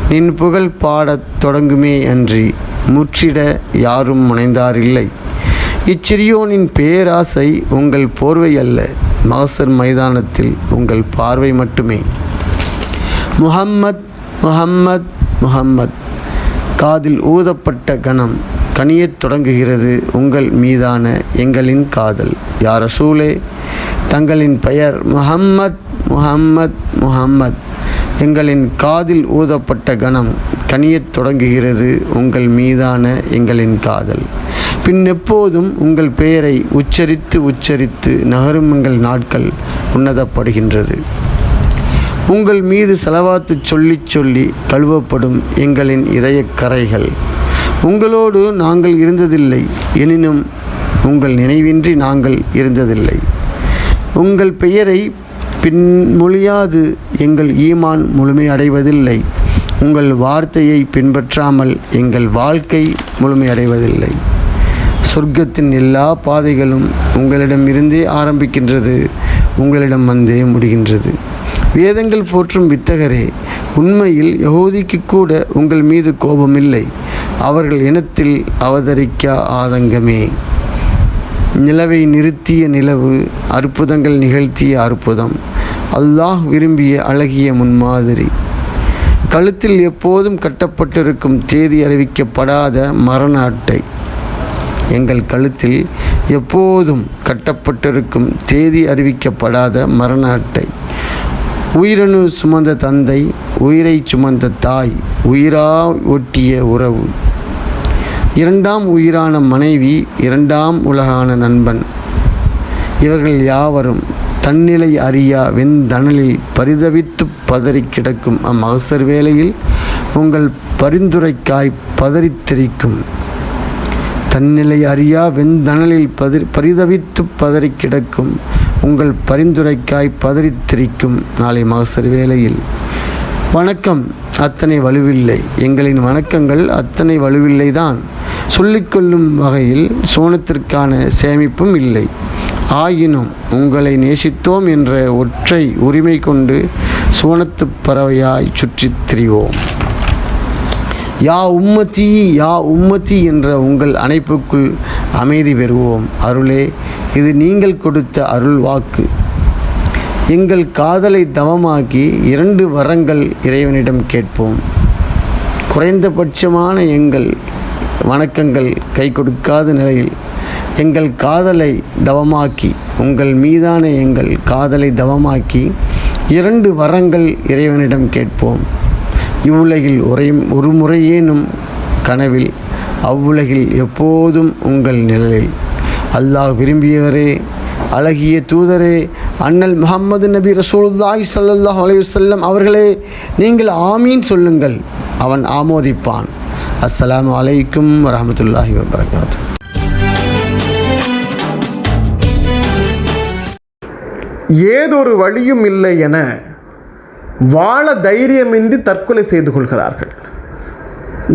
V: நின் புகழ் பாடத் தொடங்குமே அன்றி முற்றிட யாரும் முனைந்தாரில்லை. இச்சிறியோனின் பேராசை உங்கள் போர்வை அல்ல, மகசர் மைதானத்தில் உங்கள் பார்வை மட்டுமே. முஹம்மத் முஹம்மத் முஹம்மத், காதில் ஊதப்பட்ட கணம் கனியத் தொடங்குகிறது உங்கள் மீதான எங்களின் காதல். யா ரசூலே, தங்களின் பெயர் முஹம்மத் முஹம்மத் முஹம்மத், எங்களின் காதில் ஊதப்பட்ட கணம் கனியத் தொடங்குகிறது உங்கள் மீதான எங்களின் காதல். பின் எப்போதும் உங்கள் பெயரை உச்சரித்து உச்சரித்து நகரும் எங்கள் நாட்கள் உன்னதப்படுகின்றது. உங்கள் மீது செலவாத்து சொல்லி சொல்லி கழுவப்படும் எங்களின் இதயக் கரைகள். உங்களோடு நாங்கள் இருந்ததில்லை, எனினும் உங்கள் நினைவின்றி நாங்கள் இருந்ததில்லை. உங்கள் பெயரை பின்மொழியாது எங்கள் ஈமான் முழுமையடைவதில்லை. உங்கள் வார்த்தையை பின்பற்றாமல் எங்கள் வாழ்க்கை முழுமையடைவதில்லை. சொர்க்கத்தின் எல்லா பாதைகளும் உங்களிடமிருந்தே ஆரம்பிக்கின்றது, உங்களிடம் வந்தே முடிகின்றது. வேதங்கள் போற்றும் வித்தகரே, உண்மையில் யகூதிக்கு கூட உங்கள் மீது கோபமில்லை. அவர்கள் இனத்தில் அவதரிக்க ஆதங்கமே. நிலவை நிறுத்திய நிலவு, அற்புதங்கள் நிகழ்த்திய அற்புதம், அல்லாஹ் விரும்பிய அழகிய முன்மாதிரி. கழுத்தில் எப்போதும் கட்டப்பட்டிருக்கும் தேதி அறிவிக்கப்படாத மரண அட்டை. எங்கள் கழுத்தில் எப்போதும் கட்டப்பட்டிருக்கும் தேதி அறிவிக்கப்படாத மரண அட்டை. உயிரணு சுமந்த தந்தை, உயிரை சுமந்த தாய், உயிரா ஒட்டிய உறவு, இரண்டாம் உயிரான மனைவி, இரண்டாம் உலகான நண்பன். இவர்கள் யாவரும் தன்னிலை அறியா வெந்தணலில் பரிதவித்து பதறி கிடக்கும் அம்மகசர் வேளையில் உங்கள் பரிந்துரைக்காய் பதறித்திரிக்கும். தன்னிலை அறியா வெந்தணலில் பரிதவித்து பதறி கிடக்கும் உங்கள் பரிந்துரைக்காய் பதறித்திரிக்கும் நாளை மகசர் வேளையில். வணக்கம் அத்தனை வலுவில்லை, எங்களின் வணக்கங்கள் அத்தனை வலுவில்லைதான். சொல்லிக்கொள்ளும் வகையில் சோனத்திற்கான சேமிப்பும் இல்லை. ஆயினும் உங்களை நேசித்தோம் என்ற ஒற்றை உரிமை கொண்டு சோனத்து பறவையாய் சுற்றித் திரிவோம். யா உம்மதி, யா உம்மதி என்ற உங்கள் அணைப்புக்குள் அமைதி பெறுவோம். அருளே, இது நீங்கள் கொடுத்த அருள் வாக்கு. எங்கள் காதலை தவமாக்கி 2 வரங்கள் இறைவனிடம் கேட்போம். குறைந்தபட்சமான எங்கள் வணக்கங்கள் கை கொடுக்காத நிலையில் எங்கள் காதலை தவமாக்கி, உங்கள் மீதான எங்கள் காதலை தவமாக்கி 2 வரங்கள் இறைவனிடம் கேட்போம். இவ்வுலகில் ஒரு முறையேனும் கனவில், அவ்வுலகில் எப்போதும் உங்கள் நிழலில். அல்லாஹ் விரும்பியவரே, அழகிய தூதரே, அண்ணல் முஹம்மது நபி ரசூலுல்லாஹி ஸல்லல்லாஹு அலைஹி வஸல்லம் அவர்களே, நீங்கள் ஆமீன் சொல்லுங்கள், அவன் ஆமோதிப்பான். அஸ்ஸலாமு அலைக்கும் வரஹ்மத்துல்லாஹி வபரகாத்துஹு.
D: ஏதொரு வழியும் இல்லை என வாழ தைரியமின்றி தற்கொலை செய்து கொள்கிறார்கள்.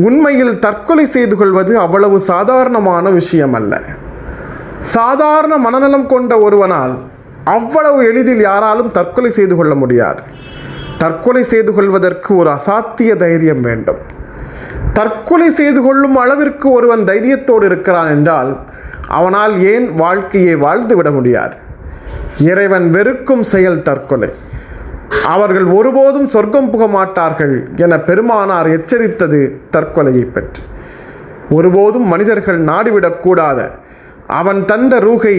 D: உண்மையில் தற்கொலை செய்து கொள்வது அவ்வளவு சாதாரணமான விஷயம் அல்ல. சாதாரண மனநலம் கொண்ட ஒருவனால் அவ்வளவு எளிதில் யாராலும் தற்கொலை செய்து கொள்ள முடியாது. தற்கொலை செய்து கொள்வதற்கு ஒரு அசாத்திய தைரியம் வேண்டும். தற்கொலை செய்து கொள்ளும் அளவிற்கு ஒருவன் தைரியத்தோடு இருக்கிறான் என்றால் அவனால் ஏன் வாழ்க்கையை வாழ்ந்து விட முடியாது? இறைவன் வெறுக்கும் செயல் தற்கொலை. அவர்கள் ஒருபோதும் சொர்க்கம் புக மாட்டார்கள் என பெருமானார் எச்சரித்தது தற்கொலையை பற்றி. ஒருபோதும் மனிதர்கள் நாடிவிடக்கூடாத அவன் தந்த ரூகை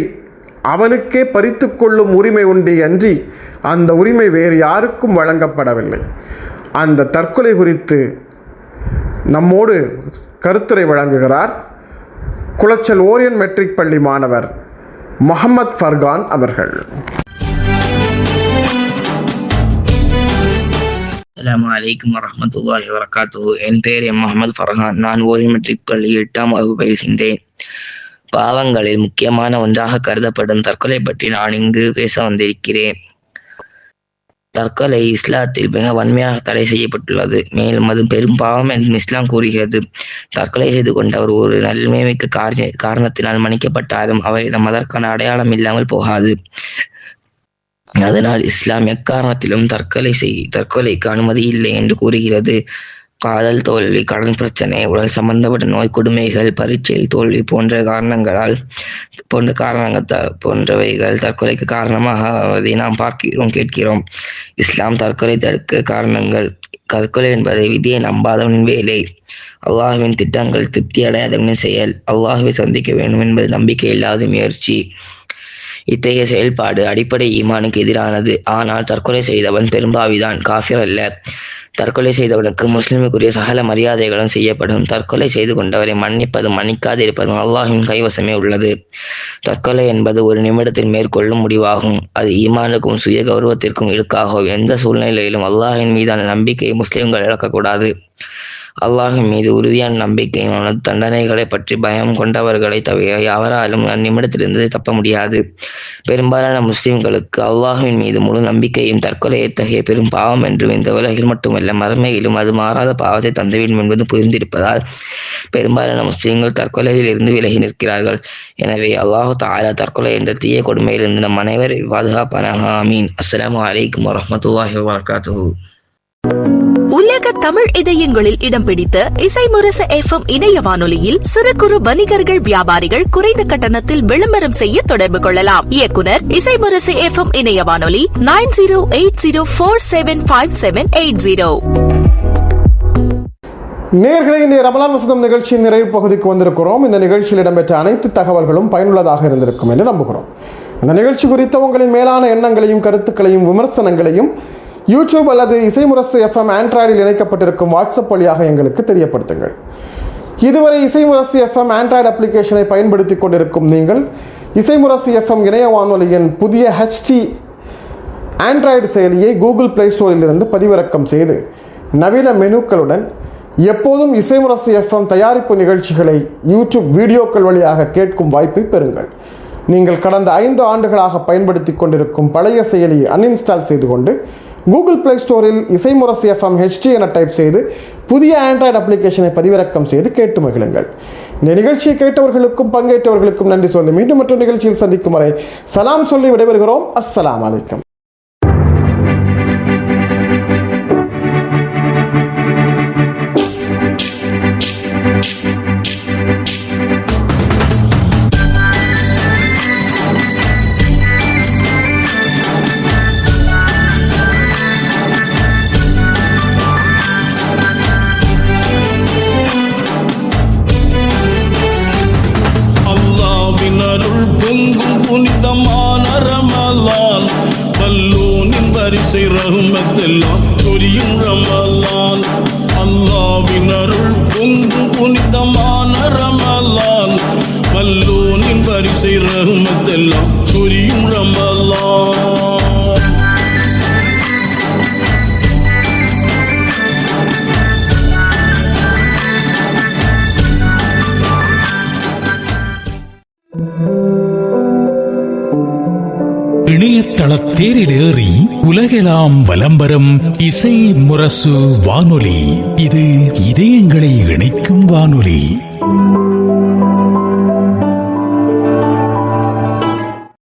D: அவனுக்கே பறித்து கொள்ளும் உரிமை உண்டு அன்றி அந்த உரிமை வேறு யாருக்கும் வழங்கப்படவில்லை. அந்த தற்கொலை குறித்து நம்மோடு கருத்துரை வழங்குகிறார் குளச்சல் ஓரியன் மெட்ரிக் பள்ளி மாணவர் முஹம்மத் ஃபர்கான் அவர்கள்.
E: அஸ்ஸலாமு அலைக்கும் வரஹ்மத்துல்லாஹி வபரகாத்துஹு. என் பெயர் முஹம்மது ஃபர்கான். நான் ஓரியன் மெட்ரிக் பள்ளி 8ஆம் வகுப்பு பயில்கின்றேன். பாவங்களில் முக்கியமான ஒன்றாக கருதப்படும் தற்கொலை பற்றி நான் இங்கு பேச வந்திருக்கிறேன். தற்கொலை இஸ்லாத்தில் மிக வன்மையாக தடை செய்யப்பட்டுள்ளது. மேலும் அது பெரும் பாவம் என்று இஸ்லாம் கூறுகிறது. தற்கொலை செய்து கொண்டவர் ஒரு நன்மைமிக்க காரணத்தினால் மன்னிக்கப்பட்டாலும் அவரிடம் அதற்கான அடையாளம் இல்லாமல் போகாது. அதனால் இஸ்லாம் எக்காரணத்திலும் தற்கொலைக்கு அனுமதி இல்லை என்று கூறுகிறது. காதல் தோல்வி, கடன் பிரச்சனை, உடல் சம்பந்தப்பட்ட நோய், கொடுமைகள், பரீட்சையில் தோல்வி போன்றவைகள் தற்கொலைக்கு காரணமாக நாம் கேட்கிறோம். இஸ்லாம் தற்கொலை தடுக்க காரணங்கள். தற்கொலை என்பதை விதியை நம்பாதவனின் வேலை, அல்லாஹ்வின் திட்டங்கள் திருப்தி அடையாதவனின் செயல், அல்லாஹ்வை சந்திக்க வேண்டும் என்பது நம்பிக்கை இல்லாத முயற்சி. இத்தகைய செயல்பாடு அடிப்படை ஈமானுக்கு எதிரானது. ஆனால் தற்கொலை செய்தவன் பெரும்பாவிதான், காஃபிர் அல்ல. தற்கொலை செய்தவனுக்கு முஸ்லிமுக்குரிய சகல மரியாதைகளும் செய்யப்படும். தற்கொலை செய்து கொண்டவரை மன்னிப்பதும் மன்னிக்காதிருப்பதும் அல்லாஹ்வின் கைவசமே உள்ளது. தற்கொலை என்பது ஒரு நிமிடத்தில் மேற்கொள்ளும் முடிவாகும். அது ஈமானுக்கும் சுய கௌரவத்திற்கும் இழுக்காகும். எந்த சூழ்நிலையிலும் அல்லாஹ்வின் மீதான நம்பிக்கையை முஸ்லிம்கள் இழக்கக்கூடாது. அல்லாஹின் மீது உறுதியான நம்பிக்கையான தண்டனைகளை பற்றி பயம் கொண்டவர்களை தவிர யாவராலும் அந்நிமிடத்திலிருந்து தப்ப முடியாது. பெரும்பாலான முஸ்லிம்களுக்கு அல்லாஹின் மீது முழு நம்பிக்கையும் தற்கொலை எத்தகைய பெரும் பாவம் என்றும் இந்த உலகில் மட்டுமல்ல மறுமையிலும் அது மாறாத பாவத்தை தந்துவிடும் என்பது புரிந்திருப்பதால் பெரும்பாலான முஸ்லிம்கள் தற்கொலையில் இருந்து விலகி நிற்கிறார்கள். எனவே அல்லாஹு தஆலா தற்கொலை என்ற தீய கொடுமையிலிருந்து நம் அனைவரை பாதுகாப்பானாக. ஆமீன். அஸ்ஸலாமு அலைக்கும் வரஹ்மத்துல்லாஹி வபரகாத்துஹு.
F: உலக தமிழ் இதயங்களில் இடம் பிடித்த இசை முரசு FM இணைய வானொலியில் சிறு குறு வணிகர்கள் வியாபாரிகள் குறைந்த கட்டணத்தில் விளம்பரம் செய்ய தொடர்பு கொள்ளலாம். இயக்குனர் இசை முரசு FM இணைய வானொலி 9080475780.
D: நேயர்களே, இன்றைய ரமலான் வசந்தம் நிகழ்ச்சியின் நிறைவு பகுதிக்கு வந்திருக்கிறோம். இந்த நிகழ்ச்சியில் இடம்பெற்ற அனைத்து தகவல்களும் பயனுள்ளதாக இருந்திருக்கும் என்று நம்புகிறோம். இந்த நிகழ்ச்சி குறித்த உங்களின் மேலான எண்ணங்களையும் கருத்துக்களையும் விமர்சனங்களையும் யூடியூப் அல்லது இசைமுரசு FM ஆண்ட்ராய்டில் இணைக்கப்பட்டிருக்கும் வாட்ஸ்அப் வழியாக எங்களுக்கு தெரியப்படுத்துங்கள். இதுவரை இசைமுரசு FM ஆண்ட்ராய்டு அப்ளிகேஷனை பயன்படுத்தி கொண்டிருக்கும் நீங்கள் இசைமுரசு FM இணைய வானொலியின் புதிய HD ஆண்ட்ராய்டு செயலியை கூகுள் பிளே ஸ்டோரிலிருந்து பதிவிறக்கம் செய்து நவீன மெனுக்களுடன் எப்போதும் இசைமுரசு FM தயாரிப்பு நிகழ்ச்சிகளை யூடியூப் வீடியோக்கள் வழியாக கேட்கும் வாய்ப்பை பெறுங்கள். நீங்கள் கடந்த 5 ஆண்டுகளாக பயன்படுத்தி கொண்டிருக்கும் பழைய செயலியை அன்இன்ஸ்டால் செய்து கொண்டு கூகுள் பிளே ஸ்டோரில் இசைமுரசு FM HD என டைப் செய்து புதிய ஆண்ட்ராய்டு அப்ளிகேஷனை பதிவிறக்கம் செய்து கேட்டு மகிழுங்கள். இந்த நிகழ்ச்சியை கேட்டவர்களுக்கும் பங்கேற்றவர்களுக்கும் நன்றி சொல்லி மீண்டும் மற்றொரு நிகழ்ச்சியில் சந்திக்கும் வரை சலாம் சொல்லி விடைபெறுகிறோம். அஸ்ஸலாமு அலைக்கும்.
G: புனிதமான ரமலான் பல்லோனின் வரிசை ரஹ்மத்தெல்லாம் சொரியும் ரமலான். அல்லாஹ்வின் அருள் பொங்கும் புனிதமான ரமலான் பல்லோனின் வரிசை ரஹ்மத்தெல்லாம் சொரியும் ரமலான்.
M: இணையதள தேரில் ஏறி உலகெல்லாம் வலம்பெறும் இசை முரசு வானொலி. இது இதயங்களை இணைக்கும் வானொலி.